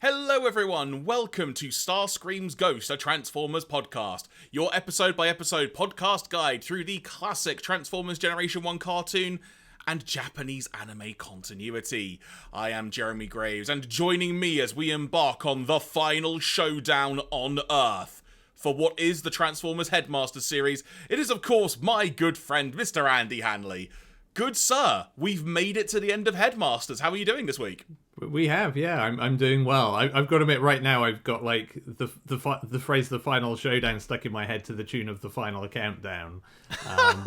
Hello everyone, welcome to Starscream's Ghost, a Transformers podcast, your episode-by-episode podcast guide through the classic Transformers Generation 1 cartoon and Japanese anime continuity. I am Jeremy Graves, and joining me as we embark on the Final Showdown on Earth for what is the Transformers Headmasters series, it is of course my good friend Mr. Andy Hanley. Good sir, we've made it to the end of Headmasters. How are you doing this week? We have, yeah. I'm doing well. I've got to admit, right now I've got like the phrase "the Final Showdown" stuck in my head to the tune of the Final Countdown,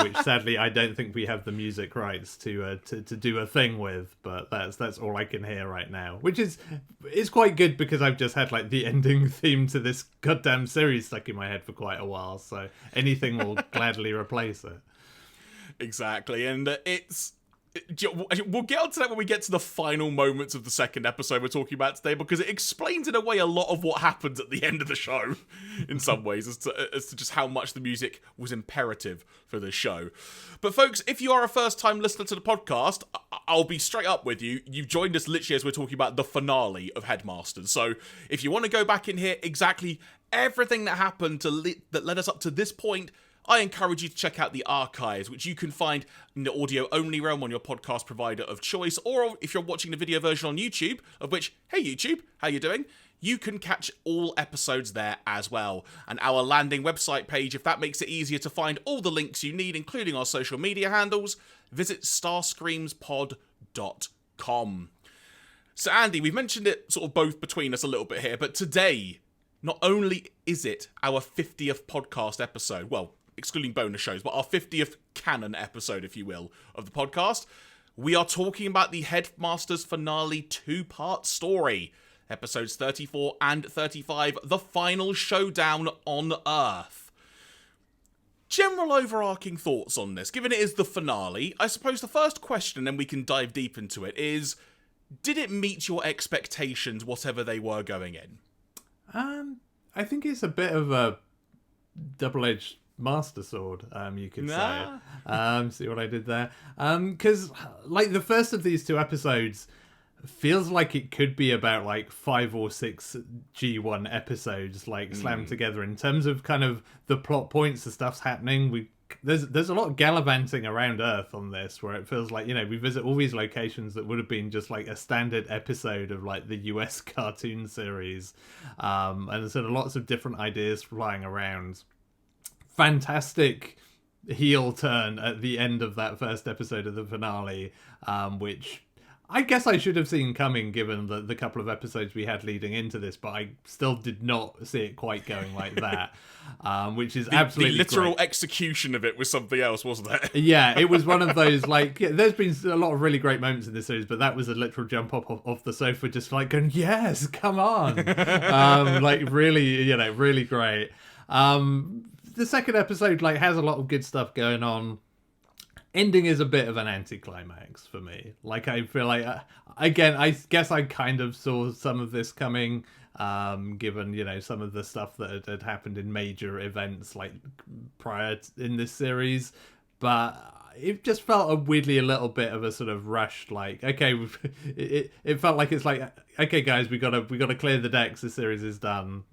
which sadly I don't think we have the music rights to do a thing with. But that's all I can hear right now, which is quite good because I've just had like the ending theme to this goddamn series stuck in my head for quite a while. So anything will gladly replace it. Exactly, and we'll get onto that when we get to the final moments of the second episode we're talking about today, because it explains in a way a lot of what happens at the end of the show, in some ways, as to just how much the music was imperative for the show. But folks, if you are a first-time listener to the podcast, I'll be straight up with you. You've joined us literally as we're talking about the finale of Headmasters. So if you want to go back and hear exactly everything that happened that led us up to this point, I encourage you to check out the archives, which you can find in the audio-only realm on your podcast provider of choice, or if you're watching the video version on YouTube, of which, hey YouTube, how you doing? You can catch all episodes there as well. And our landing website page, if that makes it easier to find all the links you need, including our social media handles, visit starscreamspod.com. So Andy, we've mentioned it sort of both between us a little bit here, but today, not only is it our 50th podcast episode, well, excluding bonus shows, but our 50th canon episode, if you will, of the podcast, we are talking about the Headmasters finale two-part story, episodes 34 and 35, The Final Showdown on Earth. General overarching thoughts on this, given it is the finale, I suppose the first question, and then we can dive deep into it, is, did it meet your expectations, whatever they were going in? I think it's a bit of a double-edged Master Sword, you could say. See what I did there? Because like the first of these two episodes feels like it could be about like 5 or 6 G1 episodes like slammed together in terms of kind of the plot points, the stuff's happening. There's a lot of gallivanting around Earth on this, where it feels like, you know, we visit all these locations that would have been just like a standard episode of like the US cartoon series, and there's sort of lots of different ideas flying around. Fantastic heel turn at the end of that first episode of the finale, which I guess I should have seen coming given the couple of episodes we had leading into this, but I still did not see it quite going like that, which is absolutely the literal great. Execution of it was something else, wasn't it? Yeah, it was one of those, like, yeah, there's been a lot of really great moments in this series, but that was a literal jump up off the sofa, just like going, yes, come on. Like, really, you know, really great. The second episode like has a lot of good stuff going on. Ending is a bit of an anticlimax for me. Like, I feel like, again, I guess I kind of saw some of this coming, given, you know, some of the stuff that had happened in major events like prior in this series, but it just felt weirdly a little bit of a sort of rushed, like, okay, it felt like it's like, okay guys, we gotta clear the decks, the series is done,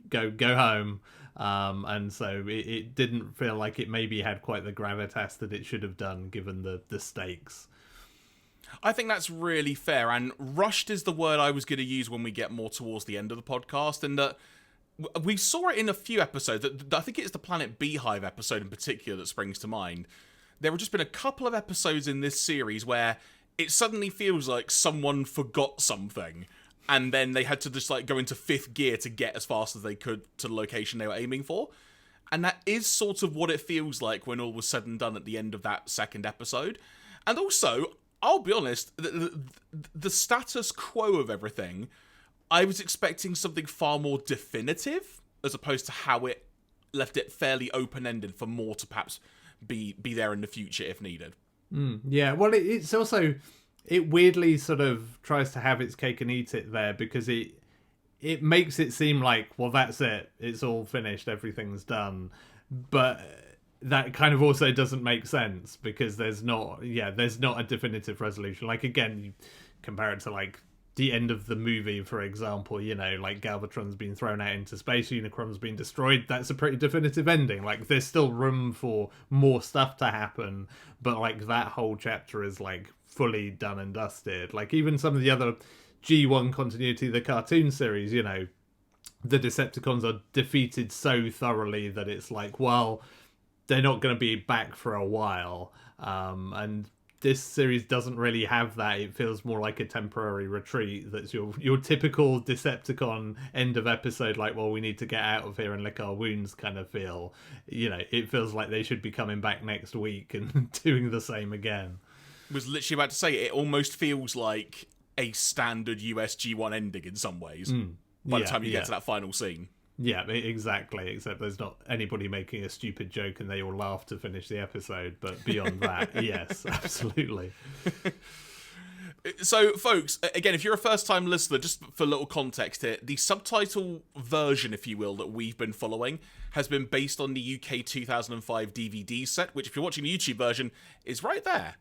go home. And so it didn't feel like it maybe had quite the gravitas that it should have done given the stakes. I think that's really fair, and rushed is the word I was going to use when we get more towards the end of the podcast, and that we saw it in a few episodes. I think it's the Planet Beehive episode in particular that springs to mind. There have just been a couple of episodes in this series where it suddenly feels like someone forgot something, and then they had to just like go into fifth gear to get as fast as they could to the location they were aiming for. And that is sort of what it feels like when all was said and done at the end of that second episode. And also, I'll be honest, the status quo of everything, I was expecting something far more definitive, as opposed to how it left it fairly open-ended for more to perhaps be there in the future if needed. Yeah, well, it's also... It weirdly sort of tries to have its cake and eat it there, because it makes it seem like, well, that's it. It's all finished. Everything's done. But that kind of also doesn't make sense, because there's not a definitive resolution. Like, again, you compare it to, like, the end of the movie, for example, you know, like Galvatron's been thrown out into space, Unicron's been destroyed, that's a pretty definitive ending. Like, there's still room for more stuff to happen, but, like, that whole chapter is, like, fully done and dusted. Like, even some of the other G1 continuity, the cartoon series, you know, the Decepticons are defeated so thoroughly that it's like, well, they're not going to be back for a while. And this series doesn't really have that. It feels more like a temporary retreat. That's your typical Decepticon end of episode, like, well, we need to get out of here and lick our wounds kind of feel. You know, it feels like they should be coming back next week and doing the same again. Was literally about to say, it almost feels like a standard US G1 ending in some ways by the time you get to that final scene. Yeah, exactly, except there's not anybody making a stupid joke and they all laugh to finish the episode, but beyond that, yes, absolutely. So, folks, again, if you're a first-time listener, just for a little context here, the subtitle version, if you will, that we've been following has been based on the UK 2005 DVD set, which, if you're watching the YouTube version, is right there,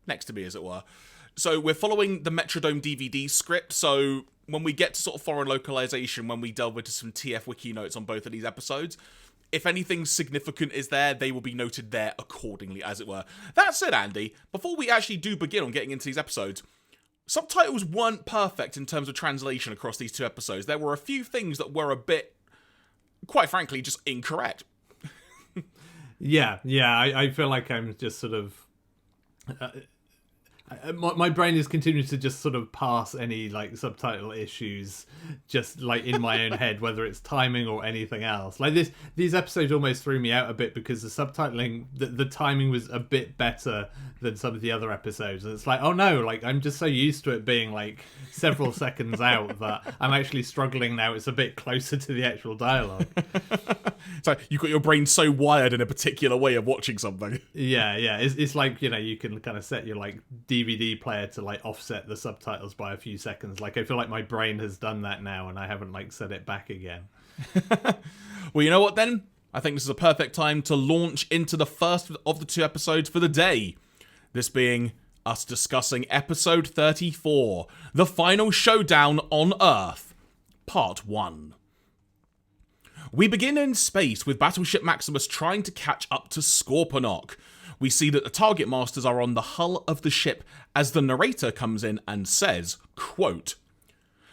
next to me, as it were. So we're following the Metrodome DVD script, so when we get to sort of foreign localization, when we delve into some TF Wiki notes on both of these episodes, if anything significant is there, they will be noted there accordingly, as it were. That said, Andy, before we actually do begin on getting into these episodes, subtitles weren't perfect in terms of translation across these two episodes. There were a few things that were a bit, quite frankly, just incorrect. Yeah, I feel like I'm just sort of... my brain is continuing to just sort of pass any, like, subtitle issues just, like, in my own head, whether it's timing or anything else. Like, these episodes almost threw me out a bit because the subtitling, the timing was a bit better than some of the other episodes. And it's like, oh no, like, I'm just so used to it being, like, several seconds out that I'm actually struggling now. It's a bit closer to the actual dialogue. So you've got your brain so wired in a particular way of watching something. Yeah. It's like, you know, you can kind of set your, like, DVD player to, like, offset the subtitles by a few seconds. Like, I feel like my brain has done that now and I haven't, like, set it back again. Well, you know what then? I think this is a perfect time to launch into the first of the two episodes for the day. This being us discussing episode 34, The Final Showdown on Earth, Part 1. We begin in space with Battleship Maximus trying to catch up to Scorponok. We see that the target masters are on the hull of the ship as the narrator comes in and says, quote,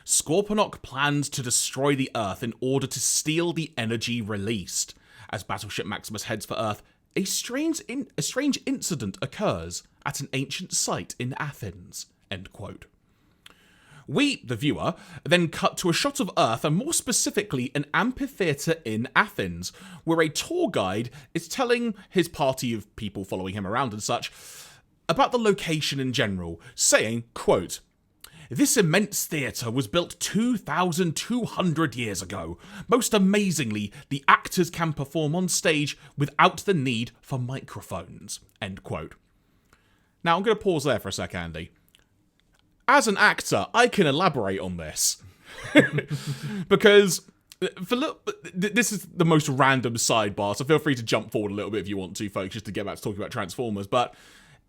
Scorponok plans to destroy the Earth in order to steal the energy released. As Battleship Maximus heads for Earth, a strange incident occurs at an ancient site in Athens. End quote. We, the viewer, then cut to a shot of Earth, and more specifically an amphitheatre in Athens, where a tour guide is telling his party of people following him around and such about the location in general, saying, quote, This immense theatre was built 2,200 years ago. Most amazingly, the actors can perform on stage without the need for microphones. End quote. Now, I'm going to pause there for a sec, Andy. As an actor, I can elaborate on this. Because this is the most random sidebar, so feel free to jump forward a little bit if you want to, folks, just to get back to talking about Transformers. But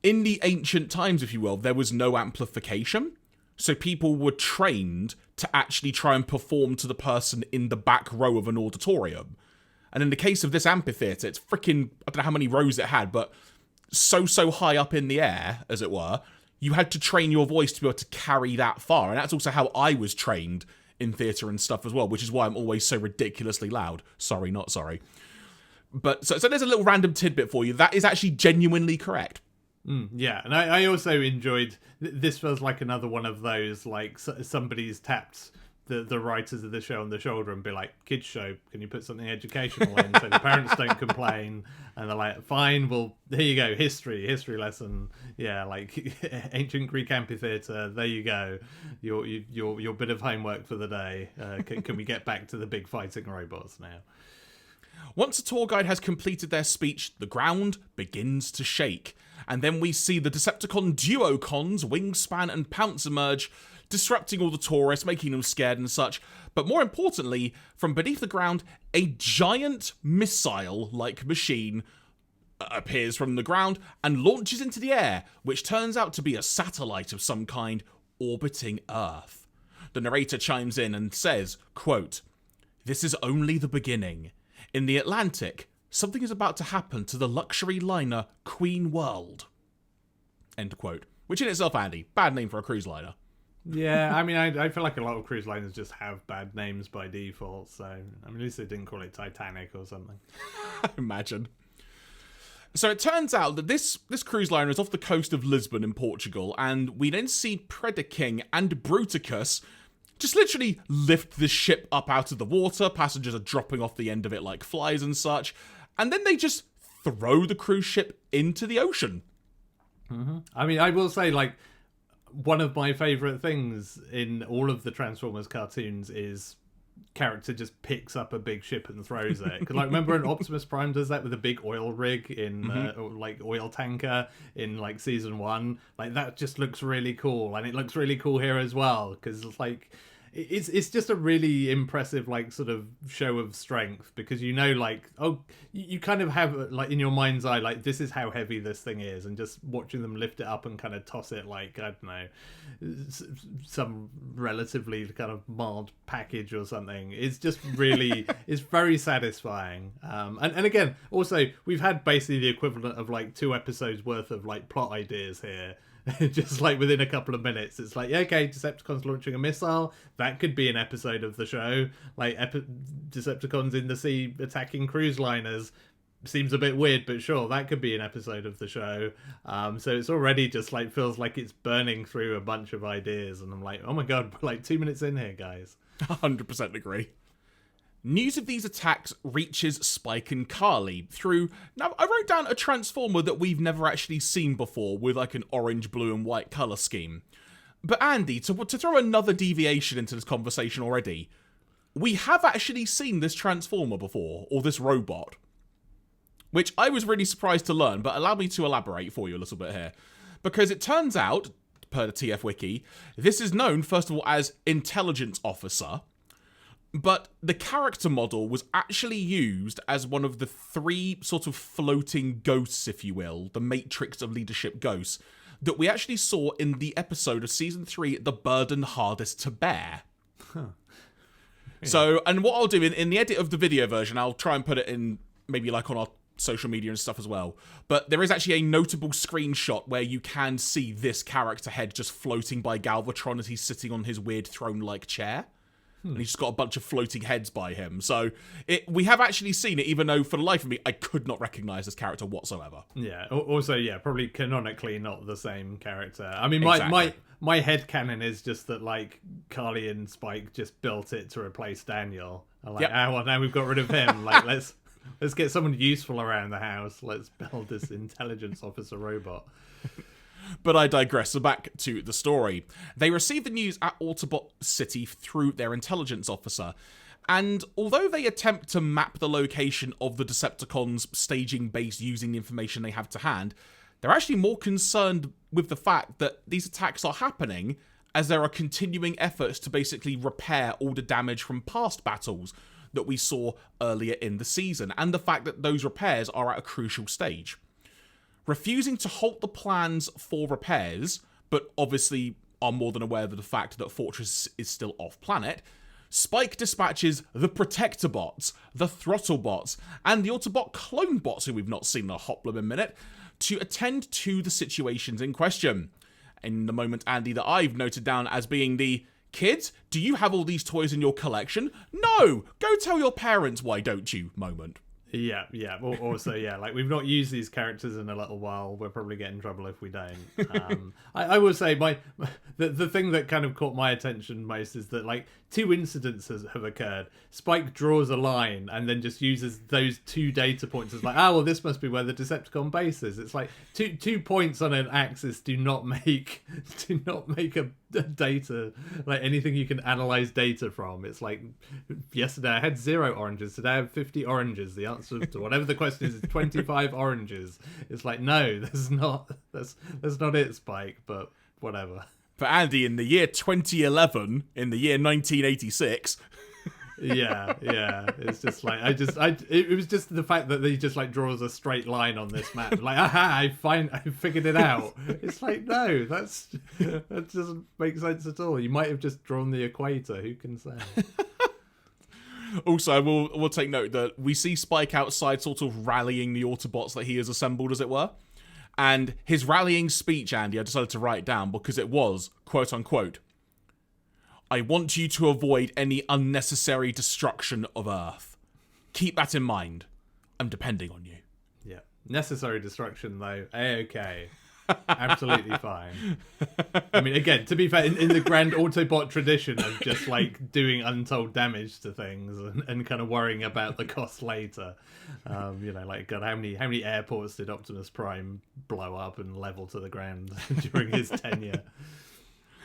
in the ancient times, if you will, there was no amplification. So people were trained to actually try and perform to the person in the back row of an auditorium. And in the case of this amphitheatre, it's freaking, I don't know how many rows it had, but so high up in the air, as it were, you had to train your voice to be able to carry that far. And that's also how I was trained in theatre and stuff as well, which is why I'm always so ridiculously loud. Sorry, not sorry. But so there's a little random tidbit for you. That is actually genuinely correct. Yeah, and I also enjoyed, this feels like another one of those, like, somebody's tapped the writers of the show on the shoulder and be like, kids show, can you put something educational in so the parents don't complain? And they're like, fine, well, here you go, history lesson. Yeah, like, ancient Greek amphitheatre, there you go. Your bit of homework for the day. Can we get back to the big fighting robots now? Once a tour guide has completed their speech, the ground begins to shake. And then we see the Decepticon duocons, Wingspan and Pounce, emerge, disrupting all the tourists, making them scared and such. But more importantly, from beneath the ground, a giant missile-like machine appears from the ground and launches into the air, which turns out to be a satellite of some kind orbiting Earth. the narrator chimes in and says, quote, "This is only the beginning. In the Atlantic, something is about to happen to the luxury liner Queen World." End quote. Which in itself, Andy, bad name for a cruise liner. Yeah, I mean, I feel like a lot of cruise liners just have bad names by default, so I mean, at least they didn't call it Titanic or something. I imagine. So it turns out that this cruise liner is off the coast of Lisbon in Portugal, and we then see Predaking and Bruticus just literally lift the ship up out of the water. Passengers are dropping off the end of it like flies and such, and then they just throw the cruise ship into the ocean. Mm-hmm. I mean, I will say, like, one of my favourite things in all of the Transformers cartoons is character just picks up a big ship and throws it. Because, like, remember when Optimus Prime does that with a big oil rig in, like, oil tanker in, like, season 1? Like, that just looks really cool. And it looks really cool here as well. Because, like, it's just a really impressive, like, sort of show of strength. Because you know, like, oh, you kind of have, like, in your mind's eye, like, this is how heavy this thing is. And just watching them lift it up and kind of toss it, like, I don't know, some relatively kind of mild package or something. It's just really, it's very satisfying. And again, also, we've had basically the equivalent of, like, 2 episodes worth of, like, plot ideas here. Just like within a couple of minutes, it's like, yeah, okay, Decepticons launching a missile, that could be an episode of the show. Like Decepticons in the sea attacking cruise liners seems a bit weird, but sure, that could be an episode of the show. So it's already just like feels like it's burning through a bunch of ideas, and I'm like, oh my god, we're like 2 minutes in here, guys. 100% agree. News of these attacks reaches Spike and Carly through... Now, I wrote down a Transformer that we've never actually seen before with like an orange, blue and white colour scheme. But Andy, to throw another deviation into this conversation already, we have actually seen this Transformer before, or this robot. Which I was really surprised to learn, but allow me to elaborate for you a little bit here. Because it turns out, per the TF Wiki, this is known, first of all, as Intelligence Officer. But the character model was actually used as one of the 3 sort of floating ghosts, if you will, the matrix of leadership ghosts, that we actually saw in the episode of Season 3, The Burden Hardest to Bear. Huh. Yeah. So, and what I'll do, in the edit of the video version, I'll try and put it in, maybe like on our social media and stuff as well. But there is actually a notable screenshot where you can see this character head just floating by Galvatron as he's sitting on his weird throne-like chair. And he's just got a bunch of floating heads by him. So we have actually seen it, even though for the life of me, I could not recognise this character whatsoever. Yeah, also, yeah, probably canonically not the same character. I mean, Exactly. my headcanon is just that, like, Carly and Spike just built it to replace Daniel. I'm like, well, now we've got rid of him. Like, let's get someone useful around the house. Let's build this intelligence officer robot. But I digress, so back to the story. They receive the news at Autobot City through their intelligence officer, and although they attempt to map the location of the Decepticons' staging base using the information they have to hand, they're actually more concerned with the fact that these attacks are happening as there are continuing efforts to basically repair all the damage from past battles that we saw earlier in the season, and the fact that those repairs are at a crucial stage. Refusing to halt the plans for repairs, but obviously are more than aware of the fact that Fortress is still off-planet, Spike dispatches the Protector bots, the Throttle bots, and the Autobot clone bots, who we've not seen in a hot blooming minute, to attend to the situations in question. In the moment, Andy, that I've noted down as being the, "Kids, do you have all these toys in your collection? No! Go tell your parents, why don't you?" moment. Yeah. Also, yeah, like, we've not used these characters in a little while. We'll probably get in trouble if we don't. I will say, the thing that kind of caught my attention most is that, like, 2 incidents have occurred. Spike draws a line and then just uses those 2 data points as like, well, this must be where the Decepticon base is. It's like 2 points on an axis do not make a data, like, anything you can analyze data from. It's like, yesterday I had 0 oranges, today I have 50 oranges. The answer to whatever the question is 25 oranges. It's like, no, that's not it, Spike, but whatever. For Andy, in the year 2011, in the year 1986... Yeah. It's just like it was just the fact that he just like draws a straight line on this map. Like, aha, I figured it out. It's like, no, that doesn't make sense at all. You might have just drawn the equator. Who can say? Also, we'll take note that we see Spike outside sort of rallying the Autobots that he has assembled, as it were. And his rallying speech, Andy, I decided to write down because it was, quote unquote, "I want you to avoid any unnecessary destruction of Earth. Keep that in mind. I'm depending on you." Yeah. Necessary destruction, though. A-okay. Absolutely fine. I mean, again, to be fair, in the grand Autobot tradition of just like doing untold damage to things and kind of worrying about the cost later, like, God, how many airports did Optimus Prime blow up and level to the ground during his tenure?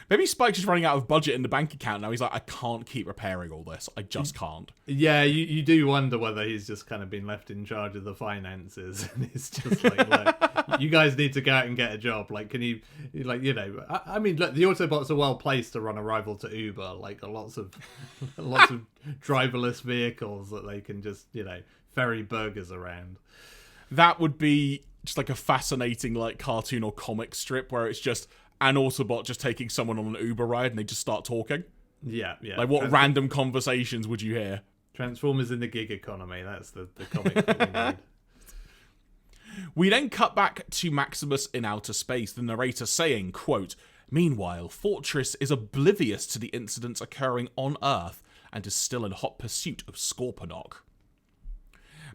Maybe Spike's just running out of budget in the bank account now. He's like, I can't keep repairing all this. I just can't. Yeah, you do wonder whether he's just kind of been left in charge of the finances. And it's just like, look, you guys need to go out and get a job. Like, can you, like, I mean, look, the Autobots are well placed to run a rival to Uber. Like, lots of driverless vehicles that they can just, ferry burgers around. That would be just like a fascinating, like, cartoon or comic strip where it's just an Autobot just taking someone on an Uber ride and they just start talking. Yeah. Like, what random conversations would you hear? Transformers in the gig economy. That's the comic that we need. We then cut back to Maximus in outer space, the narrator saying, quote, "Meanwhile, Fortress is oblivious to the incidents occurring on Earth and is still in hot pursuit of Scorponok."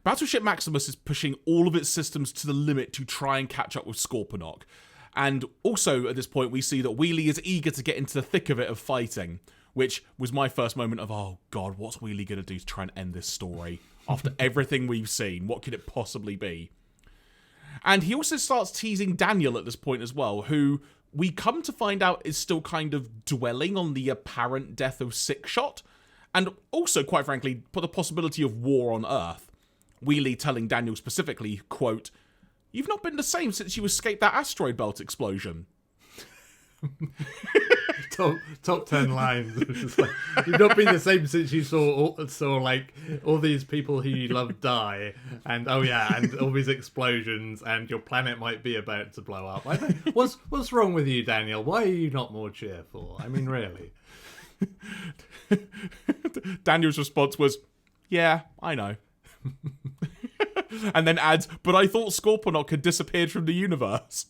Battleship Maximus is pushing all of its systems to the limit to try and catch up with Scorponok. And also, at this point, we see that Wheelie is eager to get into the thick of it of fighting, which was my first moment of, oh God, what's Wheelie going to do to try and end this story? After everything we've seen, what could it possibly be? And he also starts teasing Daniel at this point as well, who we come to find out is still kind of dwelling on the apparent death of Sixshot, and also, quite frankly, put the possibility of war on Earth. Wheelie telling Daniel specifically, quote, "You've not been the same since you escaped that asteroid belt explosion." top 10 lines. Just like, you've not been the same since you saw like all these people who you love die, and and all these explosions, and your planet might be about to blow up. What's wrong with you, Daniel? Why are you not more cheerful? I mean, really. Daniel's response was, "Yeah, I know." And then adds, "But I thought Scorponok had disappeared from the universe."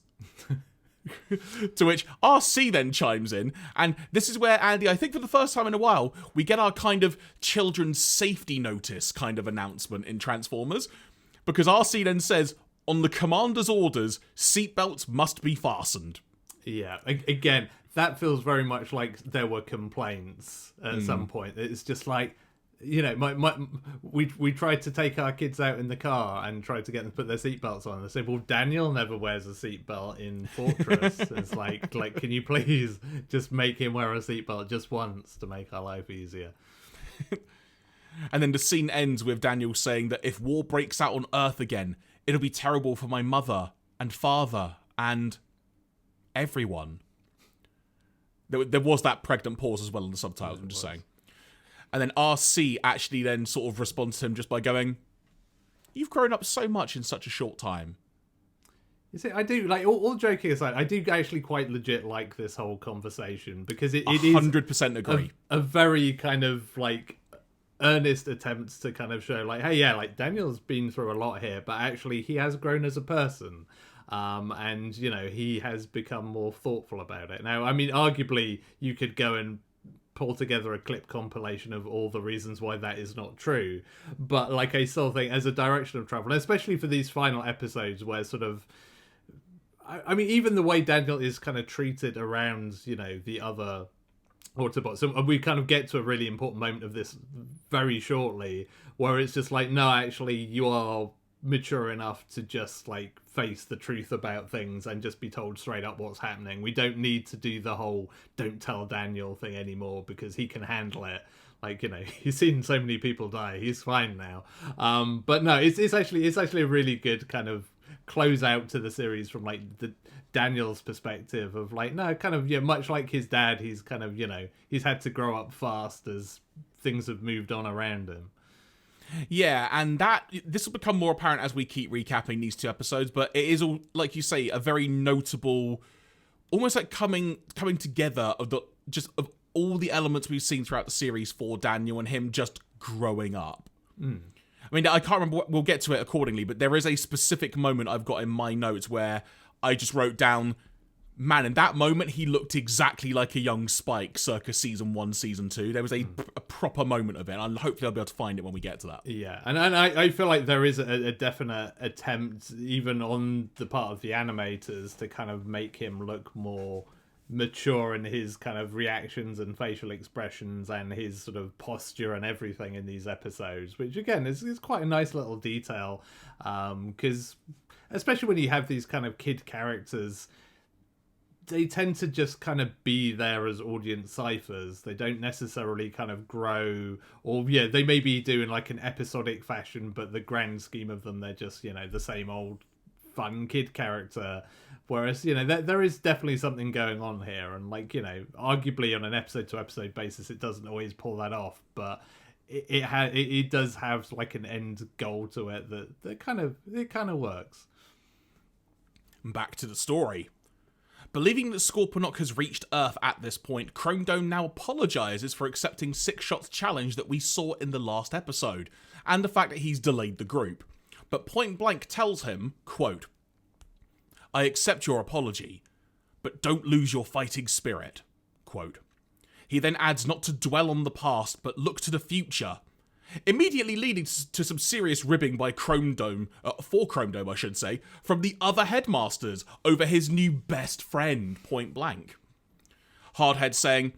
To which RC then chimes in, and this is where, Andy, I think for the first time in a while, we get our kind of children's safety notice kind of announcement in Transformers, because RC then says, "On the commander's orders, seatbelts must be fastened." Yeah, again, that feels very much like there were complaints at some point. It's just like, we tried to take our kids out in the car and tried to get them to put their seatbelts on. They said, "Well, Daniel never wears a seatbelt in Fortress." It's like, can you please just make him wear a seatbelt just once to make our life easier? And then the scene ends with Daniel saying that if war breaks out on Earth again, it'll be terrible for my mother and father and everyone. There was that pregnant pause as well in the subtitles, I'm just saying. And then RC actually then sort of responds to him just by going, "You've grown up so much in such a short time." You see, I do, like, all joking aside, I do actually quite legit like this whole conversation, because it is 100% agree. A very kind of, like, earnest attempt to kind of show, like, hey, yeah, like, Daniel's been through a lot here, but actually he has grown as a person. And, he has become more thoughtful about it. Now, I mean, arguably, you could go and pull together a clip compilation of all the reasons why that is not true, but like, I still think as a direction of travel, especially for these final episodes where sort of, I mean, even the way Daniel is kind of treated around the other Autobots, so we kind of get to a really important moment of this very shortly, where it's just like, no, actually you are mature enough to just like face the truth about things and just be told straight up what's happening. We don't need to do the whole "don't tell Daniel" thing anymore, because he can handle it. Like, he's seen so many people die, he's fine now. But no, it's actually a really good kind of close out to the series from like the Daniel's perspective of like, no, kind of, much like his dad, he's kind of, he's had to grow up fast as things have moved on around him. Yeah, and this will become more apparent as we keep recapping these 2 episodes, but it is all, like you say, a very notable, almost like coming together of all the elements we've seen throughout the series for Daniel and him just growing up. I mean, I can't remember, we'll get to it accordingly, but there is a specific moment I've got in my notes where I just wrote down, man, in that moment, he looked exactly like a young Spike circa season 1, season 2. There was a proper moment of it, and hopefully I'll be able to find it when we get to that. Yeah, and I feel like there is a definite attempt, even on the part of the animators, to kind of make him look more mature in his kind of reactions and facial expressions and his sort of posture and everything in these episodes, which again is quite a nice little detail, because especially when you have these kind of kid characters, they tend to just kind of be there as audience ciphers. They don't necessarily kind of grow, or they may be doing like an episodic fashion, but the grand scheme of them, they're just, the same old fun kid character. Whereas, there is definitely something going on here, and like, arguably on an episode to episode basis, it doesn't always pull that off, but it does have like an end goal to it that kind of works. Back to the story. Believing that Scorponok has reached Earth at this point, Chrome Dome now apologises for accepting Sixshot's challenge that we saw in the last episode, and the fact that he's delayed the group. But Point Blank tells him, quote, "I accept your apology, but don't lose your fighting spirit," quote. He then adds not to dwell on the past, but look to the future, immediately leading to some serious ribbing by Chrome Dome, I should say, from the other Headmasters over his new best friend, Point Blank. Hardhead saying,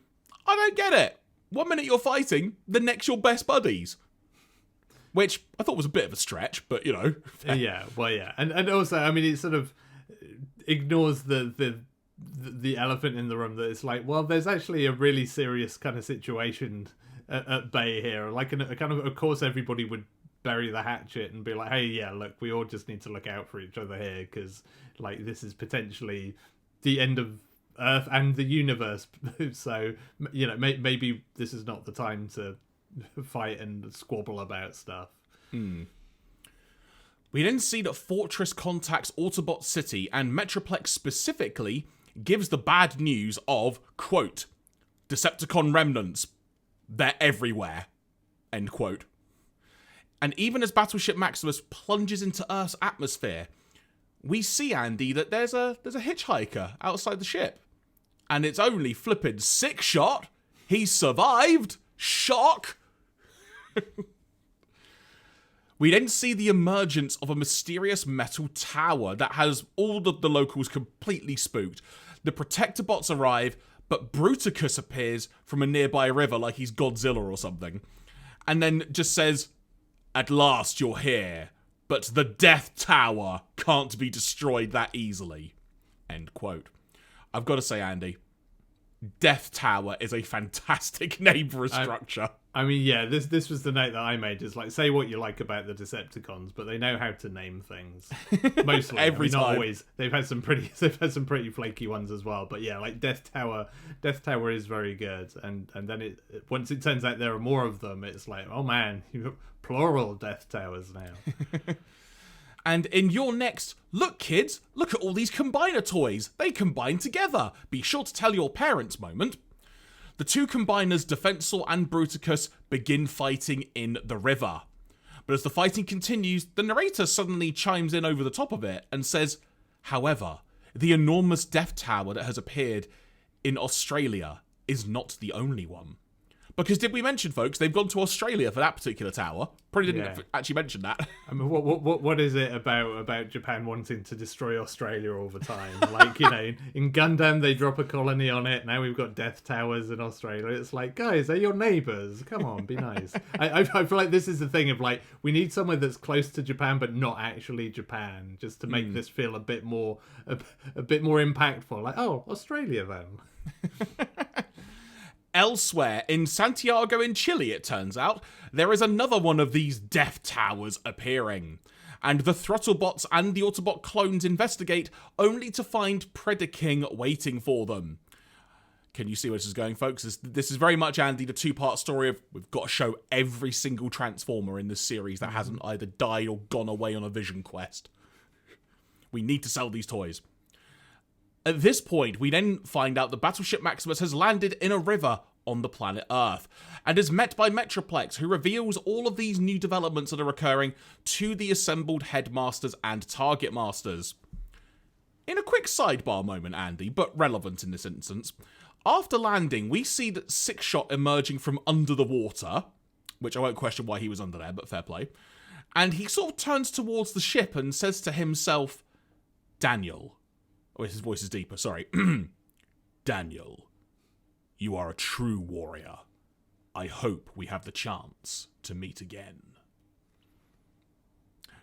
"I don't get it. 1 minute you're fighting, the next you're best buddies." Which I thought was a bit of a stretch, but Yeah, well, yeah. And also, I mean, it sort of ignores the elephant in the room, that it's like, well, there's actually a really serious kind of situation at bay here. Like, of course, everybody would bury the hatchet and be like, hey, yeah, look, we all just need to look out for each other here, because, like, this is potentially the end of Earth and the universe. So, maybe this is not the time to fight and squabble about stuff. We then see that Fortress contacts Autobot City, and Metroplex specifically gives the bad news of, quote, "Decepticon remnants. They're everywhere," end quote. And even as Battleship Maximus plunges into Earth's atmosphere, we see, Andy, that there's a hitchhiker outside the ship. And it's only flippin' Sixshot. He survived. Shock. We then see the emergence of a mysterious metal tower that has all of the locals completely spooked. The Protectobots arrive, but Bruticus appears from a nearby river like he's Godzilla or something, and then just says, "At last you're here, but the Death Tower can't be destroyed that easily," end quote. I've got to say, Andy, Death Tower is a fantastic name for a structure. I mean, yeah, this was the note that I made. Is like, say what you like about the Decepticons, but they know how to name things. Mostly, Every time. Not always. They've had some pretty flaky ones as well. But yeah, like Death Tower is very good. And then once it turns out there are more of them, it's like, oh man, you've got plural Death Towers now. And in your next, "Look kids, look at all these combiner toys. They combine together. Be sure to tell your parents" moment. The two combiners, Defensor and Bruticus, begin fighting in the river. But as the fighting continues, the narrator suddenly chimes in over the top of it and says, "However, the enormous Death Tower that has appeared in Australia is not the only one." Because did we mention, folks, they've gone to Australia for that particular tower? Probably didn't actually mention that. I mean, what is it about Japan wanting to destroy Australia all the time? Like, in Gundam they drop a colony on it. Now we've got Death Towers in Australia. It's like, guys, they're your neighbours. Come on, be nice. I feel like this is the thing of like, we need somewhere that's close to Japan but not actually Japan, just to make this feel a bit more impactful. Like, oh, Australia then. Elsewhere, in Santiago in Chile, it turns out, there is another one of these Death Towers appearing. and the Throttlebots and the Autobot clones investigate, only to find Predaking waiting for them. Can you see where this is going, folks? This is very much, Andy, the two-part story of we've got to show every single Transformer in this series that hasn't either died or gone away on a vision quest. We need to sell these toys. At this point, we then find out the Battleship Maximus has landed in a river on the planet Earth, and is met by Metroplex, who reveals all of these new developments that are occurring to the assembled Headmasters and Target Masters. In a quick sidebar moment, Andy, but relevant in this instance, after landing, we see that Sixshot emerging from under the water, which I won't question why he was under there, but fair play, and he sort of turns towards the ship and says to himself, Daniel. Oh, his voice is deeper, sorry. Daniel, you are a true warrior. I hope we have the chance to meet again.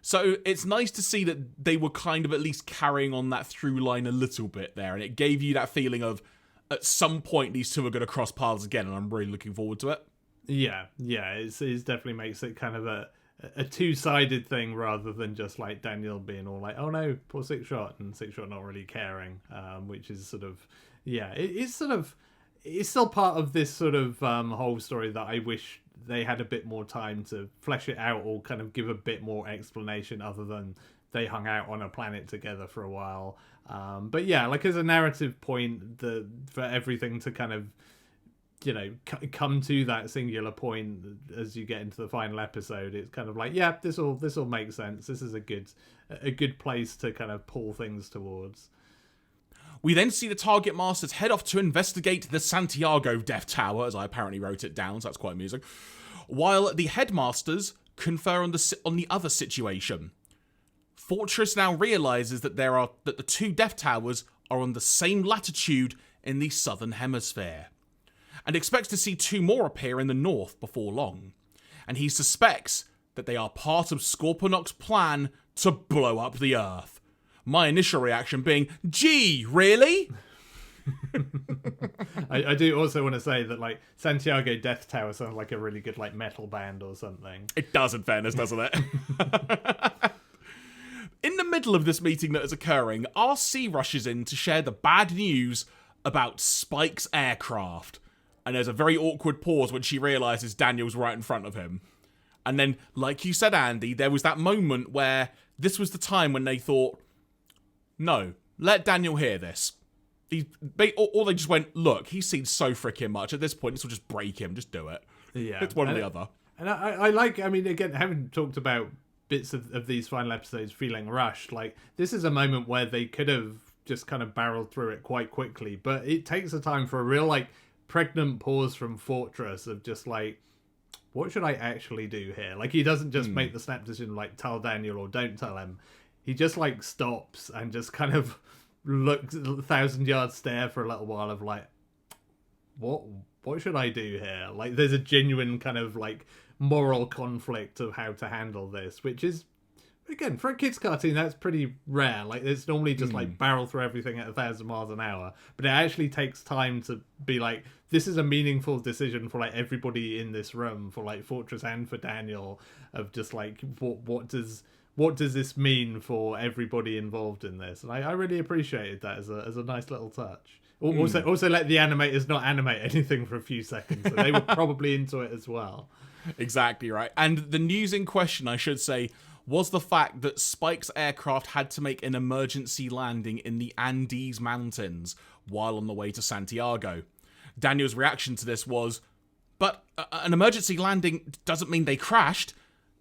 So it's nice to see that they were kind of at least carrying on that through line a little bit there, and it gave you that feeling of at some point these two are going to cross paths again, and I'm really looking forward to it. Yeah, it definitely makes it kind of a two-sided thing rather than just like Daniel being all like, oh no, poor Sixshot, and Sixshot not really caring, which is sort of, it's still part of this sort of whole story that I wish they had a bit more time to flesh it out or kind of give a bit more explanation other than they hung out on a planet together for a while. But yeah, like as a narrative point, for everything to kind of, come to that singular point as you get into the final episode, it's kind of like, yeah, this all makes sense. This is a good place to kind of pull things towards. We then see the Target Masters head off to investigate the Santiago Death Tower, as I apparently wrote it down, so that's quite amusing, while the Headmasters confer on the other situation. Fortress now realises that the two Death Towers are on the same latitude in the Southern Hemisphere, and expects to see two more appear in the north before long, and he suspects that they are part of Scorponok's plan to blow up the Earth. My initial reaction being, gee, really? I do also want to say that like Santiago Death Tower sounds like a really good like metal band or something. It does, in fairness, doesn't it? In the middle of this meeting that is occurring, RC rushes in to share the bad news about Spike's aircraft. And there's a very awkward pause when she realises Daniel's right in front of him. And then, like you said, Andy, there was that moment where this was the time when they thought, no, let Daniel hear this. Or they just went, look, he's seen so freaking much. At this point, this will just break him. Just do it. Yeah. It's one or the other. And I mean, again, having talked about bits of these final episodes feeling rushed, like, this is a moment where they could have just kind of barreled through it quite quickly. But it takes the time for a real, like, pregnant pause from Fortress of just, like, what should I actually do here? Like, he doesn't just make the snap decision, like, tell Daniel or don't tell him. He just, like, stops and just kind of looks at the 1,000-yard stare for a little while of, like, what should I do here? Like, there's a genuine kind of, like, moral conflict of how to handle this, which is, again, for a kid's cartoon, that's pretty rare. Like, it's normally just, like, barrel through everything at 1,000 miles an hour. But it actually takes time to be like, this is a meaningful decision for, like, everybody in this room, for, like, Fortress and for Daniel, of just, like, what does this mean for everybody involved in this? And I really appreciated that as a nice little touch. Also let the animators not animate anything for a few seconds, so they were probably into it as well. Exactly right. And the news in question, I should say, was the fact that Spike's aircraft had to make an emergency landing in the Andes Mountains while on the way to Santiago. Daniel's reaction to this was, but an emergency landing doesn't mean they crashed.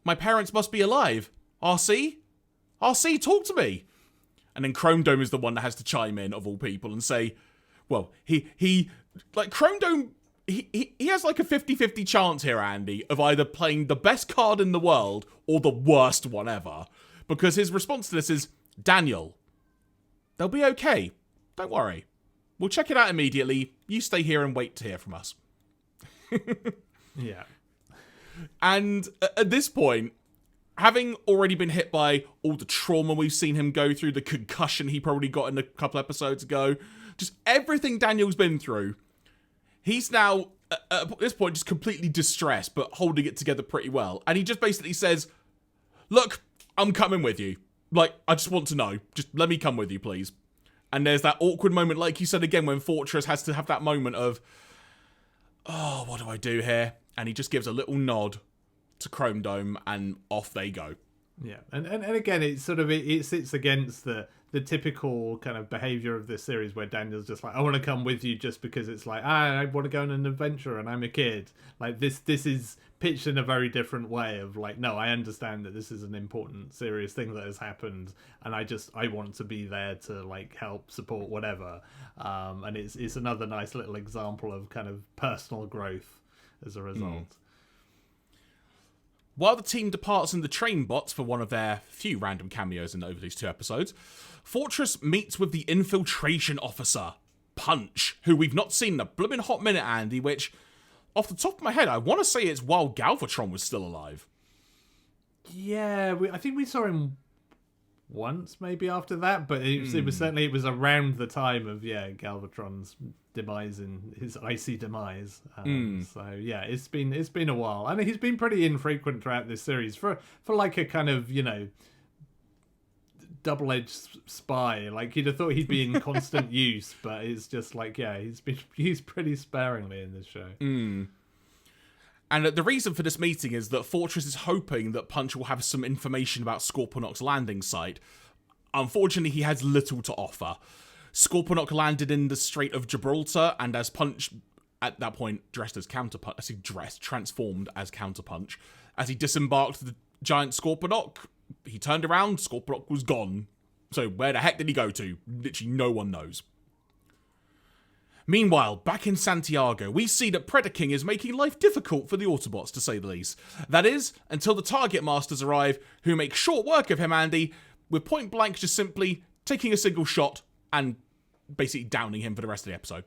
My parents must be alive. RC, talk to me. And then Chrome Dome is the one that has to chime in, of all people, and say, well, he like, Chrome Dome, he has like a 50-50 chance here, Andy, of either playing the best card in the world or the worst one ever. Because his response to this is, Daniel, they'll be okay. Don't worry. We'll check it out immediately. You stay here and wait to hear from us. Yeah. And at this point, having already been hit by all the trauma we've seen him go through, the concussion he probably got in a couple episodes ago, just everything Daniel's been through, he's now, at this point, just completely distressed, but holding it together pretty well. And he just basically says, look, I'm coming with you. Like, I just want to know. Just let me come with you, please. And there's that awkward moment, like you said again, when Fortress has to have that moment of, oh, what do I do here? And he just gives a little nod to Chrome Dome, and off they go. Yeah, and again, it's sort of it sits against the typical kind of behavior of this series where Daniel's just like, I want to come with you just because it's like, I want to go on an adventure and I'm a kid. Like this is pitched in a very different way of like, no, I understand that this is an important, serious thing that has happened, and I want to be there to like help, support, whatever. And it's another nice little example of kind of personal growth as a result. While the team departs in the train bots for one of their few random cameos in over these 2 episodes, Fortress meets with the infiltration officer, Punch, who we've not seen in a blooming hot minute, Andy, which, off the top of my head, I want to say it's while Galvatron was still alive. Yeah, I think we saw him once, maybe after that, but it was certainly around the time of Galvatron's demise and his icy demise. So yeah, it's been a while, and he's been pretty infrequent throughout this series for like a kind of double-edged spy. Like you'd have thought he'd be in constant use, but it's just like he's pretty sparingly in this show. And the reason for this meeting is that Fortress is hoping that Punch will have some information about Scorponok's landing site. Unfortunately, he has little to offer. Scorponok landed in the Strait of Gibraltar, and as Punch, at that point, transformed as Counterpunch, as he disembarked the giant Scorponok, he turned around, Scorponok was gone. So where the heck did he go to? Literally no one knows. Meanwhile, back in Santiago, we see that Predaking is making life difficult for the Autobots, to say the least. That is, until the Target Masters arrive, who make short work of him, Andy, with Point Blank just simply taking a single shot and basically downing him for the rest of the episode.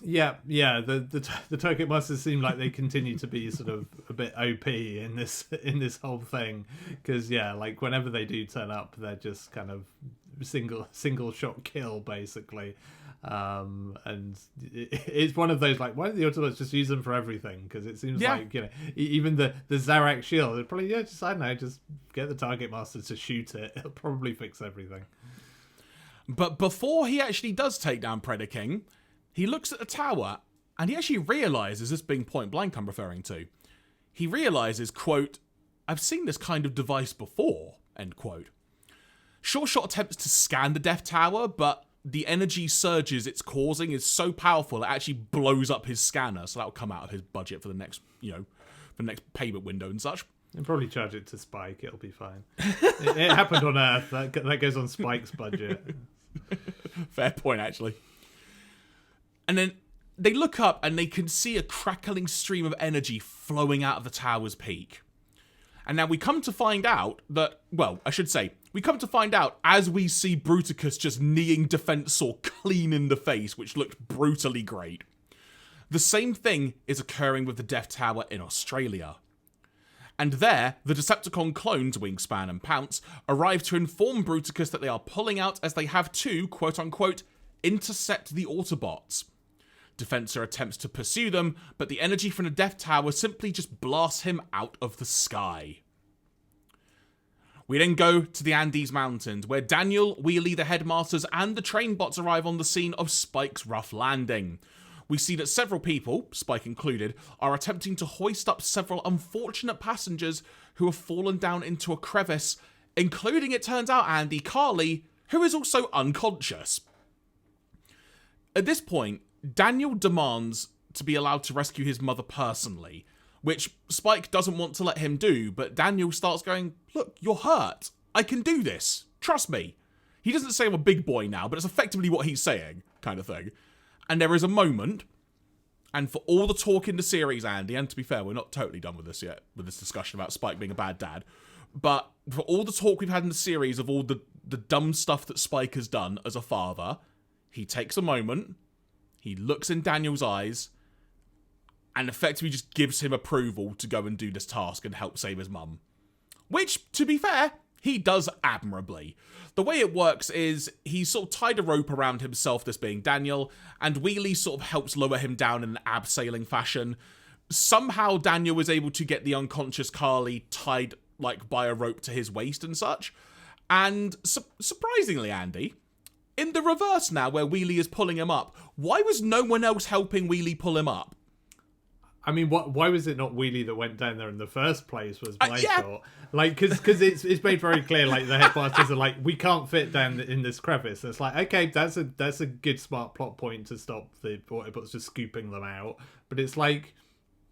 Yeah. The Target Masters seem like they continue to be sort of a bit OP in this whole thing, because like whenever they do turn up, they're just kind of single shot kill basically. And it's one of those like, why don't the Autobots just use them for everything? Because it seems like even the Zarak shield, it'd probably just get the Target Masters to shoot it. It'll probably fix everything. But before he actually does take down Predaking, he looks at the tower and he actually realizes, this being Point Blank I'm referring to, he realizes, quote, I've seen this kind of device before, end quote. Sure Shot attempts to scan the Death Tower, but the energy surges it's causing is so powerful it actually blows up his scanner, so that'll come out of his budget for the next, for the next payment window and such. And probably charge it to Spike, it'll be fine. It happened on Earth, that goes on Spike's budget. Fair point, actually. And then they look up and they can see a crackling stream of energy flowing out of the tower's peak. And now we come to find out that, we come to find out as we see Bruticus just kneeing Defensor clean in the face, which looked brutally great. The same thing is occurring with the Death Tower in Australia. And there, the Decepticon clones, Wingspan and Pounce, arrive to inform Bruticus that they are pulling out as they have to, quote-unquote, intercept the Autobots. Defensor attempts to pursue them, but the energy from the Death Tower simply just blasts him out of the sky. We then go to the Andes Mountains, where Daniel, Wheelie, the Headmasters, and the train bots arrive on the scene of Spike's rough landing. We see that several people, Spike included, are attempting to hoist up several unfortunate passengers who have fallen down into a crevice, including, it turns out, Andy, Carly, who is also unconscious. At this point, Daniel demands to be allowed to rescue his mother personally, which Spike doesn't want to let him do, but Daniel starts going, look, you're hurt. I can do this. Trust me. He doesn't say I'm a big boy now, but it's effectively what he's saying, kind of thing. And there is a moment, and for all the talk in the series, Andy, and to be fair, we're not totally done with this yet, with this discussion about Spike being a bad dad, but for all the talk we've had in the series of all the dumb stuff that Spike has done as a father, he takes a moment, he looks in Daniel's eyes, and effectively just gives him approval to go and do this task and help save his mum. Which, to be fair, he does admirably. The way it works is he's sort of tied a rope around himself, this being Daniel, and Wheelie sort of helps lower him down in an abseiling fashion. Somehow Daniel is able to get the unconscious Carly tied like by a rope to his waist and such. And surprisingly, Andy, in the reverse now, where Wheelie is pulling him up, why was no one else helping Wheelie pull him up? I mean, why was it not Wheelie that went down there in the first place? Was my yeah. thought. Like, because it's made very clear. Like the headmasters are like, we can't fit down in this crevice. And it's like, okay, that's a good smart plot point to stop the Autobots just scooping them out. But it's like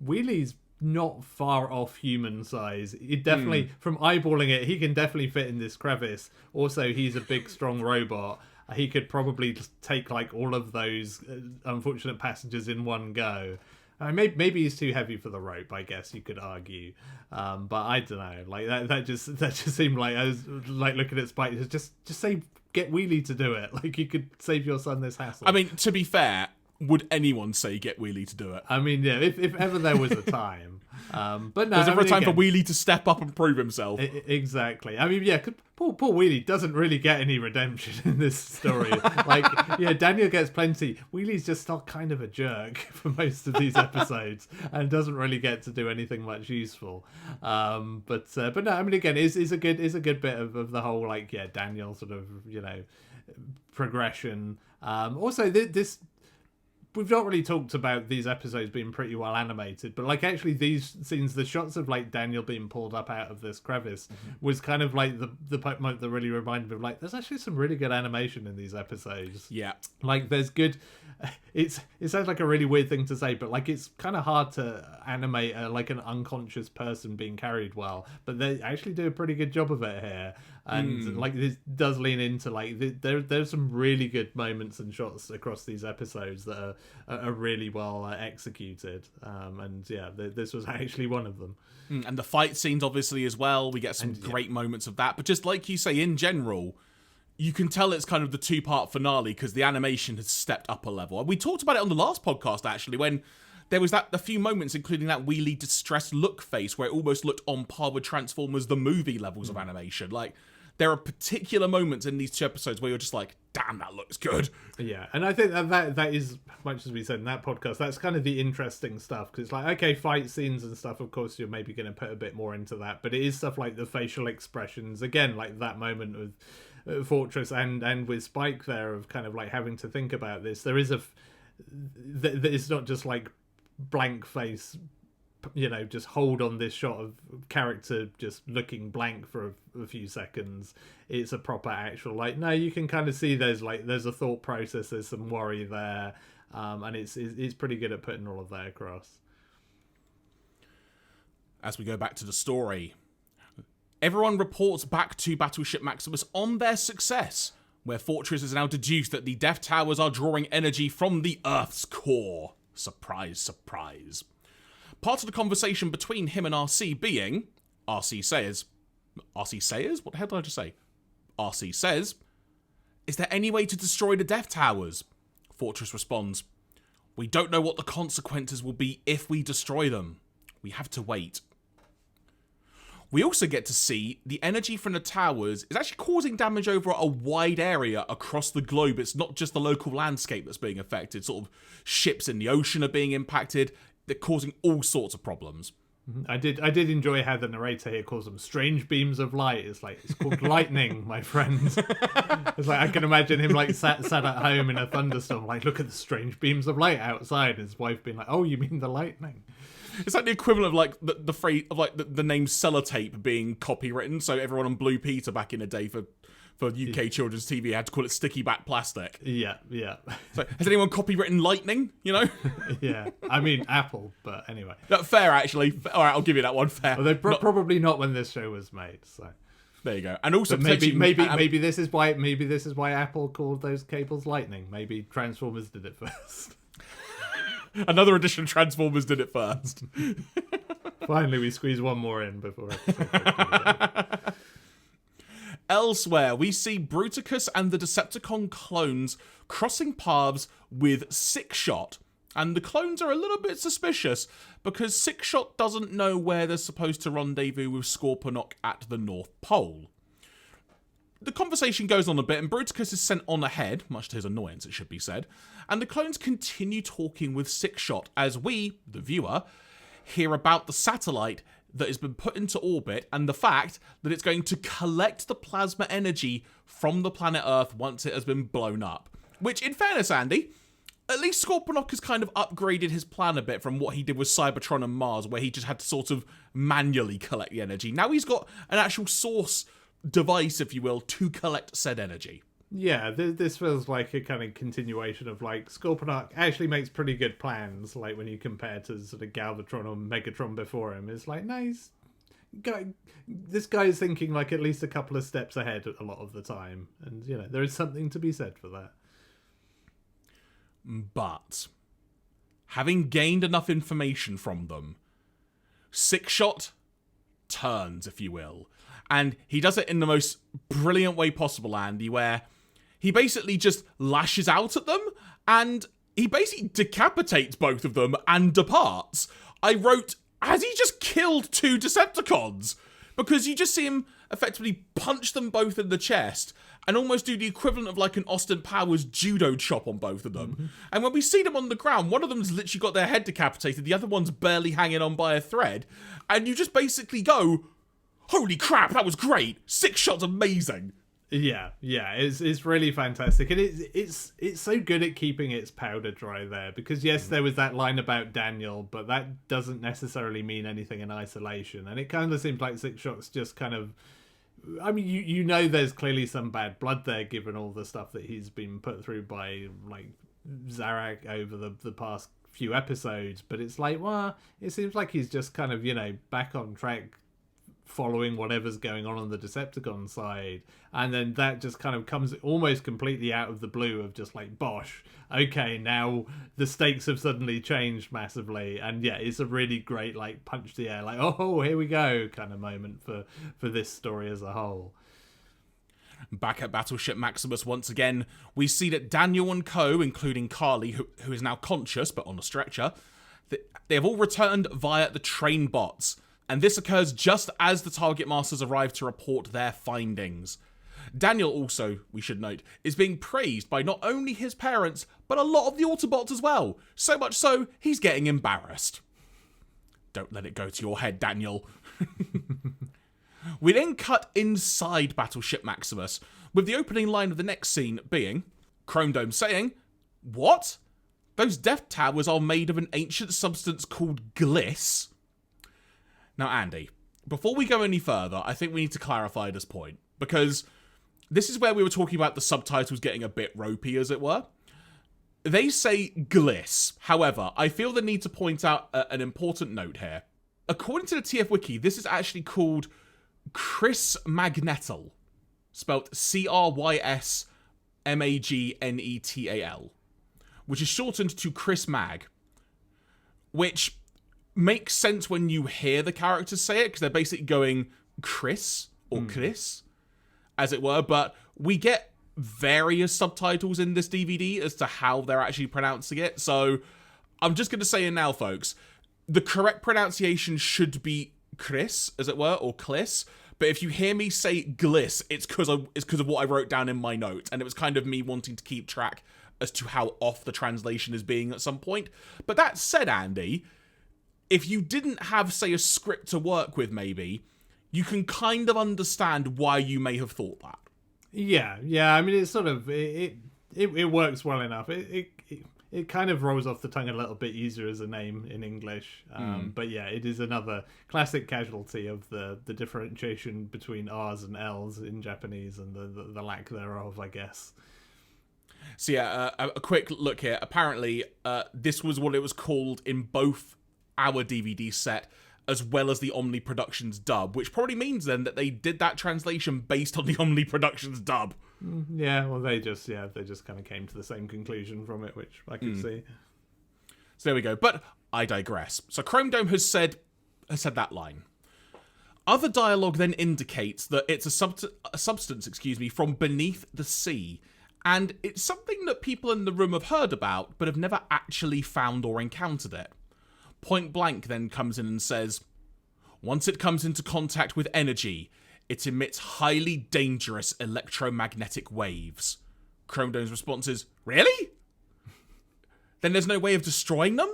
Wheelie's not far off human size. It definitely, from eyeballing it, he can definitely fit in this crevice. Also, he's a big, strong robot. He could probably just take like all of those unfortunate passengers in one go. Maybe he's too heavy for the rope, I guess you could argue, but I don't know. Like that just seemed like I was like looking at Spike. Just say get Wheelie to do it. Like you could save your son this hassle. I mean, to be fair, would anyone say get Wheelie to do it? I mean, yeah, if ever there was a time. But no, there's never a time for Wheelie to step up and prove himself. Exactly. I mean, yeah, poor Wheelie doesn't really get any redemption in this story. Like, yeah, Daniel gets plenty. Wheelie's just not kind of a jerk for most of these episodes and doesn't really get to do anything much useful. But no, I mean, again, is a good bit of the whole, like, yeah, Daniel sort of, progression. Also, this. We've not really talked about these episodes being pretty well animated, but like actually these scenes, the shots of like Daniel being pulled up out of this crevice was kind of like the moment that really reminded me of like, there's actually some really good animation in these episodes. Yeah. Like there's good, it sounds like a really weird thing to say, but like it's kind of hard to animate like an unconscious person being carried well, but they actually do a pretty good job of it here. And like this does lean into like there's some really good moments and shots across these episodes that are really well executed. And yeah, this was actually one of them. And the fight scenes obviously as well. We get some great moments of that. But just like you say, in general, you can tell it's kind of the 2-part finale because the animation has stepped up a level. We talked about it on the last podcast actually when there was a few moments, including that Wheelie distressed look face where it almost looked on par with Transformers the movie levels of animation. Like, there are particular moments in these 2 episodes where you're just like, damn, that looks good. Yeah, and I think that is, much as we said in that podcast, that's kind of the interesting stuff. Because it's like, okay, fight scenes and stuff, of course, you're maybe going to put a bit more into that. But it is stuff like the facial expressions. Again, like that moment with Fortress and with Spike there of kind of like having to think about this. There is it's not just like blank face, just hold on this shot of character just looking blank for a few seconds. It's a proper actual, like, no, you can kind of see there's a thought process, there's some worry there, and it's pretty good at putting all of that across. As we go back to the story, everyone reports back to Battleship Maximus on their success, where Fortress has now deduced that the Death Towers are drawing energy from the Earth's core. Surprise, surprise. Part of the conversation between him and RC being, RC says, what the hell did I just say? RC says, is there any way to destroy the Death Towers? Fortress responds, we don't know what the consequences will be if we destroy them. We have to wait. We also get to see the energy from the towers is actually causing damage over a wide area across the globe. It's not just the local landscape that's being affected. Sort of ships in the ocean are being impacted. They're causing all sorts of problems. I did enjoy how the narrator here calls them strange beams of light. It's called lightning, my friend. It's like I can imagine him like sat at home in a thunderstorm, like, look at the strange beams of light outside. His wife being like, oh, you mean the lightning? It's like the equivalent of like the phrase of like the name sellotape being copywritten. So everyone on Blue Peter back in the day for UK children's TV had to call it sticky back plastic. Yeah. So has anyone copywritten lightning? Yeah. I mean Apple, but anyway. Fair actually. All right, I'll give you that one. Fair. Well, they probably not when this show was made. So there you go. And also maybe this is why Apple called those cables lightning. Maybe Transformers did it first. Another edition of Transformers did it first. Finally, we squeeze one more in before Elsewhere, we see Bruticus and the Decepticon clones crossing paths with Sixshot, and the clones are a little bit suspicious because Sixshot doesn't know where they're supposed to rendezvous with Scorponok at the North Pole. The conversation goes on a bit, and Bruticus is sent on ahead, much to his annoyance, it should be said, and the clones continue talking with Sixshot as we, the viewer, hear about the satellite that has been put into orbit and the fact that it's going to collect the plasma energy from the planet Earth once it has been blown up. Which, in fairness, Andy, at least Scorponok has kind of upgraded his plan a bit from what he did with Cybertron and Mars, where he just had to sort of manually collect the energy. Now he's got an actual source device, if you will, to collect said energy. Yeah, this feels like a kind of continuation of, like, Scorponok actually makes pretty good plans, like, when you compare to sort of Galvatron or Megatron before him. It's like, no, this guy is thinking, like, at least a couple of steps ahead a lot of the time. And, you know, there is something to be said for that. But, having gained enough information from them, Sixshot turns, if you will. And he does it in the most brilliant way possible, Andy, where he basically just lashes out at them, and he basically decapitates both of them and departs. I wrote, has he just killed 2 Decepticons? Because you just see him effectively punch them both in the chest and almost do the equivalent of like an Austin Powers judo chop on both of them. Mm-hmm. And when we see them on the ground, one of them's literally got their head decapitated, the other one's barely hanging on by a thread. And you just basically go, holy crap, that was great. Sixshot's amazing. Yeah, it's really fantastic, and it's so good at keeping its powder dry there, because yes, there was that line about Daniel, but that doesn't necessarily mean anything in isolation, and it kind of seems like Sixshot's just kind of, I mean, you know there's clearly some bad blood there, given all the stuff that he's been put through by, like, Zarak over the past few episodes, but it's like, well, it seems like he's just kind of, you know, back on track, following whatever's going on the Decepticon side, and then that just kind of comes almost completely out of the blue of just like, bosh, okay, now the stakes have suddenly changed massively, and yeah, it's a really great like punch to the air, like, oh, here we go kind of moment for this story as a whole. Back at Battleship Maximus once again, we see that Daniel and co, including Carly, who is now conscious but on a stretcher, they have all returned via the train bots. And this occurs just as the Target Masters arrive to report their findings. Daniel also, we should note, is being praised by not only his parents, but a lot of the Autobots as well. So much so, he's getting embarrassed. Don't let it go to your head, Daniel. We then cut inside Battleship Maximus, with the opening line of the next scene being Chrome Dome saying, "What? Those Death Towers are made of an ancient substance called gliss?" Now, Andy, before we go any further, I think we need to clarify this point, because this is where we were talking about the subtitles getting a bit ropey, as it were. They say gliss. However, I feel the need to point out an important note here. According to the TF Wiki, this is actually called Crysmagnetal, spelt Crysmagnetal, which is shortened to Chris Mag, which makes sense when you hear the characters say it, because they're basically going Chris or Chris, as it were, but we get various subtitles in this DVD as to how they're actually pronouncing it, so I'm just going to say it now, folks. The correct pronunciation should be Chris, as it were, or Kliss, but if you hear me say gliss, it's because of what I wrote down in my notes, and it was kind of me wanting to keep track as to how off the translation is being at some point. But that said, Andy, if you didn't have, say, a script to work with, maybe, you can kind of understand why you may have thought that. Yeah. I mean, it's sort of it works well enough. It kind of rolls off the tongue a little bit easier as a name in English. But yeah, it is another classic casualty of the differentiation between R's and L's in Japanese and the lack thereof, I guess. So yeah, a quick look here. Apparently, this was what it was called in both our DVD set, as well as the Omni Productions dub, which probably means then that they did that translation based on the Omni Productions dub. Yeah, well, they just kind of came to the same conclusion from it, which I could see. So there we go. But I digress. So Chrome Dome has said that line. Other dialogue then indicates that it's a substance, from beneath the sea, and it's something that people in the room have heard about, but have never actually found or encountered it. Point Blank then comes in and says, once it comes into contact with energy, it emits highly dangerous electromagnetic waves. Chrome Dome's response is, really? Then there's no way of destroying them?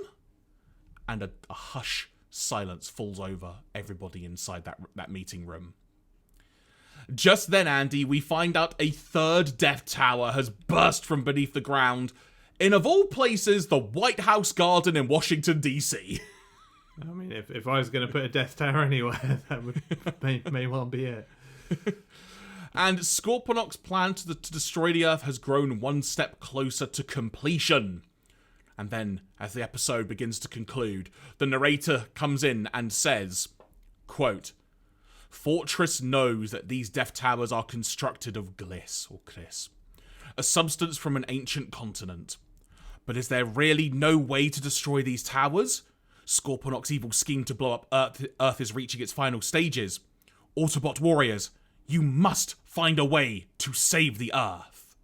And a hush silence falls over everybody inside that meeting room. Just then, Andy, we find out a third Death Tower has burst from beneath the ground in, of all places, the White House garden in Washington, D.C. I mean, if I was going to put a Death Tower anywhere, that may well be it. And Scorponok's plan to destroy the Earth has grown one step closer to completion. And then, as the episode begins to conclude, the narrator comes in and says, quote, "Fortress knows that these Death Towers are constructed of gliss, or kliss, a substance from an ancient continent. But is there really no way to destroy these towers? Scorponok's evil scheme to blow up Earth is reaching its final stages. Autobot warriors, you must find a way to save the Earth."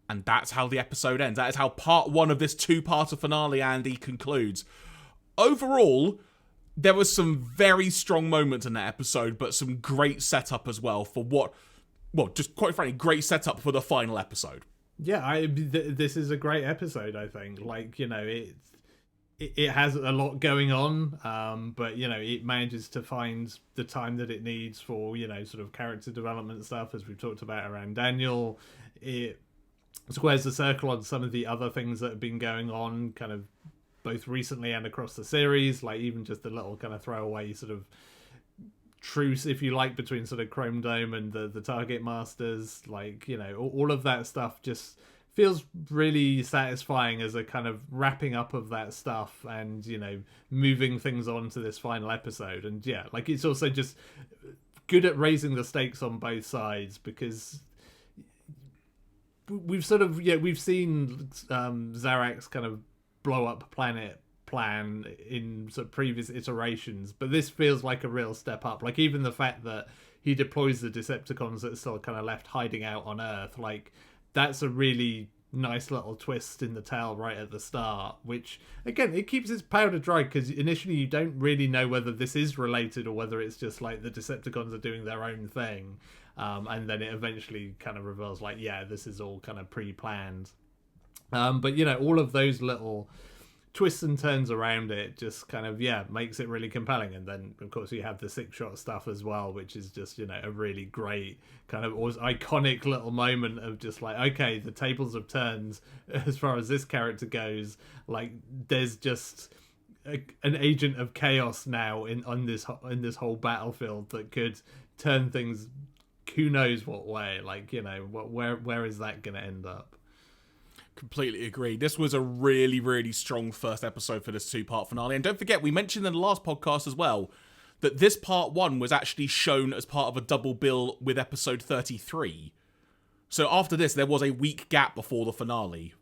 And that's how the episode ends. That is how part one of this two-parter finale, Andy, concludes. Overall, there was some very strong moments in that episode, but some great setup as well for just quite frankly, great setup for the final episode. Yeah, this is a great episode, I think. Like, it has a lot going on, but, it manages to find the time that it needs for, sort of character development stuff, as we've talked about around Daniel. It squares the circle on some of the other things that have been going on, kind of both recently and across the series, like even just the little kind of throwaway sort of truce, if you like, between sort of Chrome Dome and the Target Masters. Like, all of that stuff just feels really satisfying as a kind of wrapping up of that stuff and, moving things on to this final episode. And yeah, like it's also just good at raising the stakes on both sides, because we've seen Zarak's kind of blow up planet plan in sort of previous iterations, but this feels like a real step up. Like even the fact that he deploys the Decepticons that are still kind of left hiding out on Earth, like that's a really nice little twist in the tale right at the start, which again, it keeps its powder dry, because initially you don't really know whether this is related or whether it's just like the Decepticons are doing their own thing, and then it eventually kind of reveals like, yeah, this is all kind of pre-planned. But all of those little twists and turns around it just kind of, makes it really compelling. And then of course you have the 6-shot stuff as well, which is just, a really great kind of iconic little moment of just like, okay, the tables have turned as far as this character goes. Like there's just an agent of chaos now in this whole battlefield that could turn things who knows what way. Like, where is that going to end up? Completely agree. This was a really, really strong first episode for this two-part finale. And don't forget, we mentioned in the last podcast as well that this part one was actually shown as part of a double bill with episode 33. So after this, there was a week gap before the finale,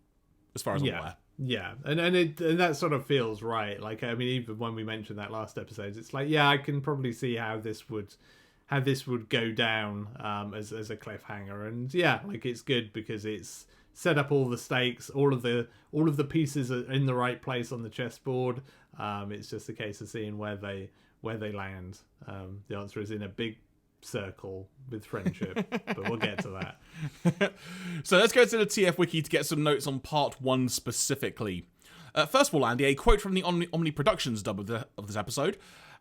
as far as I'm aware. Yeah, and that sort of feels right. Like, I mean, even when we mentioned that last episode, it's like, yeah, I can probably see how this would go down as a cliffhanger. And yeah, like it's good because it's set up all the stakes, all of the pieces are in the right place on the chessboard. It's just a case of seeing where they land. The answer is in a big circle with friendship, but we'll get to that. So let's go to the TF Wiki to get some notes on part one specifically. First of all, Andy, a quote from the Omni Productions dub of this episode.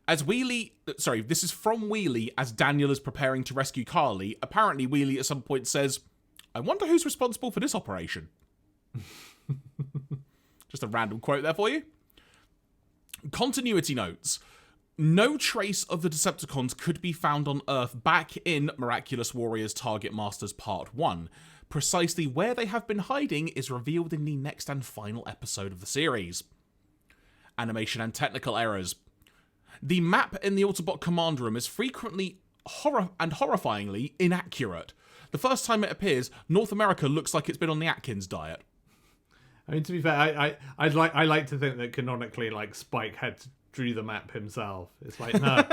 This is from Wheelie as Daniel is preparing to rescue Carly. Apparently, Wheelie at some point says, "I wonder who's responsible for this operation." Just a random quote there for you. Continuity notes. No trace of the Decepticons could be found on Earth back in Miraculous Warriors Target Masters Part 1. Precisely where they have been hiding is revealed in the next and final episode of the series. Animation and technical errors. The map in the Autobot command room is frequently horrifyingly inaccurate. The first time it appears, North America looks like it's been on the Atkins diet. I mean, to be fair, I like to think that canonically, like Spike had drew the map himself. It's like, no,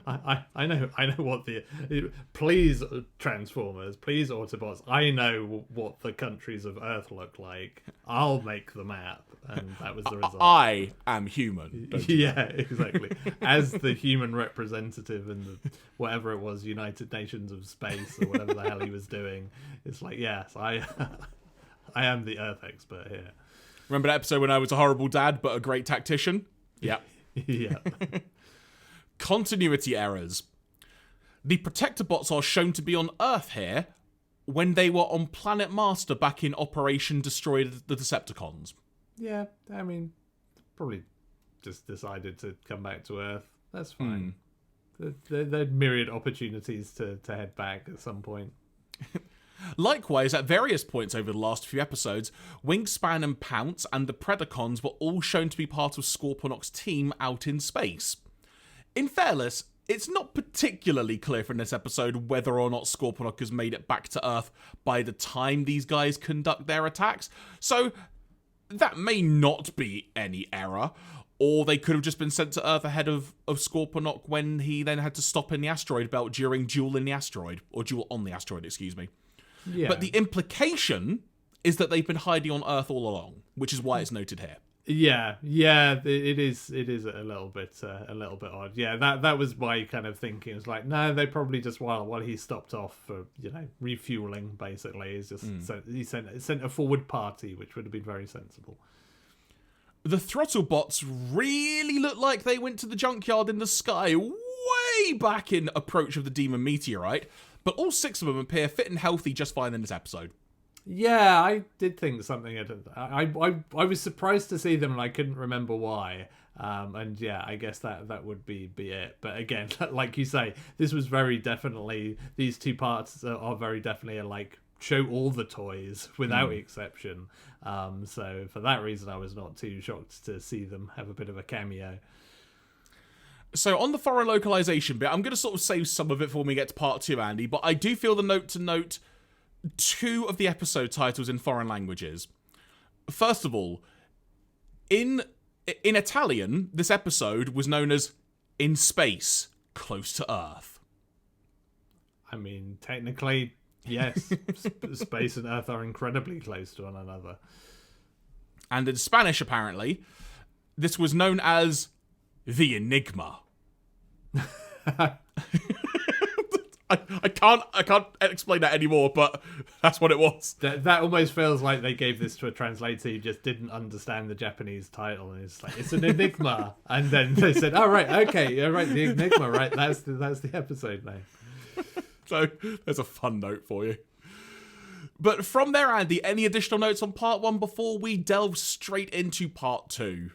I know what please Transformers, please Autobots. I know what the countries of Earth look like. I'll make the map, and that was the result. I am human. Yeah, exactly. As the human representative in the whatever it was, United Nations of Space or whatever the hell he was doing. It's like, yes, I am the Earth expert here. Remember that episode when I was a horrible dad but a great tactician? Yeah. Yeah. Continuity errors. The Protector bots are shown to be on Earth here when they were on Planet Master back in Operation Destroy the Decepticons. Yeah, I mean, probably just decided to come back to Earth. That's fine. There are myriad opportunities to head back at some point. Likewise, at various points over the last few episodes, Wingspan and Pounce and the Predacons were all shown to be part of Scorponok's team out in space. In fairness, it's not particularly clear from this episode whether or not Scorponok has made it back to Earth by the time these guys conduct their attacks, so that may not be any error, or they could have just been sent to Earth ahead of Scorponok when he then had to stop in the asteroid belt during Duel in the Asteroid, or Duel on the Asteroid, excuse me. Yeah. But the implication is that they've been hiding on Earth all along, which is why it's noted here. Yeah, it is a little bit odd. Yeah, that was my kind of thinking. It's like, no, they probably just while he stopped off for refueling, basically, is just he sent a forward party, which would have been very sensible. The throttle bots really look like they went to the junkyard in the sky way back in Approach of the Demon Meteorite, but all 6 of them appear fit and healthy just fine in this episode. Yeah, I did think something. I was surprised to see them, and I couldn't remember why. And yeah, I guess that would be it. But again, like you say, this was very definitely, these two parts are very definitely like show all the toys without exception. So for that reason, I was not too shocked to see them have a bit of a cameo. So on the foreign localization bit, I'm going to sort of save some of it for when we get to part 2, Andy, but I do feel the note to note 2 of the episode titles in foreign languages. First of all, in Italian, this episode was known as In Space, Close to Earth. I mean, technically, yes. Space and Earth are incredibly close to one another. And in Spanish, apparently, this was known as The Enigma. I can't explain that anymore, but that's what it was. That almost feels like they gave this to a translator who just didn't understand the Japanese title, and it's like, it's an enigma, and then they said, "Oh right, okay, all right, the enigma, right? That's the episode name." So there's a fun note for you. But from there, Andy, any additional notes on part 1 before we delve straight into part 2?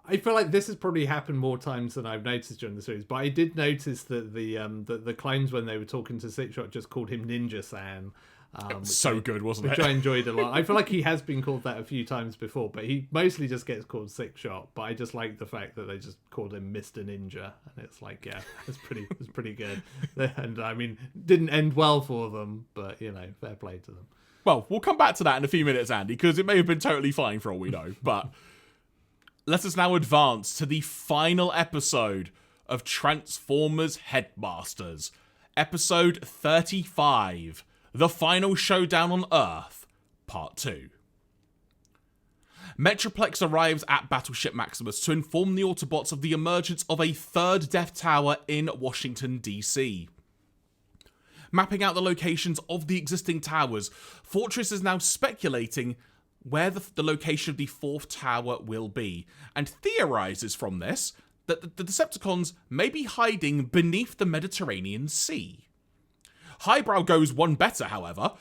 I feel like this has probably happened more times than I've noticed during the series, but I did notice that the clones, when they were talking to Sixshot, just called him Ninja-san. Good, wasn't it? Which I enjoyed a lot. I feel like he has been called that a few times before, but he mostly just gets called Sixshot. But I just like the fact that they just called him Mr. Ninja, and it's like, yeah, it's pretty good. And I mean, didn't end well for them, but fair play to them. Well, we'll come back to that in a few minutes, Andy, because it may have been totally fine for all we know, but let us now advance to the final episode of Transformers Headmasters, episode 35, The Final Showdown on Earth, part 2. Metroplex arrives at Battleship Maximus to inform the Autobots of the emergence of a 3rd Death Tower in Washington, D.C. Mapping out the locations of the existing towers, Fortress is now speculating where the location of the 4th tower will be, and theorizes from this that the Decepticons may be hiding beneath the Mediterranean Sea. Highbrow goes one better, however,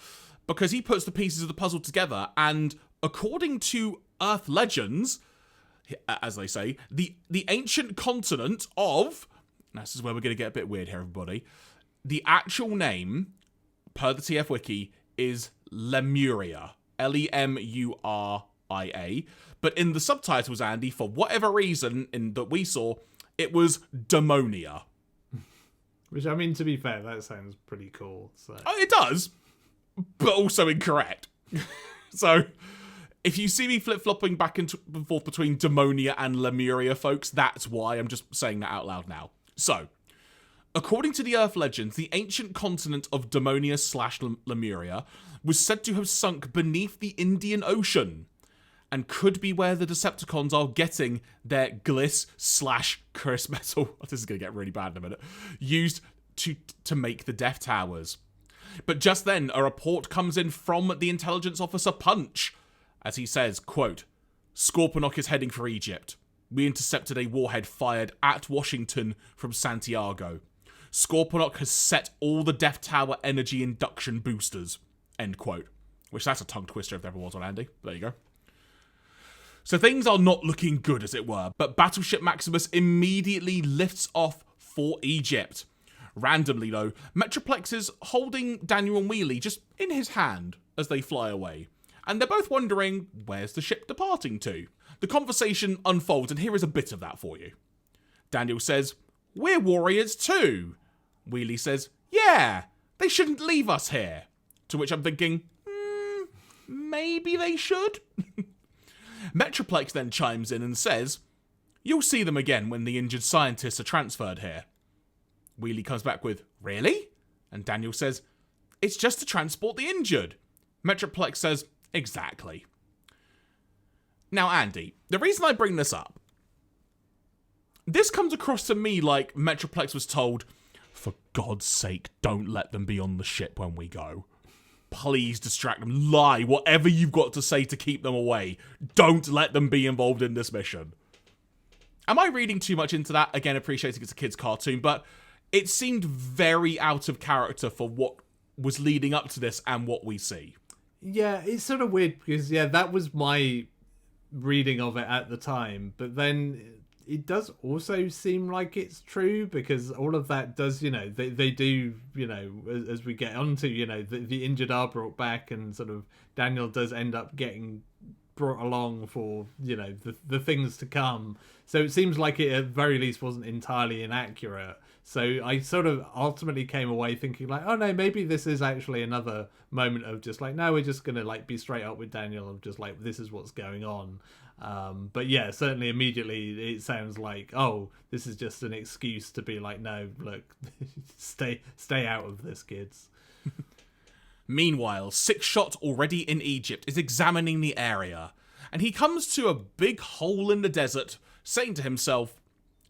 because he puts the pieces of the puzzle together, and according to Earth legends, as they say, the ancient continent of... This is where we're going to get a bit weird here, everybody. The actual name, per the TF Wiki, is Lemuria. Lemuria. But in the subtitles, Andy, for whatever reason that we saw, it was Demonia. Which, I mean, to be fair, that sounds pretty cool. So. Oh, it does, but also incorrect. So, if you see me flip-flopping back and forth between Demonia and Lemuria, folks, that's why. I'm just saying that out loud now. So, according to the Earth legends, the ancient continent of Demonia/Lemuria was said to have sunk beneath the Indian Ocean, and could be where the Decepticons are getting their gliss/cursed metal, this is going to get really bad in a minute, used to make the Death Towers. But just then, a report comes in from the intelligence officer Punch, as he says, quote, "Scorponok is heading for Egypt. we intercepted a warhead fired at Washington from Santiago. Scorponok has set all the Death Tower energy induction boosters. End quote. Which, that's a tongue twister if there ever was one, Andy. There you go. So things are not looking good, as it were, but Battleship Maximus immediately lifts off for Egypt. Randomly, though, Metroplex is holding Daniel and Wheelie just in his hand as they fly away. And they're both wondering, where's the ship departing to? The conversation unfolds, and here is a bit of that for you. Daniel says, "We're warriors too." Wheelie says, "Yeah, they shouldn't leave us here." To which I'm thinking, maybe they should? Metroplex then chimes in and says, "You'll see them again when the injured scientists are transferred here." Wheelie comes back with, "Really?" And Daniel says, "It's just to transport the injured." Metroplex says, "Exactly." Now, Andy, the reason I bring this up, this comes across to me like Metroplex was told, "For God's sake, don't let them be on the ship when we go. Please distract them. Lie, whatever you've got to say to keep them away. Don't let them be involved in this mission." Am I reading too much into that? Again, appreciating it's a kid's cartoon, but it seemed very out of character for what was leading up to this and what we see. Yeah, it's sort of weird because, that was my reading of it at the time. But then it does also seem like it's true because all of that does, they do, as we get onto, the injured are brought back and sort of Daniel does end up getting brought along for, the things to come. So it seems like it at very least wasn't entirely inaccurate. So I sort of ultimately came away thinking like, oh no, maybe this is actually another moment of just like, no, we're just going to like be straight up with Daniel of just like, this is what's going on. But yeah, certainly immediately it sounds like, oh, this is just an excuse to be like, no, look, stay out of this, kids. Meanwhile, Sixshot, already in Egypt, is examining the area, and he comes to a big hole in the desert, saying to himself,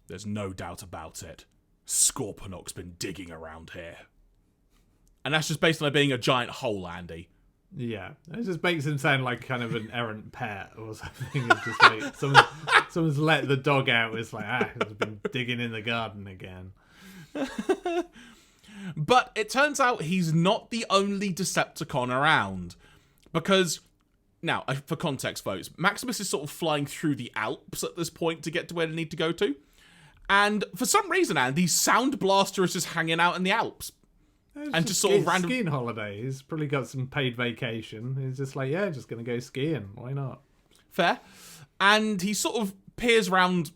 "There's no doubt about it. Scorponok's been digging around here." And that's just based on it being a giant hole, Andy. Yeah, it just makes him sound like kind of an errant pet or something. It's just like someone's let the dog out. It's like, it's been digging in the garden again. But it turns out he's not the only Decepticon around. Because, now, for context, folks, Maximus is sort of flying through the Alps at this point to get to where they need to go to. And for some reason, Andy, Sound Blaster is just hanging out in the Alps. And just sort of random skiing holiday. He's probably got some paid vacation. He's just like, yeah, just gonna go skiing. Why not? Fair. And he sort of peers around.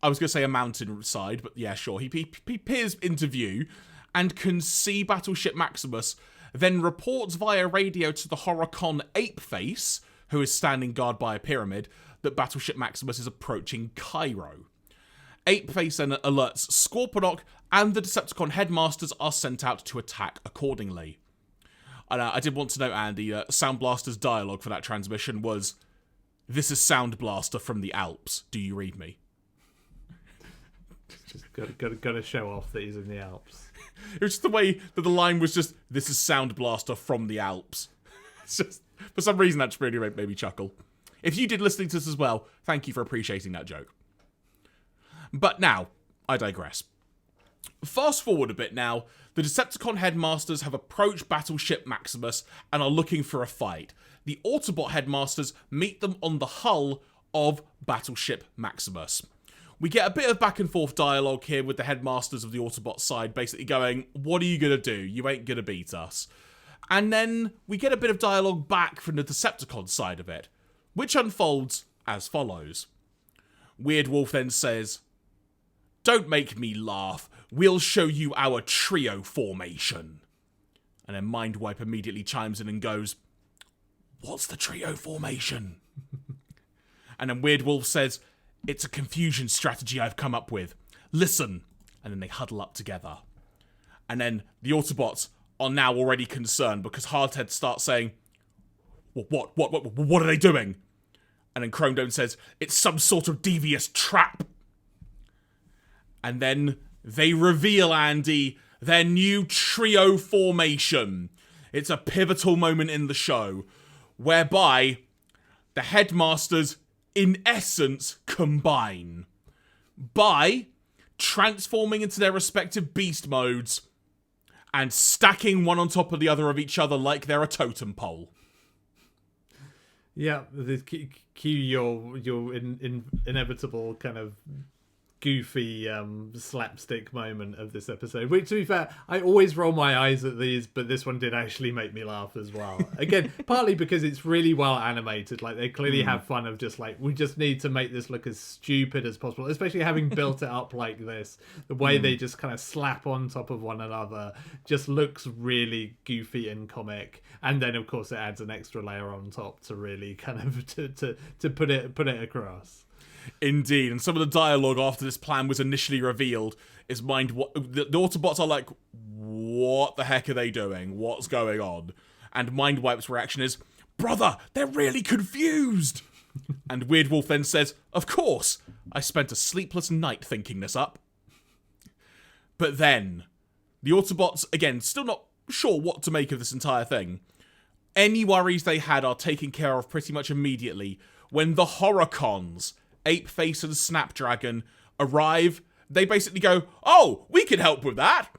I was gonna say a mountain side, but yeah, sure. He peers into view and can see Battleship Maximus. Then reports via radio to the Horicon Apeface, who is standing guard by a pyramid, that Battleship Maximus is approaching Cairo. Apeface then alerts Scorponok, and the Decepticon Headmasters are sent out to attack accordingly. And I did want to note, Andy, Sound Blaster's dialogue for that transmission was, "This is Sound Blaster from the Alps. Do you read me?" Just got to show off that he's in the Alps. It was just the way that the line was just, "This is Sound Blaster from the Alps." It's just, for some reason, that just really made me chuckle. If you did listening to this as well, thank you for appreciating that joke. But now, I digress. Fast forward a bit now, the Decepticon Headmasters have approached Battleship Maximus and are looking for a fight. The Autobot Headmasters meet them on the hull of Battleship Maximus. We get a bit of back and forth dialogue here with the Headmasters of the Autobot side basically going, "What are you going to do? You ain't going to beat us." And then we get a bit of dialogue back from the Decepticon side of it, which unfolds as follows. Weird Wolf then says, "Don't make me laugh. We'll show you our trio formation." And then Mindwipe immediately chimes in and goes, "What's the trio formation?" And then Weird Wolf says, "It's a confusion strategy I've come up with. Listen." And then they huddle up together. And then the Autobots are now already concerned because Hardhead starts saying, What are they doing?" And then Chrome Dome says, "It's some sort of devious trap." And then they reveal, Andy, their new trio formation. It's a pivotal moment in the show, whereby the Headmasters in essence, combine by transforming into their respective beast modes and stacking one on top of the other of each other like they're a totem pole. Yeah, the cue your inevitable kind of goofy slapstick moment of this episode, which, to be fair, I always roll my eyes at these, but this one did actually make me laugh as well. Again, partly because it's really well animated. Like, they clearly have fun of just like, we just need to make this look as stupid as possible, especially having built it up like this. The way they just kind of slap on top of one another just looks really goofy and comic. And then, of course, it adds an extra layer on top to really kind of to put it across. Indeed, and some of the dialogue after this plan was initially revealed is the Autobots are like, what the heck are they doing? What's going on? And Mindwipe's reaction is, brother, they're really confused. And Weird Wolf then says, of course, I spent a sleepless night thinking this up. But then, the Autobots, again, still not sure what to make of this entire thing. Any worries they had are taken care of pretty much immediately when the Horrorcons, Apeface and Snapdragon, arrive. They basically go, oh, we can help with that.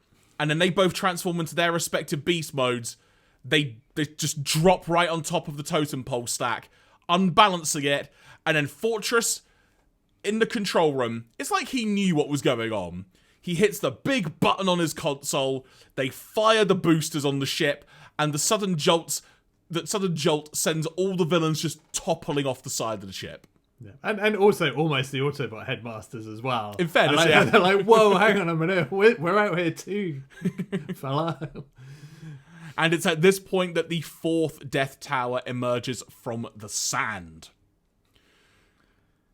And then they both transform into their respective beast modes. They just drop right on top of the totem pole stack, unbalancing it. And then Fortress, in the control room, it's like he knew what was going on. He hits the big button on his console. They fire the boosters on the ship. And the sudden jolt sends all the villains just toppling off the side of the ship. Yeah. And also almost the Autobot Headmasters as well. In fairness, they're like, whoa, hang on a minute, we're out here too, fella. And it's at this point that the fourth Death Tower emerges from the sand.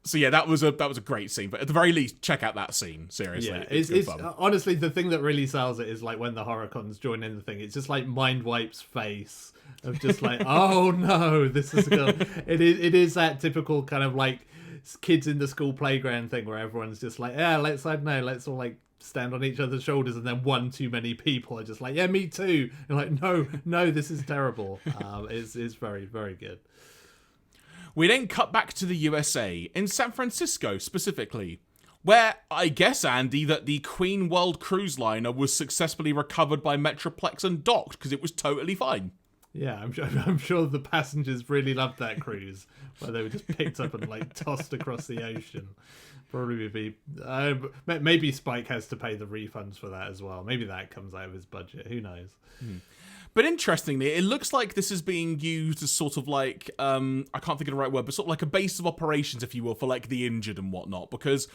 So yeah, that was a great scene. But at the very least, check out that scene. Seriously, yeah, it's good fun. Honestly, the thing that really sells it is like when the Horrorcons join in the thing. It's just like Mindwipe's face of just like, oh no, this is it is that typical kind of like kids in the school playground thing where everyone's just like, yeah, let's all like stand on each other's shoulders, and then one too many people are just like, yeah, me too. And like, no, this is terrible. It's very, very good. We then cut back to the USA, in San Francisco specifically, where I guess, Andy, that the Queen World cruise liner was successfully recovered by Metroplex and docked because it was totally fine. Yeah, I'm sure the passengers really loved that cruise, where they were just picked up and like tossed across the ocean. Probably would be. Maybe Spike has to pay the refunds for that as well. Maybe that comes out of his budget. Who knows? But interestingly, it looks like this is being used as sort of like, I can't think of the right word, but sort of like a base of operations, if you will, for like the injured and whatnot. Because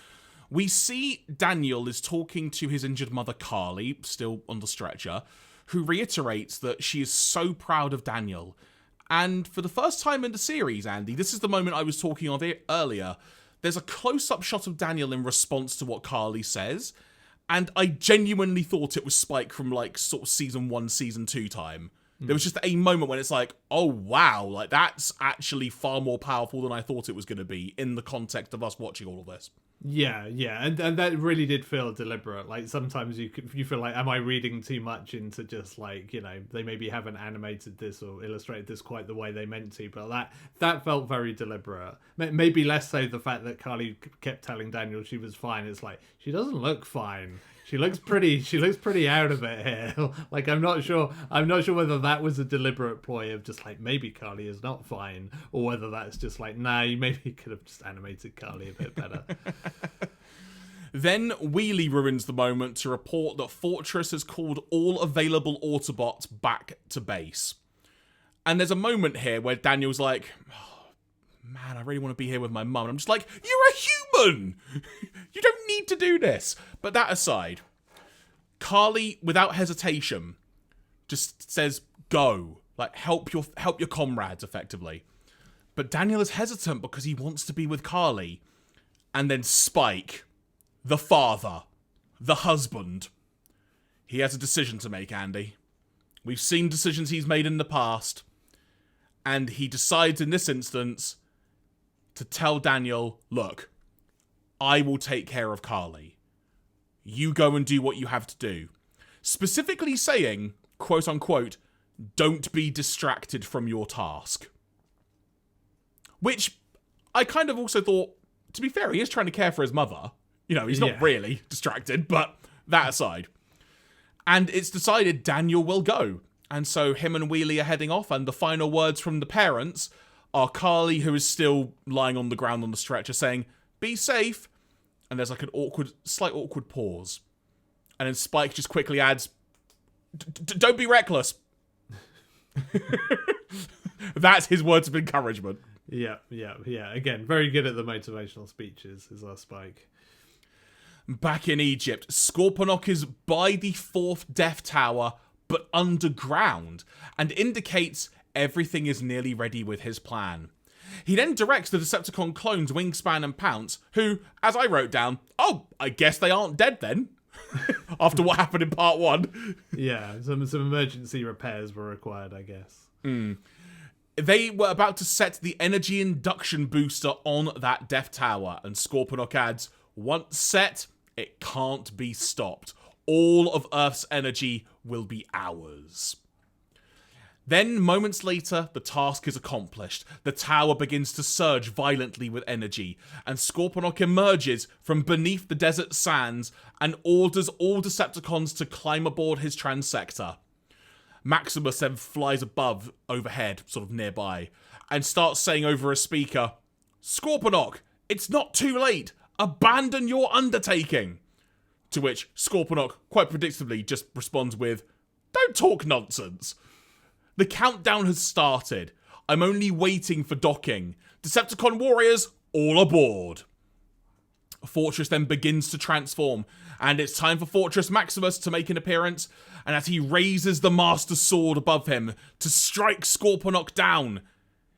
we see Daniel is talking to his injured mother, Carly, still on the stretcher, who reiterates that she is so proud of Daniel. And for the first time in the series, Andy, this is the moment I was talking of it earlier. There's a close-up shot of Daniel in response to what Carly says. And I genuinely thought it was Spike from like sort of season 1, season 2 time. There was just a moment when it's like, oh wow, like that's actually far more powerful than I thought it was going to be in the context of us watching all of this. Yeah, and that really did feel deliberate. Like sometimes you feel like, am I reading too much into just like, you know, they maybe haven't animated this or illustrated this quite the way they meant to, but that felt very deliberate. Maybe less so the fact that Carly kept telling Daniel she was fine. It's like, she doesn't look fine. She looks pretty out of it here. Like I'm not sure whether that was a deliberate ploy of just like maybe Carly is not fine, or whether that's just like, nah, you maybe could have just animated Carly a bit better. Then Wheelie ruins the moment to report that Fortress has called all available Autobots back to base. And there's a moment here where Daniel's like, oh, man, I really want to be here with my mum. And I'm just like, you're a human! You don't need to do this. But that aside, Carly, without hesitation, just says, go. Like, help your comrades, effectively. But Daniel is hesitant because he wants to be with Carly. And then Spike, the father, the husband, he has a decision to make, Andy. We've seen decisions he's made in the past. And he decides in this instance to tell Daniel, look, I will take care of Carly. You go and do what you have to do. Specifically saying, quote unquote, don't be distracted from your task. Which, I kind of also thought, to be fair, he is trying to care for his mother. You know, he's not really distracted, but that aside. And it's decided Daniel will go. And so him and Wheelie are heading off, and the final words from the parents are Carly, who is still lying on the ground on the stretcher, saying, "Be safe." And there's like an slight awkward pause. And then Spike just quickly adds, "Don't be reckless." That's his words of encouragement. Yeah. Again, very good at the motivational speeches, is our Spike. Back in Egypt, Scorponok is by the 4th Death Tower, but underground, and indicates everything is nearly ready with his plan. He then directs the Decepticon clones Wingspan and Pounce, who, as I wrote down, I guess they aren't dead then, after what happened in part 1. Yeah, some emergency repairs were required, I guess. They were about to set the energy induction booster on that Death Tower, and Scorponok adds, "Once set, it can't be stopped. All of Earth's energy will be ours." Then, moments later, the task is accomplished. The tower begins to surge violently with energy, and Scorponok emerges from beneath the desert sands and orders all Decepticons to climb aboard his transector. Maximus then flies overhead, sort of nearby, and starts saying over a speaker, "Scorponok, it's not too late. Abandon your undertaking." To which Scorponok, quite predictably, just responds with, "Don't talk nonsense. The countdown has started. I'm only waiting for docking. Decepticon warriors, all aboard." Fortress then begins to transform, and it's time for Fortress Maximus to make an appearance, and as he raises the Master Sword above him to strike Scorponok down,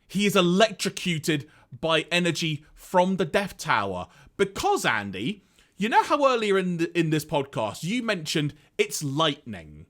he is electrocuted by energy from the Death Tower. Because, Andy, you know how earlier in this podcast you mentioned it's lightning?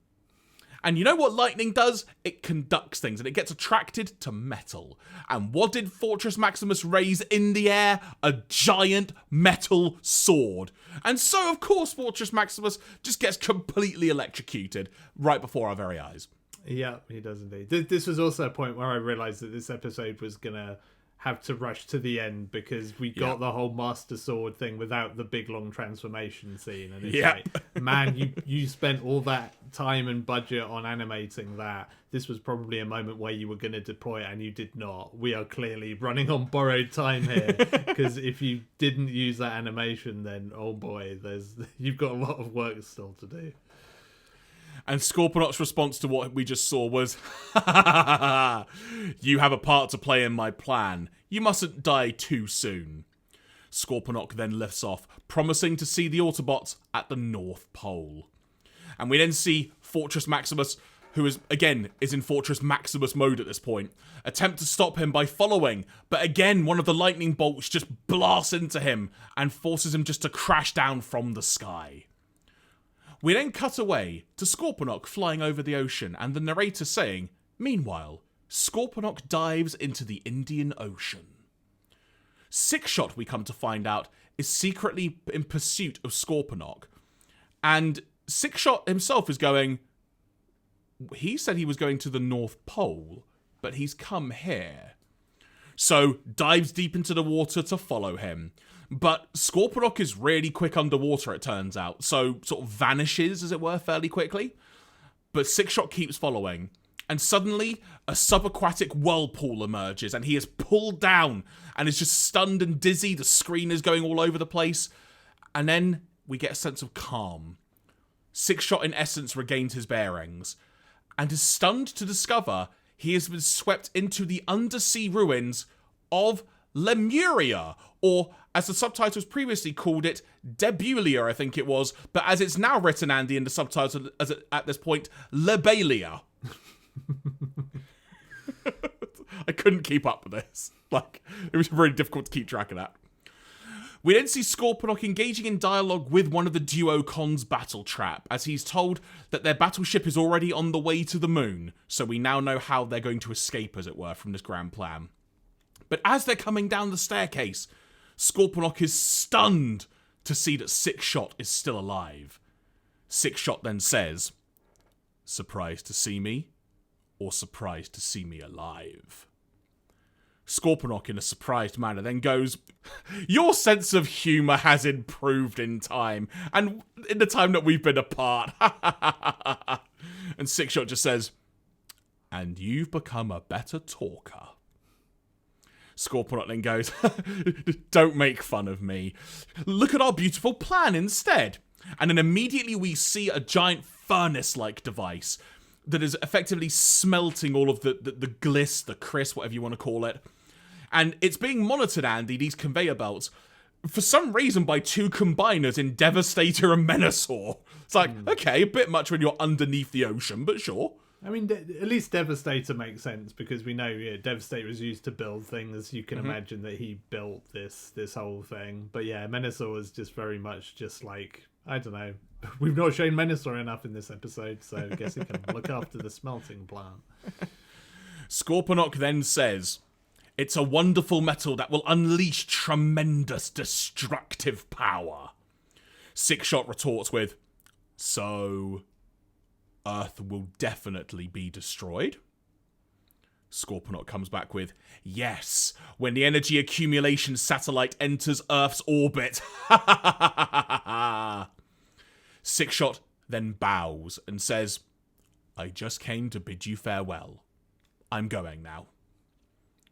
And you know what lightning does? It conducts things, and it gets attracted to metal. And what did Fortress Maximus raise in the air? A giant metal sword. And so, of course, Fortress Maximus just gets completely electrocuted right before our very eyes. Yeah, he does indeed. This was also a point where I realised that this episode was going to have to rush to the end because we got the whole Master Sword thing without the big long transformation scene, and it's like, man, you spent all that time and budget on animating that. This was probably a moment where you were going to deploy it and you did not. We are clearly running on borrowed time here, because if you didn't use that animation, then oh boy, you've got a lot of work still to do. And Scorponok's response to what we just saw was, "You have a part to play in my plan. You mustn't die too soon." Scorponok then lifts off, promising to see the Autobots at the North Pole. And we then see Fortress Maximus, who is in Fortress Maximus mode at this point, attempt to stop him by following, but again, one of the lightning bolts just blasts into him and forces him just to crash down from the sky. We then cut away to Scorponok flying over the ocean, and the narrator saying, "Meanwhile, Scorponok dives into the Indian Ocean." Sixshot, we come to find out, is secretly in pursuit of Scorponok. And Sixshot himself is going, he said he was going to the North Pole, but he's come here. So, dives deep into the water to follow him. But Scorponok is really quick underwater, it turns out, so sort of vanishes, as it were, fairly quickly. But Sixshot keeps following, and suddenly a subaquatic whirlpool emerges, and he is pulled down and is just stunned and dizzy. The screen is going all over the place, and then we get a sense of calm. Sixshot, in essence, regains his bearings, and is stunned to discover he has been swept into the undersea ruins of Lemuria, or as the subtitles previously called it, Debulia, I think it was, but as it's now written, Andy, in the subtitles at this point, Lebalia. I couldn't keep up with this. It was really difficult to keep track of that. We then see Scorponok engaging in dialogue with one of the Duocon's battle trap, as he's told that their battleship is already on the way to the moon, so we now know how they're going to escape, as it were, from this grand plan. But as they're coming down the staircase, Scorponok is stunned to see that Sixshot is still alive. Sixshot then says, "Surprised to see me, or surprised to see me alive?" Scorponok, in a surprised manner, then goes, "Your sense of humour has improved in time, and in the time that we've been apart." And Sixshot just says, "And you've become a better talker." Scorponok then goes, "Don't make fun of me. Look at our beautiful plan instead." And then immediately we see a giant furnace-like device that is effectively smelting all of the gliss, the crisp, whatever you want to call it. And it's being monitored, Andy, these conveyor belts, for some reason by two combiners in Devastator and Menasor. It's like, okay, a bit much when you're underneath the ocean, but sure. I mean, at least Devastator makes sense because we know Devastator is used to build things. You can imagine that he built this whole thing. But yeah, Menasor is just very much just like, I don't know. We've not shown Menasor enough in this episode, so I guess he can look after the smelting plant. Scorponok then says, "It's a wonderful metal that will unleash tremendous destructive power." Sixshot retorts with, "So Earth will definitely be destroyed?" Scorponok comes back with, "Yes, when the energy accumulation satellite enters Earth's orbit." Sixshot then bows and says, "I just came to bid you farewell. I'm going now."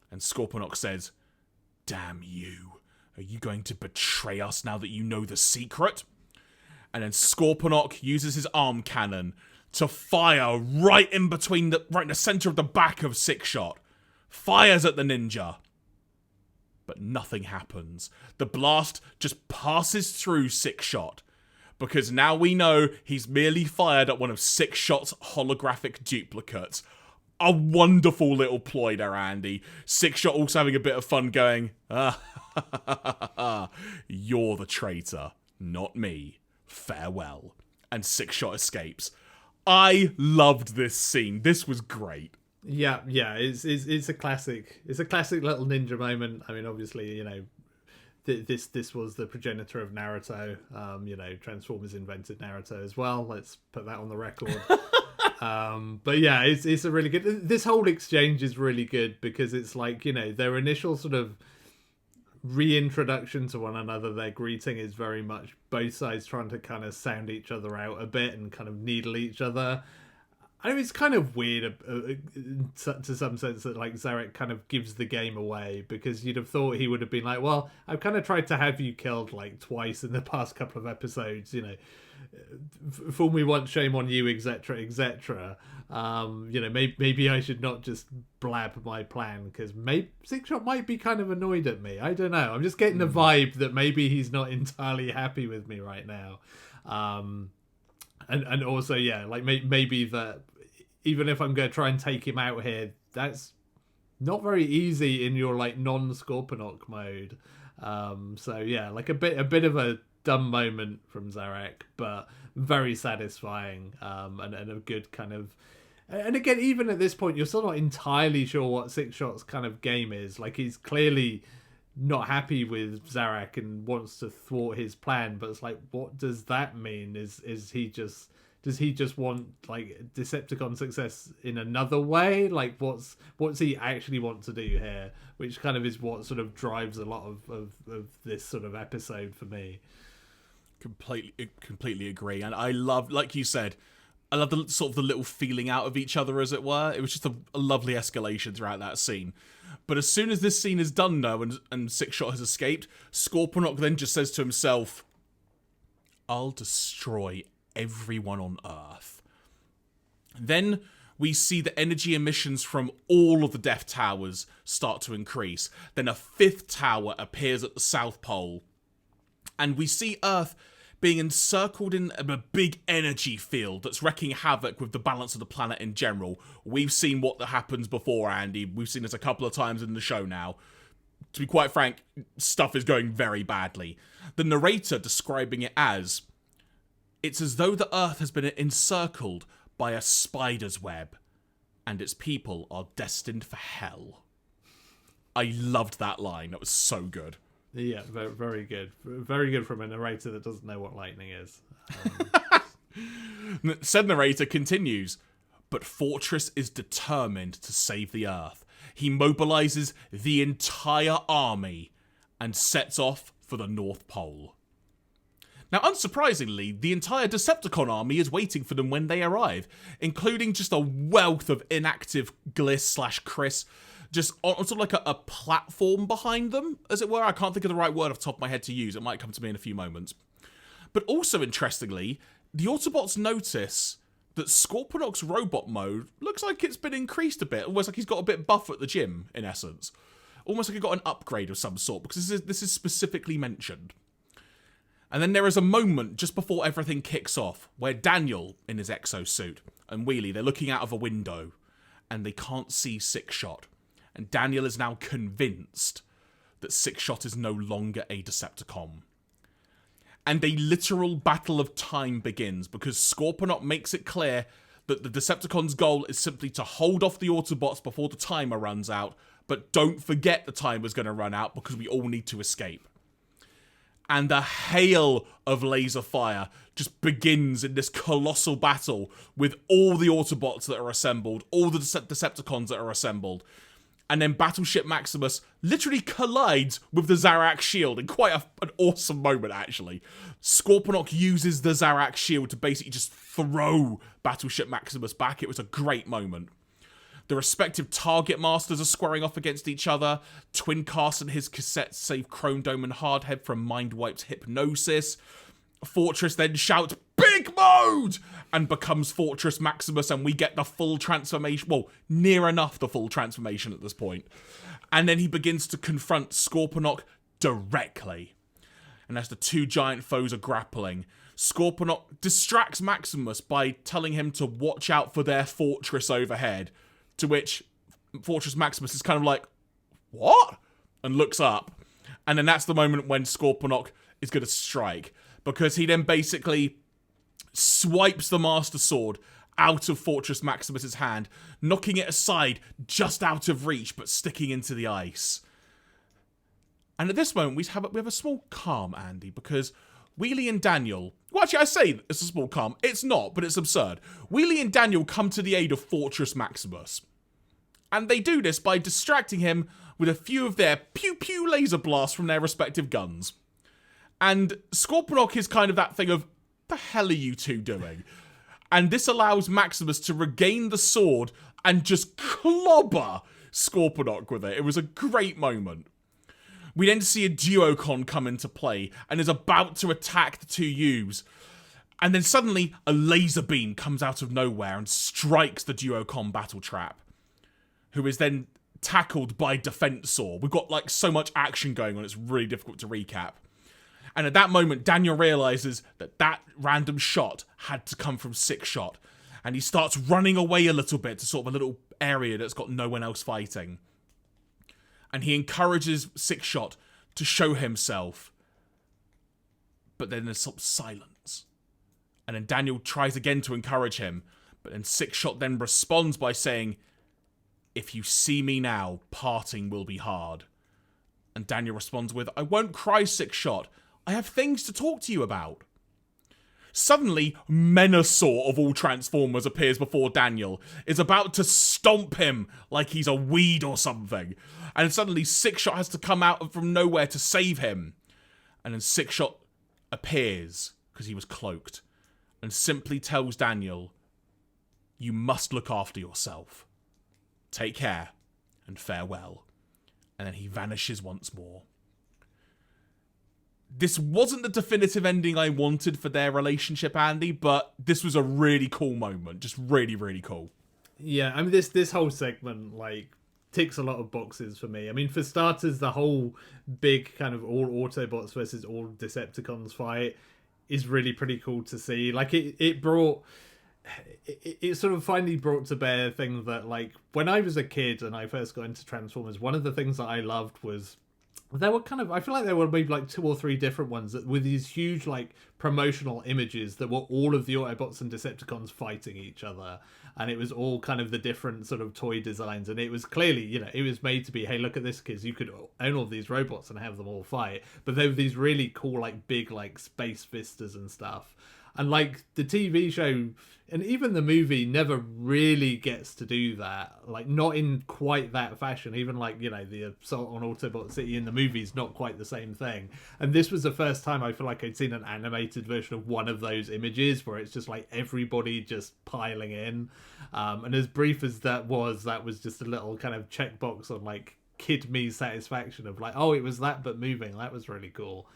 And Scorponok says, "Damn you. Are you going to betray us now that you know the secret?" And then Scorponok uses his arm cannon to fire right in the center of the back of Sixshot. Fires at the ninja. But nothing happens. The blast just passes through Sixshot. Because now we know he's merely fired at one of Sixshot's holographic duplicates. A wonderful little ploy there, Andy. Sixshot also having a bit of fun going, "You're the traitor, not me. Farewell." And Sixshot escapes. I loved this scene. This was great. Yeah, it's a classic. It's a classic little ninja moment. I mean, obviously, this was the progenitor of Naruto. Transformers invented Naruto as well. Let's put that on the record. But yeah, it's a really good. This whole exchange is really good because it's like their initial sort of reintroduction to one another. Their greeting is very much both sides trying to kind of sound each other out a bit and kind of needle each other. I mean, it's kind of weird to some sense that like Zarek kind of gives the game away because you'd have thought he would have been like, "Well, I've kind of tried to have you killed like twice in the past couple of episodes, fool me once, shame on you, etc., etc." Maybe I should not just blab my plan because maybe Sixshot might be kind of annoyed at me. I don't know. I'm just getting the vibe that maybe he's not entirely happy with me right now. And also, yeah, like maybe that even if I'm going to try and take him out here, that's not very easy in your like non-Scorponok mode. So yeah, like a bit of a dumb moment from Zarek, but very satisfying, and a good kind of. And again, even at this point, you're still not entirely sure what Sixshot's kind of game is. Like he's clearly not happy with Zarek and wants to thwart his plan, but it's like, what does that mean? Does he just want like Decepticon success in another way? Like what's he actually want to do here? Which kind of is what sort of drives a lot of this sort of episode for me. Completely agree. And I love, like you said, I love the sort of the little feeling out of each other, as it were. It was just a lovely escalation throughout that scene. But as soon as this scene is done, though, and Sixshot has escaped, Scorponok then just says to himself, "I'll destroy everyone on Earth." Then we see the energy emissions from all of the Death Towers start to increase. Then a fifth tower appears at the South Pole. And we see Earth being encircled in a big energy field that's wreaking havoc with the balance of the planet in general. We've seen what happens before, Andy. We've seen this a couple of times in the show now. To be quite frank, stuff is going very badly. The narrator describing it as, "It's as though the Earth has been encircled by a spider's web, and its people are destined for hell." I loved that line. That was so good. Yeah, very, very good. Very good from a narrator that doesn't know what lightning is. Said narrator continues, "But Fortress is determined to save the Earth. he mobilizes the entire army and sets off for the North Pole. Now, unsurprisingly, the entire Decepticon army is waiting for them when they arrive, including just a wealth of inactive Gliss/Chris, just on sort of like a platform behind them, as it were. I can't think of the right word off the top of my head to use. It might come to me in a few moments. But also, interestingly, the Autobots notice that Scorponok's robot mode looks like it's been increased a bit, almost like he's got a bit buff at the gym, in essence. Almost like he got an upgrade of some sort, because this is specifically mentioned. And then there is a moment just before everything kicks off where Daniel, in his exosuit, and Wheelie, they're looking out of a window and they can't see Six-Shot. And Daniel is now convinced that Six-Shot is no longer a Decepticon. And a literal battle of time begins because Scorponok makes it clear that the Decepticons' goal is simply to hold off the Autobots before the timer runs out, but don't forget the timer's going to run out because we all need to escape. And a hail of laser fire just begins in this colossal battle with all the Autobots that are assembled, all the Decepticons that are assembled. And then Battleship Maximus literally collides with the Zarak shield in quite an awesome moment, actually. Scorponok uses the Zarak shield to basically just throw Battleship Maximus back. It was a great moment. The respective target masters are squaring off against each other. Twincast and his cassette save Chrome Dome and Hardhead from Mind Wipe's hypnosis. Fortress then shouts, "Big mode!" and becomes Fortress Maximus, and we get the full transformation. Well, near enough the full transformation at this point. And then he begins to confront Scorponok directly. And as the two giant foes are grappling, Scorponok distracts Maximus by telling him to watch out for their fortress overhead. To which Fortress Maximus is kind of like, "What?" and looks up. And then that's the moment when Scorponok is going to strike. Because he then basically swipes the Master Sword out of Fortress Maximus's hand, knocking it aside just out of reach, but sticking into the ice. And at this moment, we have a small calm, Andy, because Wheelie and Daniel... Well, actually, I say it's a small calm. It's not, but it's absurd. Wheelie and Daniel come to the aid of Fortress Maximus. And they do this by distracting him with a few of their pew-pew laser blasts from their respective guns. And Scorponok is kind of that thing of, the hell are you two doing? And this allows Maximus to regain the sword and just clobber Scorponok with it. It was a great moment. We then see a Duocon come into play and is about to attack the two U's. And then suddenly a laser beam comes out of nowhere and strikes the Duocon battle trap, who is then tackled by Defensor. We've got like so much action going on, it's really difficult to recap. And at that moment, Daniel realizes that random shot had to come from Six-Shot. And he starts running away a little bit to sort of a little area that's got no one else fighting. And he encourages Six-Shot to show himself. But then there's some silence. And then Daniel tries again to encourage him. But then Six-Shot then responds by saying, "If you see me now, parting will be hard." And Daniel responds with, "I won't cry, Six-Shot. I have things to talk to you about." Suddenly, Menasor of all Transformers appears before Daniel, is about to stomp him like he's a weed or something. And suddenly Six-Shot has to come out from nowhere to save him. And then Six-Shot appears, because he was cloaked, and simply tells Daniel, "You must look after yourself. Take care, and farewell." And then he vanishes once more. This wasn't the definitive ending I wanted for their relationship, Andy, but this was a really cool moment. Just really, really cool. Yeah, I mean, this whole segment, like, ticks a lot of boxes for me. I mean, for starters, the whole big kind of all Autobots versus all Decepticons fight is really pretty cool to see. Like, it sort of finally brought to bear things that, like, when I was a kid and I first got into Transformers, one of the things that I loved was there were kind of, I feel like there were maybe like 2 or 3 different ones that with these huge like promotional images that were all of the Autobots and Decepticons fighting each other, and it was all kind of the different sort of toy designs, and it was clearly, you know, it was made to be, hey, look at this, kids, you could own all these robots and have them all fight, but they were these really cool like big like space vistas and stuff. And like the TV show and even the movie never really gets to do that. Like not in quite that fashion. Even like, you know, the assault on Autobot City in the movie is not quite the same thing. And this was the first time I feel like I'd seen an animated version of one of those images where it's just like everybody just piling in. And as brief as that was just a little kind of checkbox on like kid me satisfaction of like, oh, it was that but moving. That was really cool.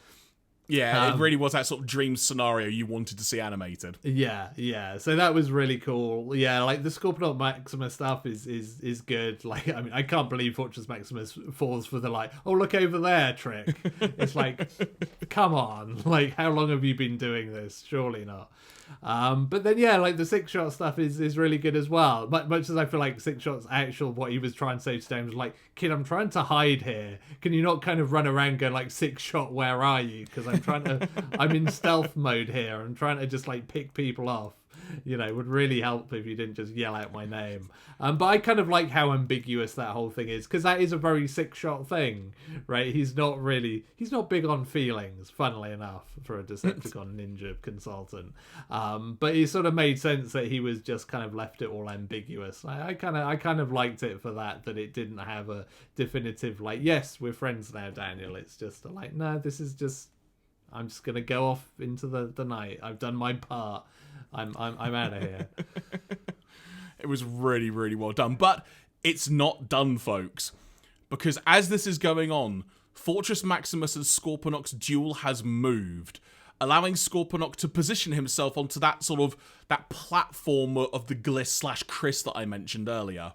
Yeah, it really was that sort of dream scenario you wanted to see animated. Yeah. So that was really cool. Yeah, like the Scorponok Maximus stuff is good. Like, I mean, I can't believe Fortress Maximus falls for the like, oh, look over there trick. It's like, come on. Like, how long have you been doing this? Surely not. But then, yeah, like the Six Shot stuff is really good as well. Much as I feel like Six Shot's actual, what he was trying to say to Dan was like, kid, I'm trying to hide here. Can you not kind of run around going like, Six Shot, where are you? Because I'm in stealth mode here. I'm trying to just like pick people off. You know, would really help if you didn't just yell out my name. But I kind of like how ambiguous that whole thing is, because that is a very Six Shot thing, right? He's not big on feelings, funnily enough, for a Decepticon ninja consultant. But it sort of made sense that he was just kind of left it all ambiguous. I kind of liked it for that it didn't have a definitive like, yes, we're friends now, Daniel. It's just like, no, this is just, I'm just gonna go off into the night. I've done my part. I'm out of here. It was really, really well done. But it's not done, folks. Because as this is going on, Fortress Maximus and Scorponok's duel has moved, allowing Scorponok to position himself onto that platform of the Gliss/Chris that I mentioned earlier.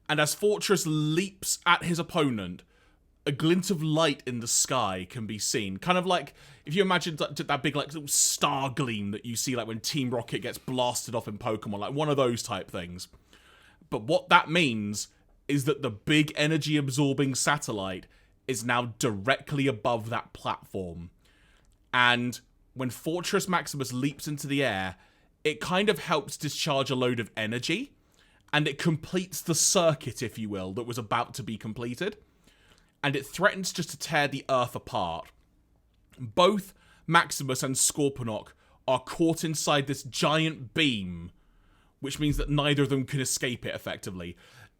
And as Fortress leaps at his opponent, a glint of light in the sky can be seen. Kind of like, if you imagine that big like little star gleam that you see like when Team Rocket gets blasted off in Pokemon, like one of those type things. But what that means is that the big energy absorbing satellite is now directly above that platform. And when Fortress Maximus leaps into the air, it kind of helps discharge a load of energy, and it completes the circuit, if you will, that was about to be completed. And it threatens just to tear the Earth apart. Both Maximus and Scorponok are caught inside this giant beam, which means that neither of them can escape it effectively.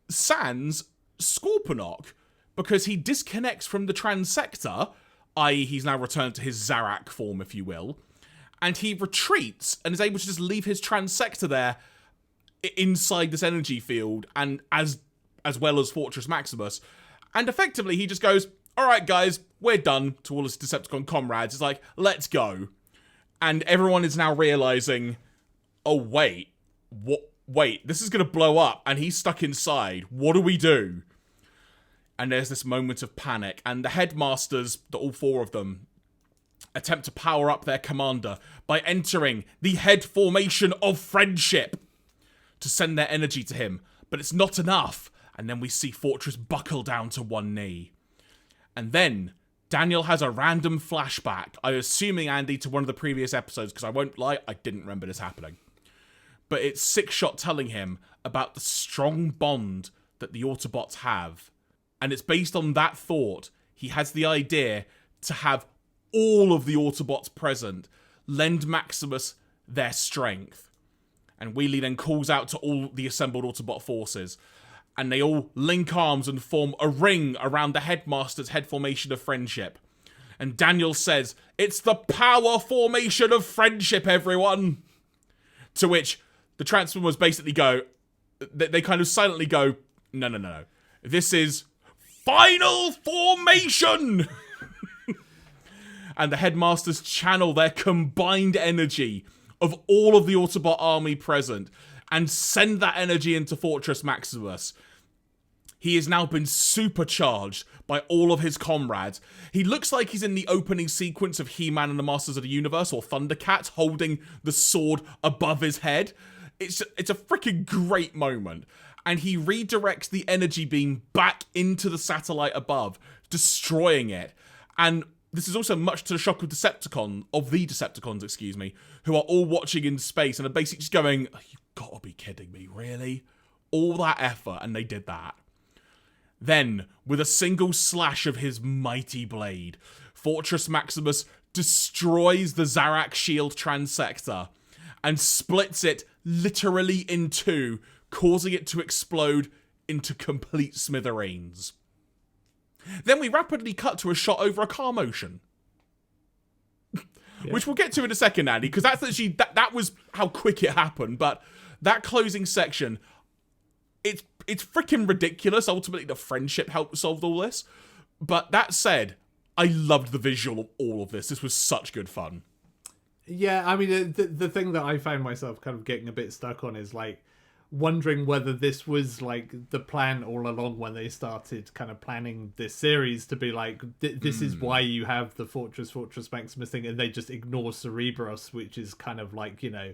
Sans Scorponok, because he disconnects from the Transector, i.e. he's now returned to his Zarak form, if you will, and he retreats and is able to just leave his Transector there inside this energy field, and as well as Fortress Maximus. And effectively, he just goes, all right, guys, we're done, to all his Decepticon comrades. It's like, let's go. And everyone is now realizing, oh, wait, this is going to blow up, and he's stuck inside. What do we do? And there's this moment of panic, and the Headmasters, all four of them, attempt to power up their commander by entering the head formation of friendship to send their energy to him. But it's not enough. And then we see Fortress buckle down to one knee. And then Daniel has a random flashback, I'm assuming, Andy, to one of the previous episodes, because I won't lie, I didn't remember this happening. But it's Six Shot telling him about the strong bond that the Autobots have. And it's based on that thought, he has the idea to have all of the Autobots present lend Maximus their strength. And Wheelie then calls out to all the assembled Autobot forces, and they all link arms and form a ring around the Headmaster's head formation of friendship. And Daniel says, it's the power formation of friendship, everyone! To which the Transformers basically go, they kind of silently go, no. This is final formation! And the Headmasters channel their combined energy of all of the Autobot army present and send that energy into Fortress Maximus. He has now been supercharged by all of his comrades. He looks like he's in the opening sequence of He-Man and the Masters of the Universe, or Thundercats, holding the sword above his head. It's a freaking great moment. And he redirects the energy beam back into the satellite above, destroying it. And this is also much to the shock of the Decepticons, who are all watching in space and are basically just going, oh, you've got to be kidding me, really? All that effort, and they did that. Then, with a single slash of his mighty blade, Fortress Maximus destroys the Zarak shield transector and splits it literally in two, causing it to explode into complete smithereens. Then we rapidly cut to a shot over a car motion. Yeah. Which we'll get to in a second, Andy, because that's actually that was how quick it happened. But that closing section, it's freaking ridiculous. Ultimately, the friendship helped solve all this. But that said, I loved the visual of all of this. This was such good fun. Yeah, I mean, the thing that I found myself kind of getting a bit stuck on is like wondering whether this was like the plan all along when they started kind of planning this series to be like, this is why you have the Fortress Maximus thing, and they just ignore Cerebros, which is kind of like, you know,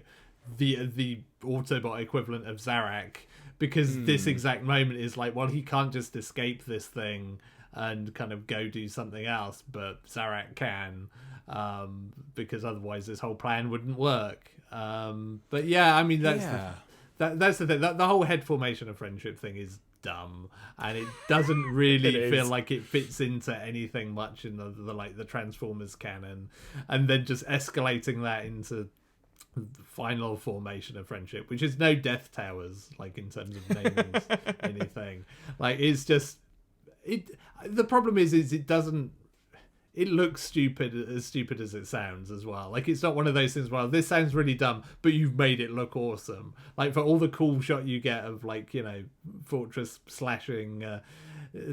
the Autobot equivalent of Zarak, because this exact moment is like, well, he can't just escape this thing and kind of go do something else, but Zarak can, because otherwise this whole plan wouldn't work. But yeah, I mean, that's the thing. The whole head formation of friendship thing is dumb, and it doesn't really feel like it fits into anything much in the Transformers canon, and then just escalating that into the final formation of friendship, which is no Death Towers, like in terms of names, anything. Like, it's just the problem is it doesn't. It looks stupid as it sounds as well. Like, it's not one of those things, well, this sounds really dumb, but you've made it look awesome. Like, for all the cool shot you get of, like, you know, Fortress slashing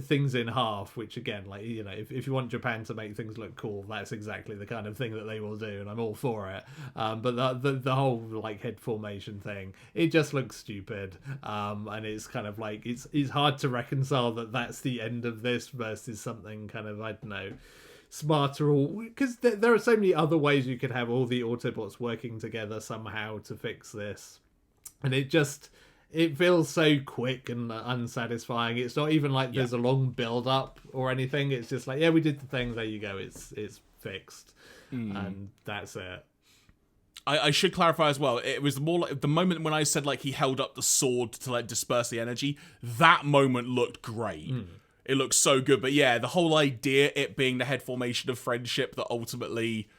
things in half, which, again, like, you know, if you want Japan to make things look cool, that's exactly the kind of thing that they will do, and I'm all for it. But the whole, like, head formation thing, it just looks stupid. And it's kind of like, it's hard to reconcile that that's the end of this versus something kind of, I don't know, smarter, or because there are so many other ways you could have all the Autobots working together somehow to fix this, and it feels so quick and unsatisfying. It's not even like there's a long build up or anything. It's just like, yeah, we did the thing, there you go, it's fixed, and that's it. I should clarify as well, it was more like the moment when I said like he held up the sword to like disperse the energy, that moment looked great. It looks so good. But yeah, the whole idea, it being the head formation of friendship that ultimately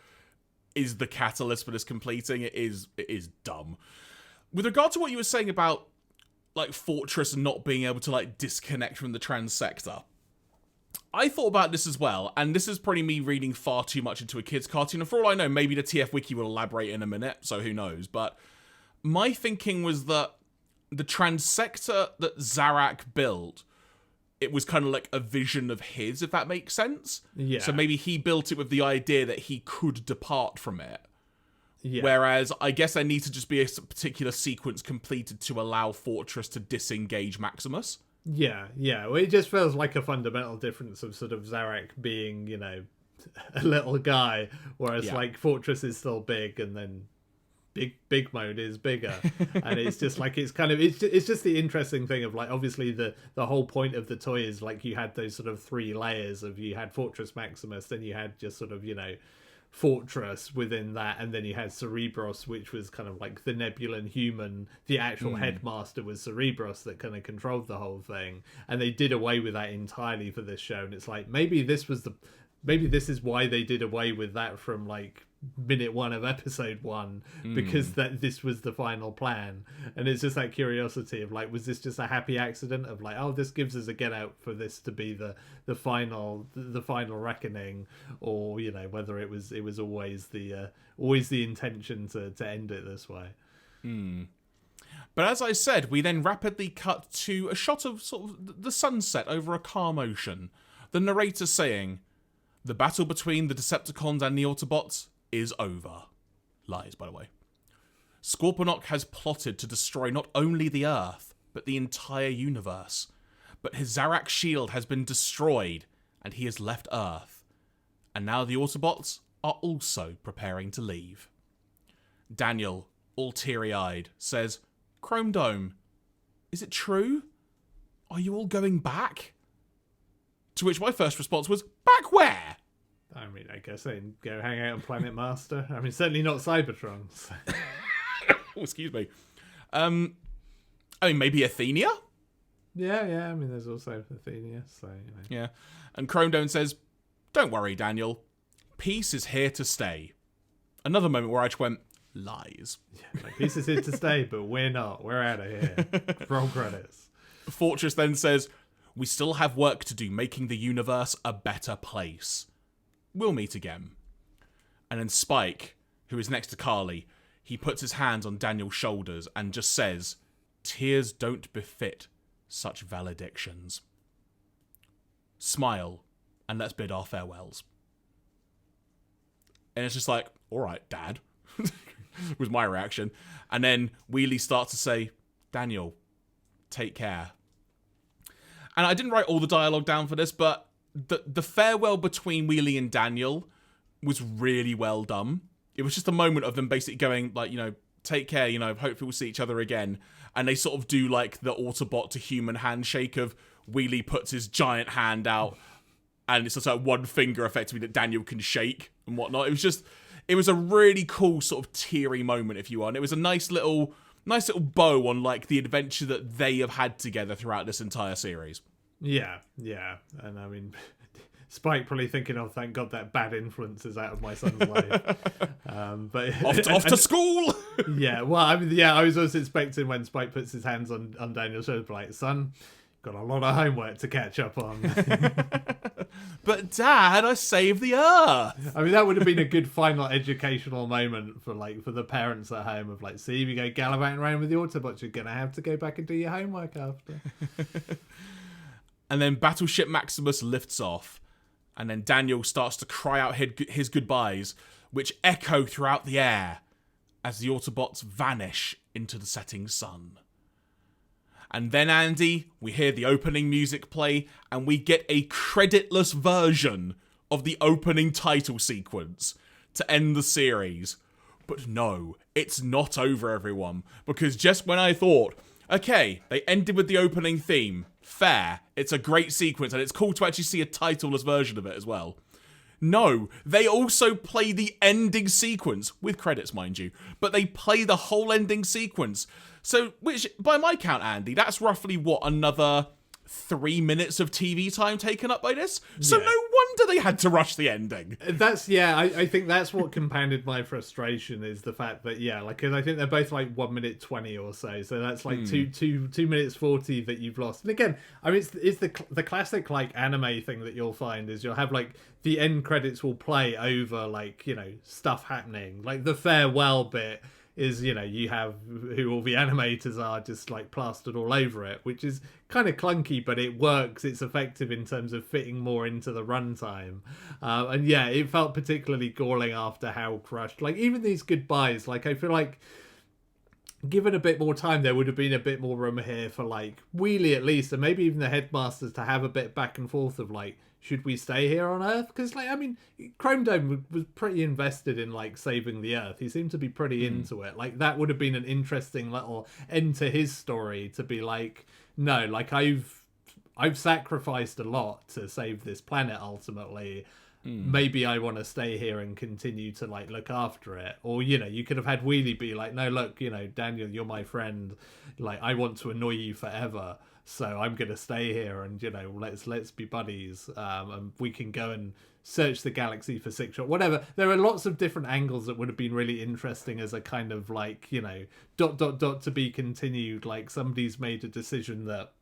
is the catalyst for this completing, it is dumb. With regard to what you were saying about like Fortress not being able to like disconnect from the transector, I thought about this as well, and this is probably me reading far too much into a kid's cartoon, and for all I know, maybe the TF Wiki will elaborate in a minute, so who knows. But my thinking was that the transector that Zarak built, it was kind of like a vision of his, if that makes sense. Yeah. So maybe he built it with the idea that he could depart from it. Yeah. Whereas I guess there needs to just be a particular sequence completed to allow Fortress to disengage Maximus. Yeah. Well, it just feels like a fundamental difference of sort of Zarak being, you know, a little guy, whereas like Fortress is still big, and then big mode is bigger. And it's just like, it's kind of, it's just the interesting thing of like, obviously the whole point of the toy is like you had those sort of three layers of, you had Fortress Maximus, then you had just sort of, you know, Fortress within that, and then you had Cerebros, which was kind of like the Nebulan human. The actual headmaster was Cerebros that kind of controlled the whole thing, and they did away with that entirely for this show. And it's like, maybe this is why they did away with that from like minute one of episode 1, because that this was the final plan. And it's just that curiosity of like, was this just a happy accident of like, oh, this gives us a get out for this to be the final reckoning, or, you know, whether it was always the intention to end it this way. But as I said, we then rapidly cut to a shot of sort of the sunset over a car motion, the narrator saying, "The battle between the Decepticons and the Autobots is over." Lies, by the way. Scorponok has plotted to destroy not only the Earth, but the entire universe. But his Zarak shield has been destroyed, and he has left Earth. And now the Autobots are also preparing to leave. Daniel, all teary-eyed, says, "Chrome Dome, is it true? Are you all going back?" To which my first response was, "Back where?" I mean, I guess they can go hang out on Planet Master. I mean, certainly not Cybertron. So. Oh, excuse me. I mean, maybe Athenia? Yeah. I mean, there's also Athenia, so, you know. Yeah. And Chrome Dome says, "Don't worry, Daniel. peace is here to stay. Another moment where I just went, lies. Yeah, like, peace is here to stay, but we're not. We're out of here. Roll credits. Fortress then says, we still have work to do making the universe a better place. We'll meet again. And then Spike, who is next to Carly, he puts his hands on Daniel's shoulders and just says, tears don't befit such valedictions. Smile, and let's bid our farewells. And it's just like, all right, Dad, was my reaction. And then Wheelie starts to say, Daniel, take care. And I didn't write all the dialogue down for this, but the farewell between Wheelie and Daniel was really well done. It was just a moment of them basically going, like, take care, hopefully we'll see each other again. And they sort of do, like, the Autobot to human handshake of Wheelie puts his giant hand out, and it's just like one finger, effectively, that Daniel can shake and whatnot. It was a really cool sort of teary moment, if you want. It was a nice little bow on, like, the adventure that they have had together throughout this entire series. Yeah. And I mean, Spike probably thinking, oh, thank God that bad influence is out of my son's life. But off to school! Yeah, well, I mean, I was also expecting when Spike puts his hands on Daniel's shoulder, like, son, got a lot of homework to catch up on. But Dad, I saved the Earth! I mean, that would have been a good final educational moment for the parents at home of, like, see, if you go gallivanting around with the Autobots, you're going to have to go back and do your homework after. And then Battleship Maximus lifts off, and then Daniel starts to cry out his goodbyes, which echo throughout the air as the Autobots vanish into the setting sun. And then, Andy, we hear the opening music play, and we get a creditless version of the opening title sequence to end the series. But no, it's not over, everyone, because just when I thought, okay, they ended with the opening theme, fair, it's a great sequence, and it's cool to actually see a titleless version of it as well. No, they also play the ending sequence, with credits, mind you, but they play the whole ending sequence. So, which, by my count, Andy, that's roughly, another 3 minutes of TV time taken up by this? So no wonder they had to rush the ending. I think that's what compounded my frustration, is the fact that, because I think they're both like 1 minute 20 or so. So that's like 2 minutes 40 that you've lost. And again, I mean, it's the classic, like, anime thing that you'll find is you'll have, like, the end credits will play over, like, stuff happening. Like, the farewell bit is, you have who all the animators are just, like, plastered all over it, which is kind of clunky, but it works. It's effective in terms of fitting more into the runtime. And it felt particularly galling after how crushed, like, even these goodbyes, like, I feel like given a bit more time, there would have been a bit more room here for, like, Wheelie at least, and maybe even the Headmasters to have a bit back and forth of, like, should we stay here on Earth? Because, like, I mean, Chrome Dome was pretty invested in, like, saving the Earth. He seemed to be pretty into it. Like, that would have been an interesting little end to his story, to be like, no, like, I've sacrificed a lot to save this planet ultimately. Maybe I want to stay here and continue to, like, look after it. Or, you could have had Wheelie be like, no, look, Daniel, you're my friend. Like, I want to annoy you forever. So I'm going to stay here and, let's be buddies. And we can go and search the galaxy for six shot, whatever. There are lots of different angles that would have been really interesting as a kind of, like, to be continued. Like, somebody's made a decision that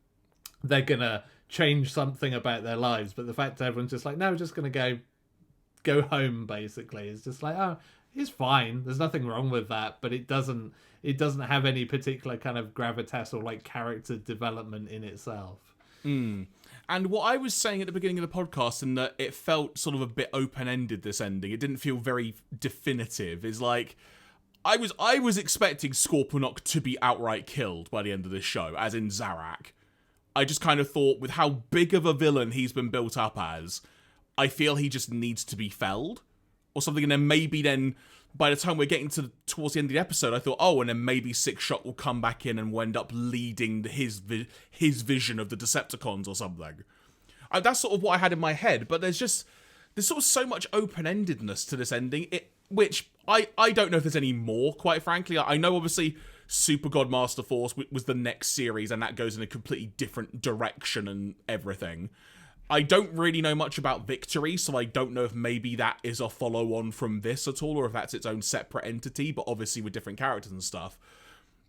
they're going to change something about their lives. But the fact that everyone's just like, no, we're just going to go home, basically. It's just like, oh, it's fine. There's nothing wrong with that. But it doesn't have any particular kind of gravitas or, like, character development in itself. And what I was saying at the beginning of the podcast, and that it felt sort of a bit open-ended, this ending, it didn't feel very definitive, is like, I was expecting Scorponok to be outright killed by the end of this show, as in Zarak. I just kind of thought, with how big of a villain he's been built up as, I feel he just needs to be felled or something, and then maybe by the time we're getting towards the end of the episode, I thought, oh, and then maybe Six Shot will come back in and will end up leading his vision of the Decepticons or something. That's sort of what I had in my head, but there's sort of so much open-endedness to this ending, which I don't know if there's any more, quite frankly. I know, obviously, Super God Master Force was the next series, and that goes in a completely different direction and everything. I don't really know much about Victory, so I don't know if maybe that is a follow-on from this at all, or if that's its own separate entity, but obviously with different characters and stuff.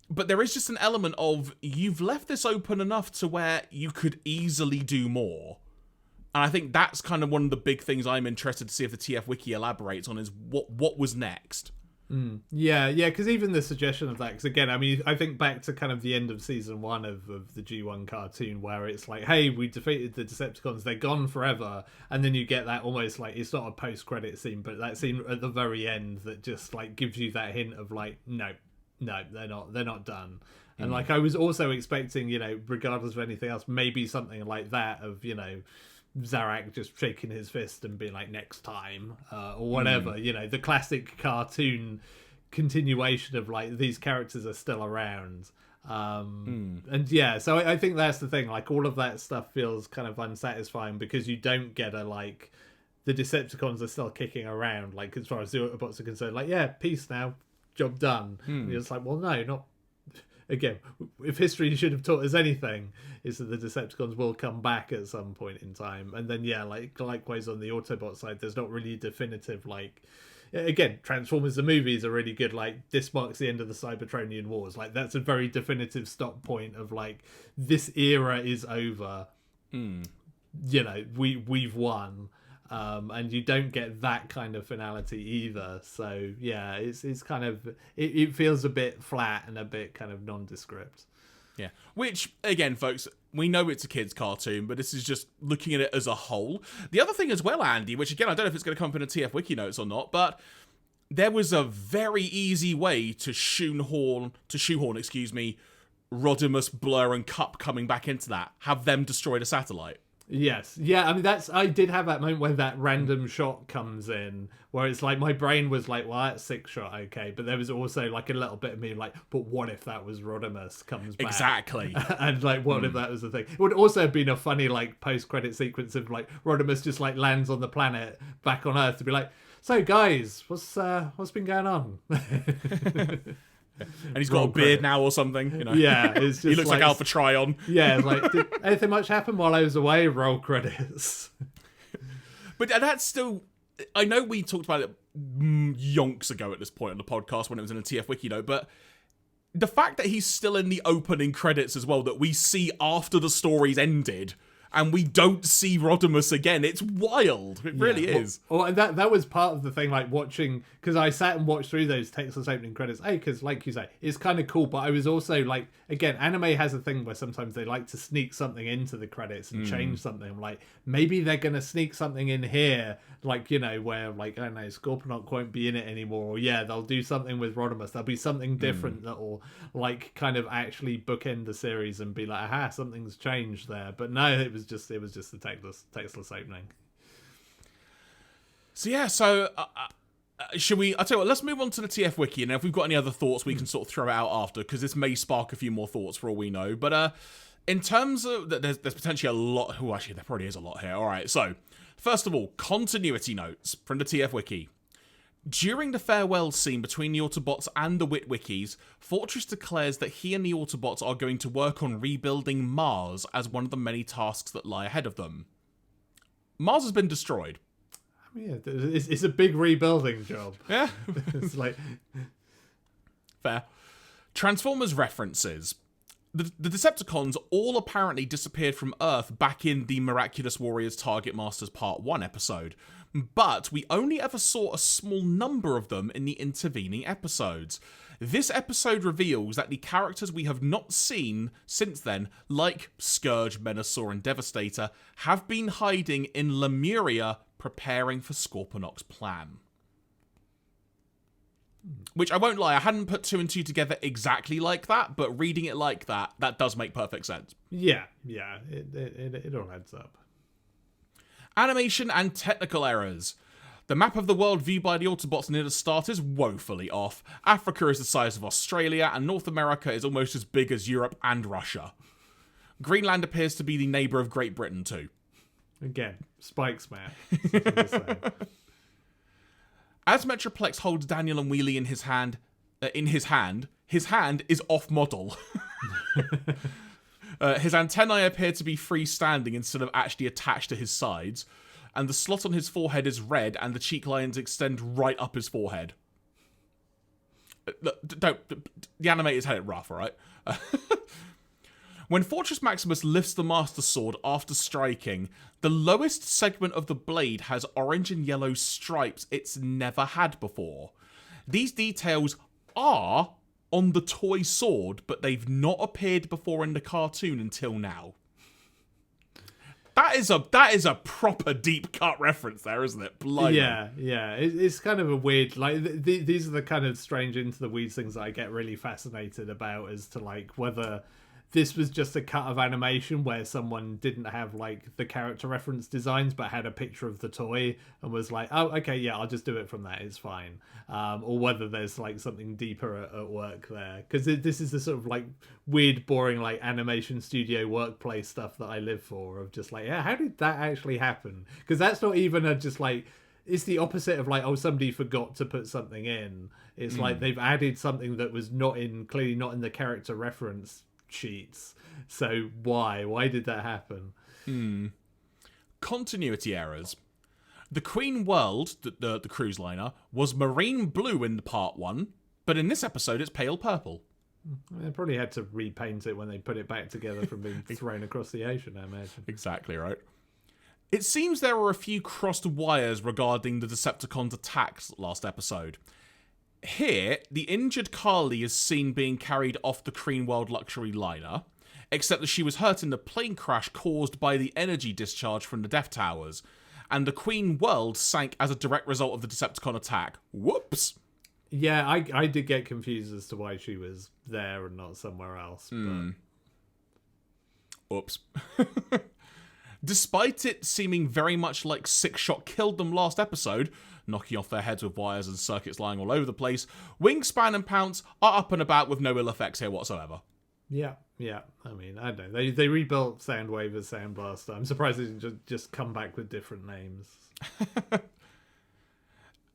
But there is just an element of, you've left this open enough to where you could easily do more. And I think that's kind of one of the big things I'm interested to see if the TF Wiki elaborates on, is what was next. Yeah, because even the suggestion of that, because again, I mean, I think back to kind of the end of season 1 of the G1 cartoon, where it's like, hey, we defeated the Decepticons, they're gone forever, and then you get that almost like, it's not a post-credit scene, but that scene at the very end that just like gives you that hint of like, no, they're not done. And like, I was also expecting, you know, regardless of anything else, maybe something like that of, you know, Zarak just shaking his fist and being like, next time, or whatever, you know, the classic cartoon continuation of like, these characters are still around. And yeah, so I think that's the thing, like all of that stuff feels kind of unsatisfying because you don't get a like, the Decepticons are still kicking around, like as far as the Autobots are concerned, like, yeah, peace now, job done. And you're just like, well, no, not again, if history should have taught us anything, is that the Decepticons will come back at some point in time. And then, yeah, like likewise on the Autobot side, there's not really definitive, like, again, Transformers the movies are really good, like, this marks the end of the Cybertronian Wars. Like, that's a very definitive stop point of, like, this era is over. You know, we've won. And you don't get that kind of finality either. So yeah, it's kind of it feels a bit flat and a bit kind of nondescript. Yeah, which again, folks, we know it's a kids' cartoon, but this is just looking at it as a whole. The other thing as well, Andy, which again I don't know if it's going to come up in a TF Wiki notes or not, but there was a very easy way to shoehorn, Rodimus, Blur, and Cup coming back into that. Have them destroy the satellite. Yes. Yeah, I mean, I did have that moment when that random shot comes in, where it's like, my brain was like, well, that's 6-shot, okay. But there was also like a little bit of me like, but what if that was Rodimus comes back? Exactly. And like, what if that was the thing? It would also have been a funny like post-credit sequence of like, Rodimus just like lands on the planet back on Earth to be like, so guys, what's been going on? And he's got a beard now or something, you know. Yeah, it's just he looks like Alpha Trion. Yeah, like, did anything much happen while I was away? Roll credits. But that's still, I know we talked about it yonks ago at this point on the podcast when it was in a TF Wiki note, but the fact that he's still in the opening credits as well, that we see after the story's ended, and we don't see Rodimus again. It's wild. It really is. Well, and that was part of the thing, like watching, because I sat and watched through those textless opening credits. Because, like you say, it's kind of cool. But I was also like, again, anime has a thing where sometimes they like to sneak something into the credits and change something. Like, maybe they're going to sneak something in here, like, you know, where, like, I don't know, Scorponok won't be in it anymore. Or, yeah, they'll do something with Rodimus. There'll be something different that will, like, kind of actually bookend the series and be like, aha, something's changed there. But no, it was just the textless opening. So yeah, should we? I'll tell you what. Let's move on to the TF Wiki, and if we've got any other thoughts, we can sort of throw it out after, because this may spark a few more thoughts for all we know. But in terms of there's potentially a lot. Oh, actually, there probably is a lot here. All right. So first of all, continuity notes from the TF Wiki. During the farewell scene between the Autobots and the Witwikis, Fortress declares that he and the Autobots are going to work on rebuilding Mars as one of the many tasks that lie ahead of them. Mars has been destroyed. I mean, it's a big rebuilding job. Yeah. It's like... Fair. Transformers references. The Decepticons all apparently disappeared from Earth back in the Miraculous Warriors Target Masters Part 1 episode, but we only ever saw a small number of them in the intervening episodes. This episode reveals that the characters we have not seen since then, like Scourge, Menasor, and Devastator, have been hiding in Lemuria preparing for Scorponok's plan. Which, I won't lie, I hadn't put 2 and 2 together exactly like that, but reading it like that, that does make perfect sense. Yeah, it all adds up. Animation and technical errors. The map of the world viewed by the Autobots near the start is woefully off. Africa is the size of Australia, and North America is almost as big as Europe and Russia. Greenland appears to be the neighbour of Great Britain too. Again, Spike's map. As Metroplex holds Daniel and Wheelie in his hand is off-model. His antennae appear to be freestanding instead of actually attached to his sides, and the slot on his forehead is red, and the cheek lines extend right up his forehead. The animators had it rough, alright? When Fortress Maximus lifts the Master Sword after striking, the lowest segment of the blade has orange and yellow stripes it's never had before. These details are on the toy sword, but they've not appeared before in the cartoon until now. That is a proper deep cut reference there, isn't it? Blimey. Yeah. It's kind of a weird, like, these are the kind of strange into the weeds things that I get really fascinated about, as to, like, whether this was just a cut of animation where someone didn't have, like, the character reference designs but had a picture of the toy and was like, oh, okay, yeah, I'll just do it from that, it's fine. Or whether there's, like, something deeper at work there. Because this is the sort of, like, weird, boring, like, animation studio workplace stuff that I live for, of just, like, yeah, how did that actually happen? Because that's not even a just, like, it's the opposite of, like, oh, somebody forgot to put something in. It's like they've added something that was clearly not in the character reference sheets. So why did that happen? Continuity errors. The Queen World, the cruise liner, was marine blue in part 1, but in this episode it's pale purple. They probably had to repaint it when they put it back together from being thrown across the ocean, I imagine. Exactly right. It seems there were a few crossed wires regarding the Decepticons' attacks last episode. Here, the injured Carly is seen being carried off the Kreen World luxury liner, except that she was hurt in the plane crash caused by the energy discharge from the Death Towers, and the Queen World sank as a direct result of the Decepticon attack. Whoops! Yeah, I did get confused as to why she was there and not somewhere else. But... Oops. Despite it seeming very much like Six Shot killed them last episode, knocking off their heads with wires and circuits lying all over the place, Wingspan and Pounce are up and about with no ill effects here whatsoever. Yeah. I mean, I don't know. They rebuilt Soundwave as Sound Blaster. I'm surprised they didn't just come back with different names.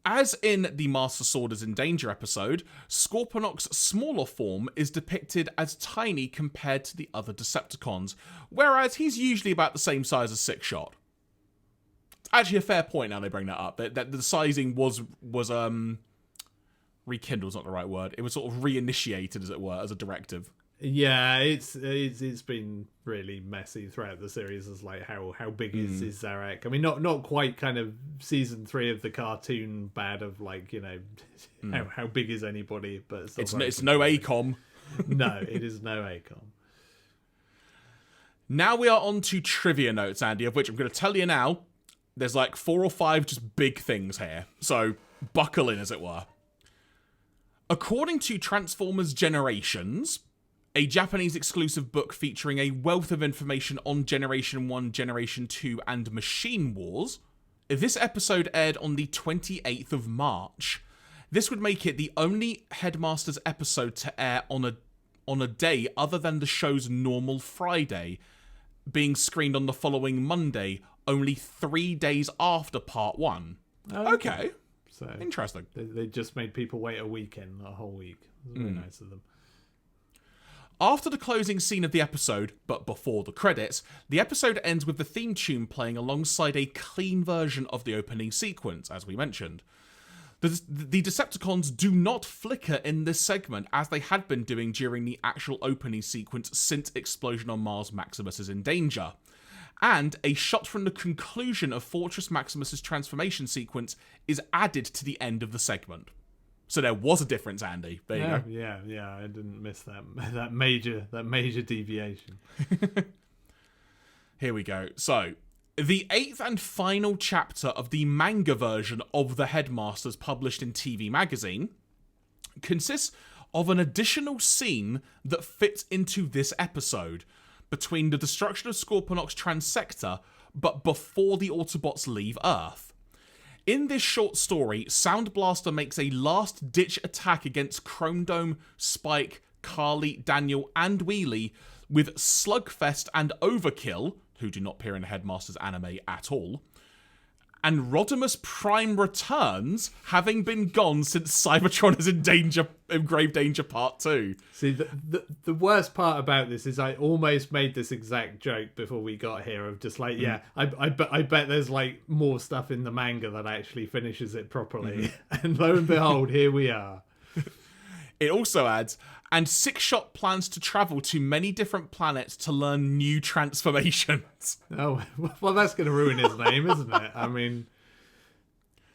As in the Master Sword is in Danger episode, Scorponok's smaller form is depicted as tiny compared to the other Decepticons, whereas he's usually about the same size as Six Shot. Actually, a fair point now they bring that up. That the sizing was rekindled's not the right word. It was sort of reinitiated, as it were, as a directive. Yeah, it's been really messy throughout the series, as like how big is Zarek. I mean, not quite kind of season 3 of the cartoon bad of, like, you know, how big is anybody, but it's no ACOM. No, it is no ACOM. Now we are on to trivia notes, Andy, of which I'm going to tell you now. There's like 4 or 5 just big things here, so buckle in, as it were. According to Transformers Generations, a Japanese exclusive book featuring a wealth of information on Generation 1, Generation 2, and Machine Wars, this episode aired on the 28th of March. This would make it the only Headmasters episode to air on a day other than the show's normal Friday, being screened on the following Monday, only 3 days after part 1. Okay. So interesting. They just made people wait a weekend, not a whole week. It was very nice of them. After the closing scene of the episode, but before the credits, the episode ends with the theme tune playing alongside a clean version of the opening sequence, as we mentioned. The Decepticons do not flicker in this segment, as they had been doing during the actual opening sequence since Explosion on Mars Maximus is in Danger. And a shot from the conclusion of Fortress Maximus's transformation sequence is added to the end of the segment. So there was a difference, Andy. There you go. Yeah. I didn't miss that major deviation. Here we go. So, the 8th and final chapter of the manga version of the Headmasters published in TV Magazine consists of an additional scene that fits into this episode between the destruction of Scorponok's transector, but before the Autobots leave Earth. In this short story, Sound Blaster makes a last-ditch attack against Chrome Dome, Spike, Carly, Daniel, and Wheelie, with Slugfest and Overkill, who do not appear in Headmasters anime at all, And Rodimus Prime returns, having been gone since Cybertron is in grave danger part 2. See, the worst part about this is I almost made this exact joke before we got here of just like, I bet there's like more stuff in the manga that actually finishes it properly. And lo and behold, here we are. It also adds, and Six-Shot plans to travel to many different planets to learn new transformations. Oh, well, that's going to ruin his name, isn't it? I mean,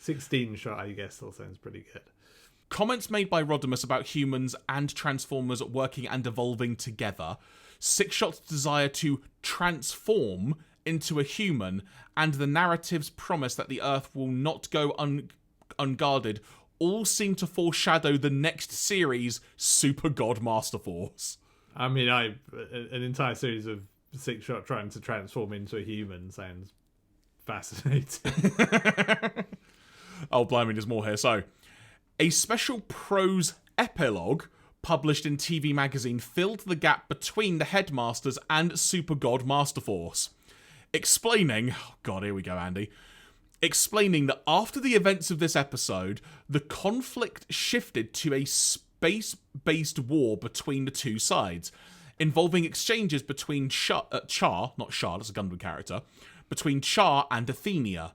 16-Shot, I guess, still sounds pretty good. Comments made by Rodimus about humans and Transformers working and evolving together, Six-Shot's desire to transform into a human, and the narrative's promise that the Earth will not go unguarded all seem to foreshadow the next series, Super God Master Force. I mean, an entire series of Six-Shot trying to transform into a human sounds fascinating. Oh, blimey, there's more here. So, a special prose epilogue published in TV Magazine filled the gap between the Headmasters and Super God Master Force, explaining... Oh, God, here we go, Andy. Explaining that after the events of this episode, the conflict shifted to a space-based war between the two sides, involving exchanges between Char, that's a Gundam character, between Char and Athenia.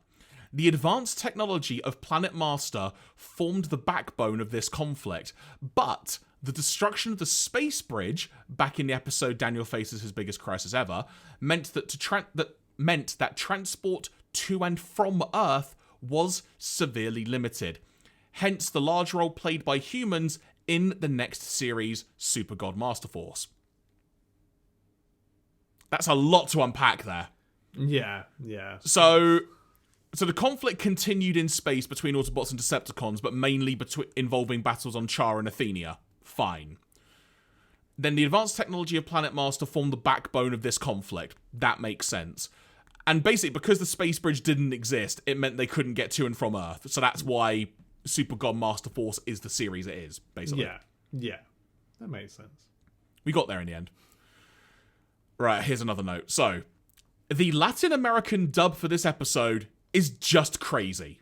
The advanced technology of Planet Master formed the backbone of this conflict, but the destruction of the space bridge, back in the episode Daniel faces his biggest crisis ever, meant that transport to and from Earth was severely limited. Hence the large role played by humans in the next series, Super God Master Force. That's a lot to unpack there. Yeah. So the conflict continued in space between Autobots and Decepticons, but mainly involving battles on Char and Athenia. Fine. Then the advanced technology of Planet Master formed the backbone of this conflict. That makes sense. And basically, because the space bridge didn't exist, it meant they couldn't get to and from Earth. So that's why Super God Master Force is the series it is, basically. Yeah. That makes sense. We got there in the end. Right, here's another note. So, the Latin American dub for this episode is just crazy.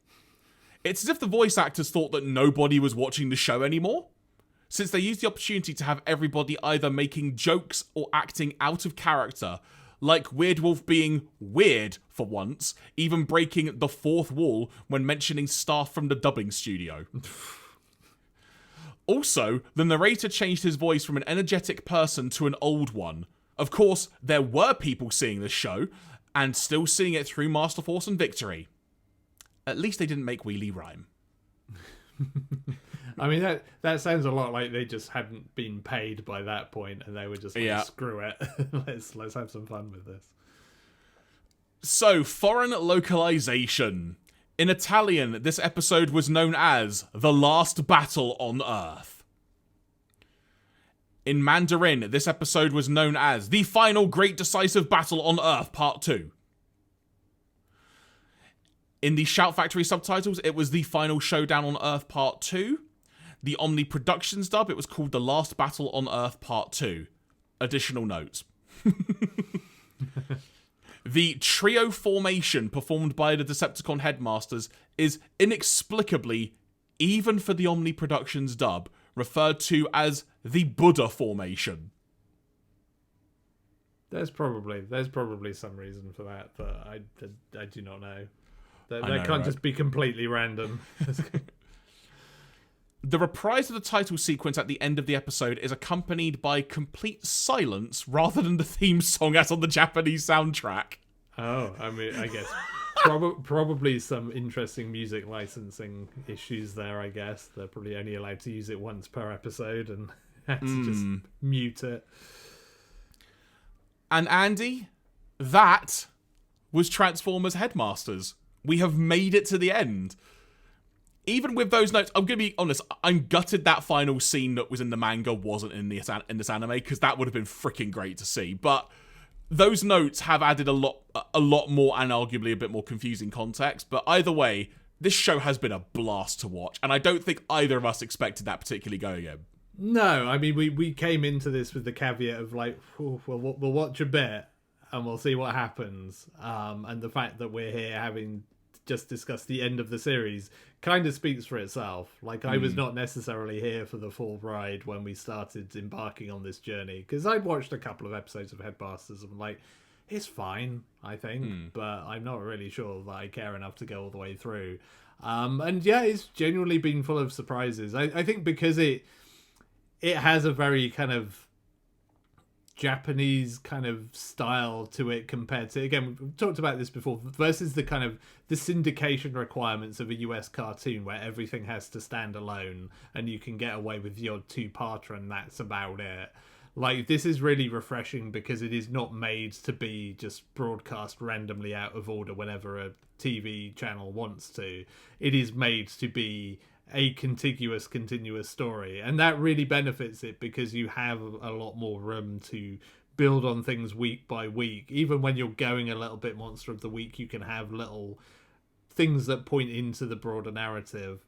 It's as if the voice actors thought that nobody was watching the show anymore, since they used the opportunity to have everybody either making jokes or acting out of character, like Weird Wolf being weird for once, even breaking the fourth wall when mentioning staff from the dubbing studio. Also, the narrator changed his voice from an energetic person to an old one. Of course, there were people seeing this show, and still seeing it through Master Force and Victory. At least they didn't make Wheelie rhyme. I mean, that sounds a lot like they just hadn't been paid by that point, and they were just like, screw it, let's have some fun with this. So, foreign localization. In Italian, this episode was known as The Last Battle on Earth. In Mandarin, this episode was known as The Final Great Decisive Battle on Earth Part 2. In the Shout Factory subtitles, it was The Final Showdown on Earth Part 2. The Omni Productions dub, it was called The Last Battle on Earth Part 2. Additional notes. The trio formation performed by the Decepticon Headmasters is inexplicably, even for the Omni Productions dub, referred to as the Buddha formation. There's probably some reason for that, but I do not know. That can't just be completely random. The reprise of the title sequence at the end of the episode is accompanied by complete silence rather than the theme song as on the Japanese soundtrack. Oh, I mean, I guess probably some interesting music licensing issues there, I guess. They're probably only allowed to use it once per episode and had to just mute it. And Andy, that was Transformers Headmasters. We have made it to the end. Even with those notes, I'm going to be honest, I'm gutted that final scene that was in the manga wasn't in this anime, because that would have been freaking great to see. But those notes have added a lot more and arguably a bit more confusing context. But either way, this show has been a blast to watch, and I don't think either of us expected that particularly going in. No, I mean, we came into this with the caveat of like, we'll watch a bit and we'll see what happens. And the fact that we're here having just discussed the end of the series kind of speaks for itself. Like, I was not necessarily here for the full ride when we started embarking on this journey, because I'd watched a couple of episodes of Headmasters and I'm like, it's fine, I think, but I'm not really sure that I care enough to go all the way through. And yeah, it's genuinely been full of surprises. I think because it has a very kind of Japanese kind of style to it compared to, again, we've talked about this before, versus the kind of the syndication requirements of a US cartoon where everything has to stand alone and you can get away with the odd two-parter and that's about it. Like, this is really refreshing because it is not made to be just broadcast randomly out of order whenever a TV channel wants to. It is made to be a continuous story, and that really benefits it because you have a lot more room to build on things week by week. Even when you're going a little bit monster of the week, you can have little things that point into the broader narrative,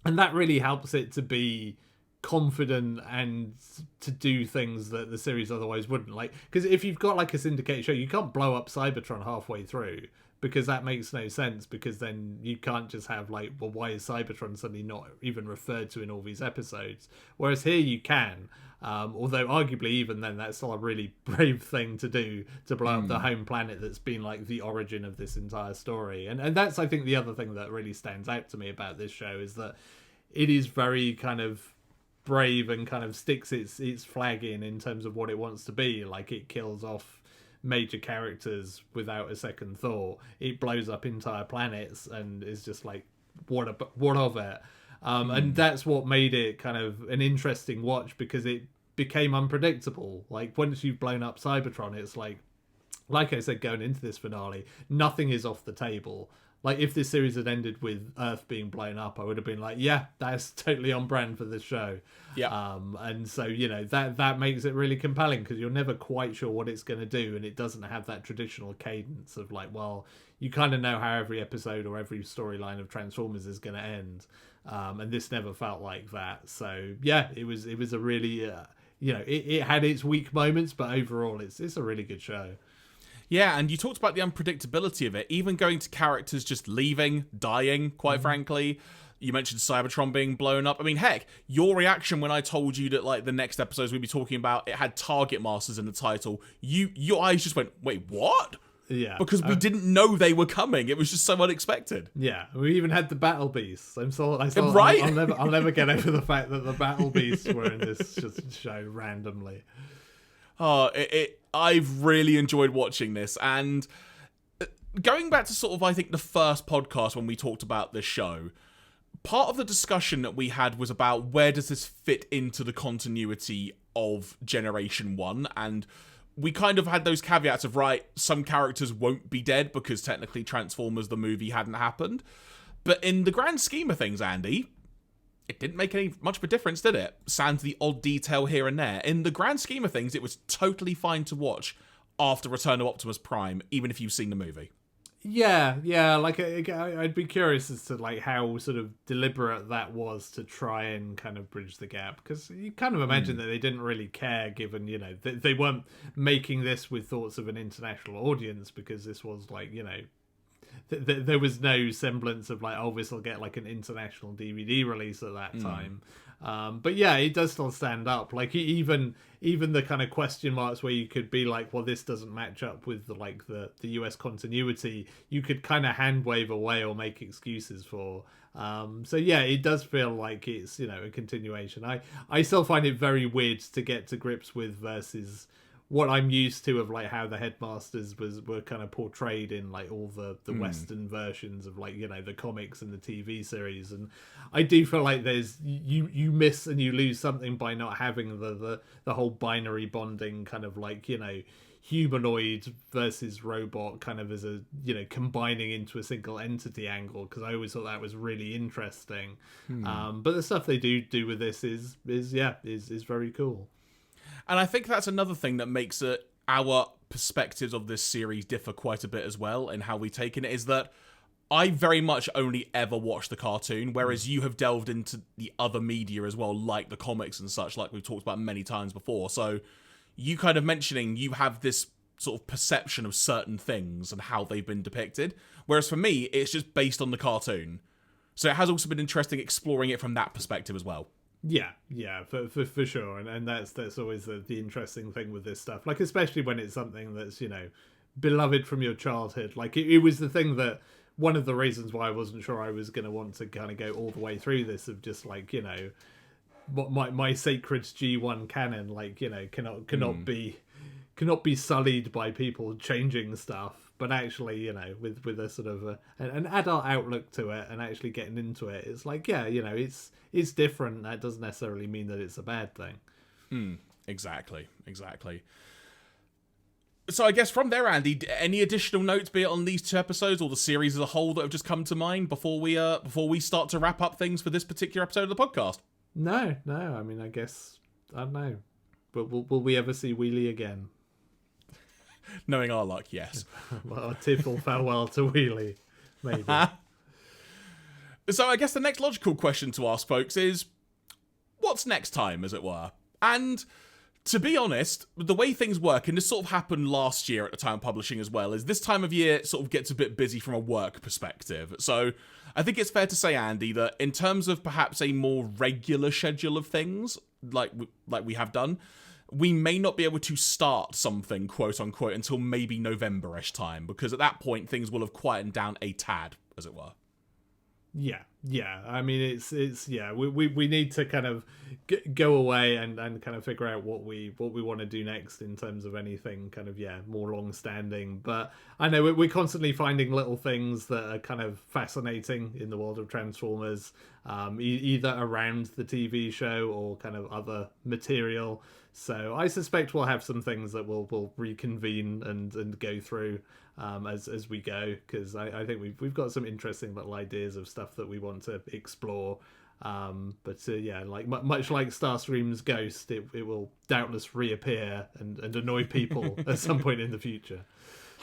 and that really helps it to be confident and to do things that the series otherwise wouldn't. Like, because if you've got like a syndicated show, you can't blow up Cybertron halfway through, because that makes no sense, because then you can't just have like, well, why is Cybertron suddenly not even referred to in all these episodes? Whereas here you can, although arguably even then that's still a really brave thing to do, to blow up the home planet that's been like the origin of this entire story. And that's, I think, the other thing that really stands out to me about this show is that it is very kind of brave and kind of sticks its flag in terms of what it wants to be. Like, it kills off major characters without a second thought. It blows up entire planets and is just like, what of it? And that's what made it kind of an interesting watch, because it became unpredictable. Like, once you've blown up Cybertron, it's like I said going into this finale, nothing is off the table. Like, if this series had ended with Earth being blown up, I would have been like, yeah, that's totally on brand for this show. Yeah. And so, you know, that makes it really compelling, because you're never quite sure what it's going to do, and it doesn't have that traditional cadence of like, well, you kind of know how every episode or every storyline of Transformers is going to end. And this never felt like that. So, yeah, it was a really, you know, it had its weak moments, but overall, it's a really good show. Yeah, and you talked about the unpredictability of it, even going to characters just leaving, dying, quite frankly. You mentioned Cybertron being blown up. I mean, heck, your reaction when I told you that, like, the next episodes we'd be talking about, it had Target Masters in the title, your eyes just went, wait, what? Yeah. Because we didn't know they were coming. It was just so unexpected. Yeah, we even had the Battle Beasts. Right? I'll never get over the fact that the Battle Beasts were in this show randomly. Oh, I've really enjoyed watching this, and going back to sort of, I think, the first podcast when we talked about this show, part of the discussion that we had was about where does this fit into the continuity of Generation 1, and we kind of had those caveats of, right, some characters won't be dead because technically Transformers the movie hadn't happened, but in the grand scheme of things, Andy, it didn't make much of a difference, did it? Sans the odd detail here and there. In the grand scheme of things, it was totally fine to watch after Return of Optimus Prime, even if you've seen the movie. Yeah. Like, I'd be curious as to like how sort of deliberate that was to try and kind of bridge the gap, because you kind of imagine that they didn't really care, given, you know, they weren't making this with thoughts of an international audience, because this was like, you know, there was no semblance of like, oh, this will get like an international DVD release at that time. But yeah, it does still stand up. Like, even the kind of question marks where you could be like, well, this doesn't match up with the US continuity, you could kind of hand wave away or make excuses for. So yeah, it does feel like it's, you know, a continuation. I still find it very weird to get to grips with versus what I'm used to of like how the Headmasters were kind of portrayed in like all the Western versions of like, you know, the comics and the TV series. And I do feel like there's you miss and you lose something by not having the whole binary bonding kind of like, you know, humanoid versus robot kind of as a, you know, combining into a single entity angle, because I always thought that was really interesting. But the stuff they do with this is very cool. And I think that's another thing that makes our perspectives of this series differ quite a bit as well, in how we take it, is that I very much only ever watched the cartoon, whereas you have delved into the other media as well, like the comics and such, like we've talked about many times before. So you kind of mentioning you have this sort of perception of certain things and how they've been depicted. Whereas for me, it's just based on the cartoon. So it has also been interesting exploring it from that perspective as well. Yeah, for sure, and that's always the interesting thing with this stuff. Like, especially when it's something that's, you know, beloved from your childhood. Like, it was the thing that, one of the reasons why I wasn't sure I was going to want to kind of go all the way through this, of just like, you know, my sacred G1 canon, like, you know, cannot be sullied by people changing stuff. But actually, you know, with a sort of an adult outlook to it, and actually getting into it, it's like, yeah, you know, it's different. That doesn't necessarily mean that it's a bad thing. Exactly. So I guess from there, Andy, any additional notes, be it on these 2 episodes or the series as a whole, that have just come to mind before we start to wrap up things for this particular episode of the podcast? No. I mean, I guess, I don't know. But will we ever see Wheelie again? Knowing our luck, yes. Well, a tearful farewell to Wheelie, maybe. So I guess the next logical question to ask, folks, is what's next time, as it were? And to be honest, the way things work, and this sort of happened last year at the time of publishing as well, is this time of year sort of gets a bit busy from a work perspective. So I think it's fair to say, Andy, that in terms of perhaps a more regular schedule of things, like we have done, we may not be able to start something, quote unquote, until maybe November-ish time, because at that point things will have quietened down a tad, as it were. Yeah. I mean, it's yeah. We need to kind of go away and kind of figure out what we want to do next in terms of anything kind of more long standing. But I know we're constantly finding little things that are kind of fascinating in the world of Transformers, either around the TV show or kind of other material. So I suspect we'll have some things that we'll reconvene and go through as we go, because I think we've got some interesting little ideas of stuff that we want to explore. But like much like Starscream's ghost, it will doubtless reappear and annoy people at some point in the future.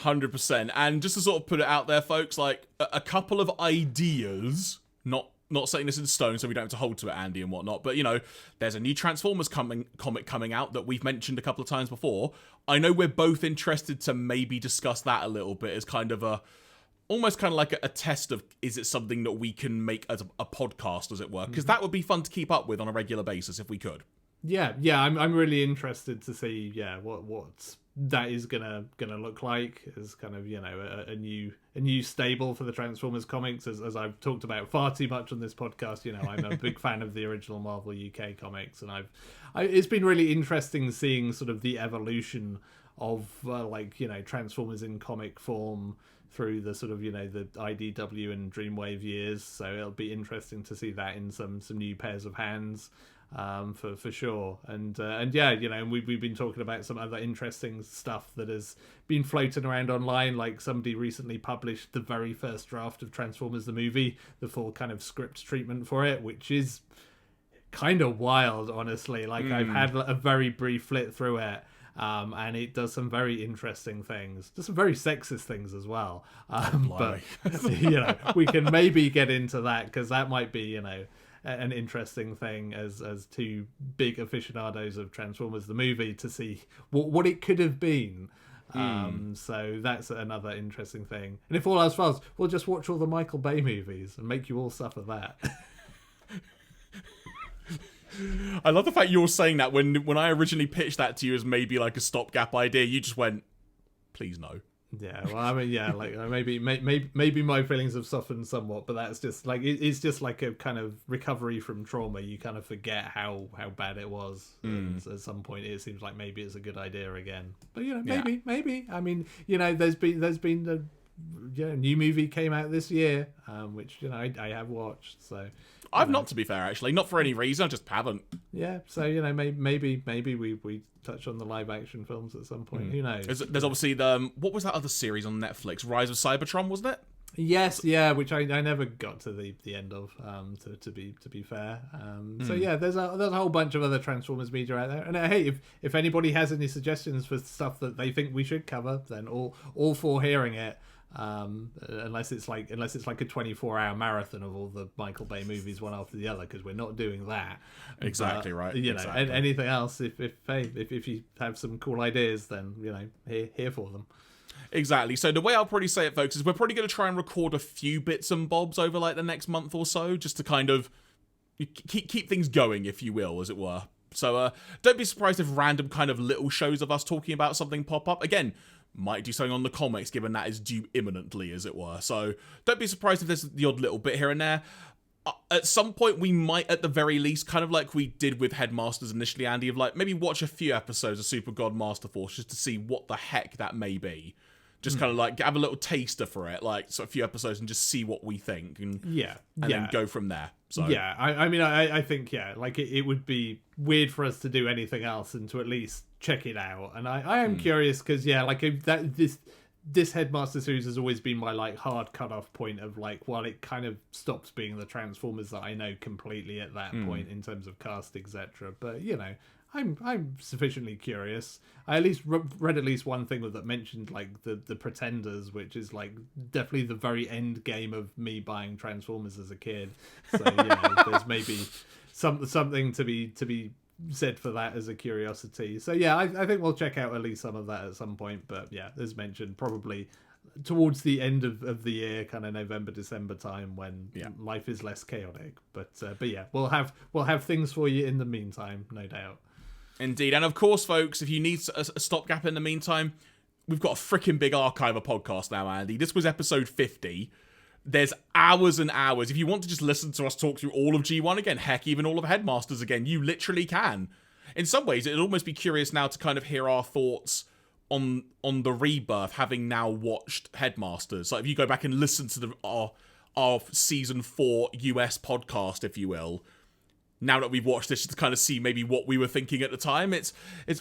100%. And just to sort of put it out there, folks, like a couple of ideas, not setting this in stone so we don't have to hold to it, Andy, and whatnot, but, you know, there's a new Transformers comic coming out that we've mentioned a couple of times before. I know we're both interested to maybe discuss that a little bit as kind of almost kind of like a test of, is it something that we can make as a podcast, as it were? Because that would be fun to keep up with on a regular basis if we could. Yeah, I'm really interested to see what that is gonna look like as kind of, you know, a new stable for the Transformers comics, as I've talked about far too much on this podcast. You know, I'm a big fan of the original Marvel UK comics, and it's been really interesting seeing sort of the evolution of like, you know, Transformers in comic form through the sort of, you know, the IDW and Dreamwave years. So it'll be interesting to see that in some new pairs of hands. For sure, and yeah, you know, we've been talking about some other interesting stuff that has been floating around online. Like, somebody recently published the very first draft of Transformers the movie, the full kind of script treatment for it, which is kind of wild, honestly. Like, I've had a very brief flit through it, and it does some very interesting things, does some very sexist things as well. But you know, we can maybe get into that, because that might be, you know, an interesting thing as two big aficionados of Transformers the movie to see what it could have been. So that's another interesting thing. And if all else fails, we'll just watch all the Michael Bay movies and make you all suffer that. I love the fact you're saying that when I originally pitched that to you as maybe like a stopgap idea, you just went, please no. Yeah, well, I mean, yeah, like maybe my feelings have softened somewhat, but that's just like it's just like a kind of recovery from trauma. You kind of forget how bad it was. And at some point, it seems like maybe it's a good idea again. But, you know, maybe. I mean, you know, there's been the new movie came out this year, which, you know, I have watched. So I've not, to be fair, actually, not for any reason. I just haven't. Yeah, so, you know, maybe we touch on the live action films at some point. Who knows? There's obviously what was that other series on Netflix? Rise of Cybertron, wasn't it? Yes, yeah, which I never got to the end of. To be fair, so yeah, there's a whole bunch of other Transformers media out there. And hey, if anybody has any suggestions for stuff that they think we should cover, then all for hearing it. unless it's like a 24-hour marathon of all the Michael Bay movies one after the other, because we're not doing that. Exactly. But, right. You know, exactly. anything else, if you have some cool ideas, then, you know, here for them. Exactly. So the way I'll probably say it, folks, is we're probably going to try and record a few bits and bobs over like the next month or so, just to kind of keep things going, if you will, as it were. So don't be surprised if random kind of little shows of us talking about something pop up. Again, might do something on the comics, given that is due imminently, as it were. So don't be surprised if there's the odd little bit here and there. At some point, we might, at the very least, kind of like we did with Headmasters initially, Andy, of like maybe watch a few episodes of Super God Master Force just to see what the heck that may be. Just kind of like have a little taster for it, like so a few episodes, and just see what we think, and then go from there. So yeah, I mean, I think like it would be weird for us to do anything else and to at least check it out. And I am curious because like this Headmaster series has always been my like hard cutoff point of like, well, it kind of stops being the Transformers that I know completely at that point in terms of cast, etc. But you know, I'm sufficiently curious. I at least read at least one thing that mentioned like the Pretenders, which is like definitely the very end game of me buying Transformers as a kid. So you know, there's maybe something to be said for that as a curiosity. So yeah, I think we'll check out at least some of that at some point. But yeah, as mentioned, probably towards the end of the year, kind of November, December time, when life is less chaotic. But yeah, we'll have things for you in the meantime, no doubt. Indeed. And of course, folks, if you need a stopgap in the meantime, we've got a freaking big archive of podcasts now, Andy. This was episode 50. There's hours and hours. If you want to just listen to us talk through all of G1 again, heck, even all of Headmasters again, you literally can. In some ways, it'd almost be curious now to kind of hear our thoughts on the rebirth, having now watched Headmasters. Like, if you go back and listen to our season 4 US podcast, if you will, now that we've watched this, to kind of see maybe what we were thinking at the time. It's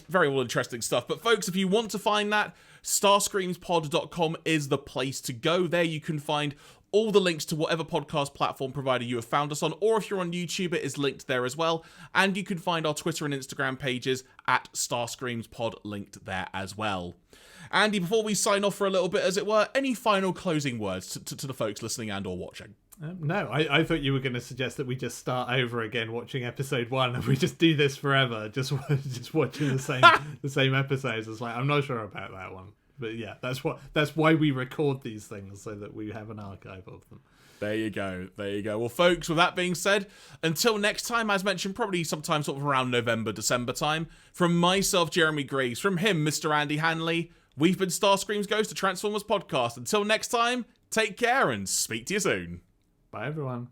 very well interesting stuff. But folks, if you want to find that, starscreamspod.com is the place to go. There you can find all the links to whatever podcast platform provider you have found us on, or if you're on YouTube, it is linked there as well. And you can find our Twitter and Instagram pages at Starscreamspod linked there as well. Andy, before we sign off for a little bit, as it were, any final closing words to the folks listening and or watching? No, I thought you were going to suggest that we just start over again watching episode 1 and we just do this forever, just watching the same episodes. It's like, I'm not sure about that one. But yeah, that's why we record these things, so that we have an archive of them. There you go. Well, folks, with that being said, until next time, as mentioned, probably sometime sort of around November, December time, from myself, Jeremy Greaves, from him, Mr. Andy Hanley, we've been Starscream's Goes to Transformers podcast. Until next time, take care and speak to you soon. Bye, everyone.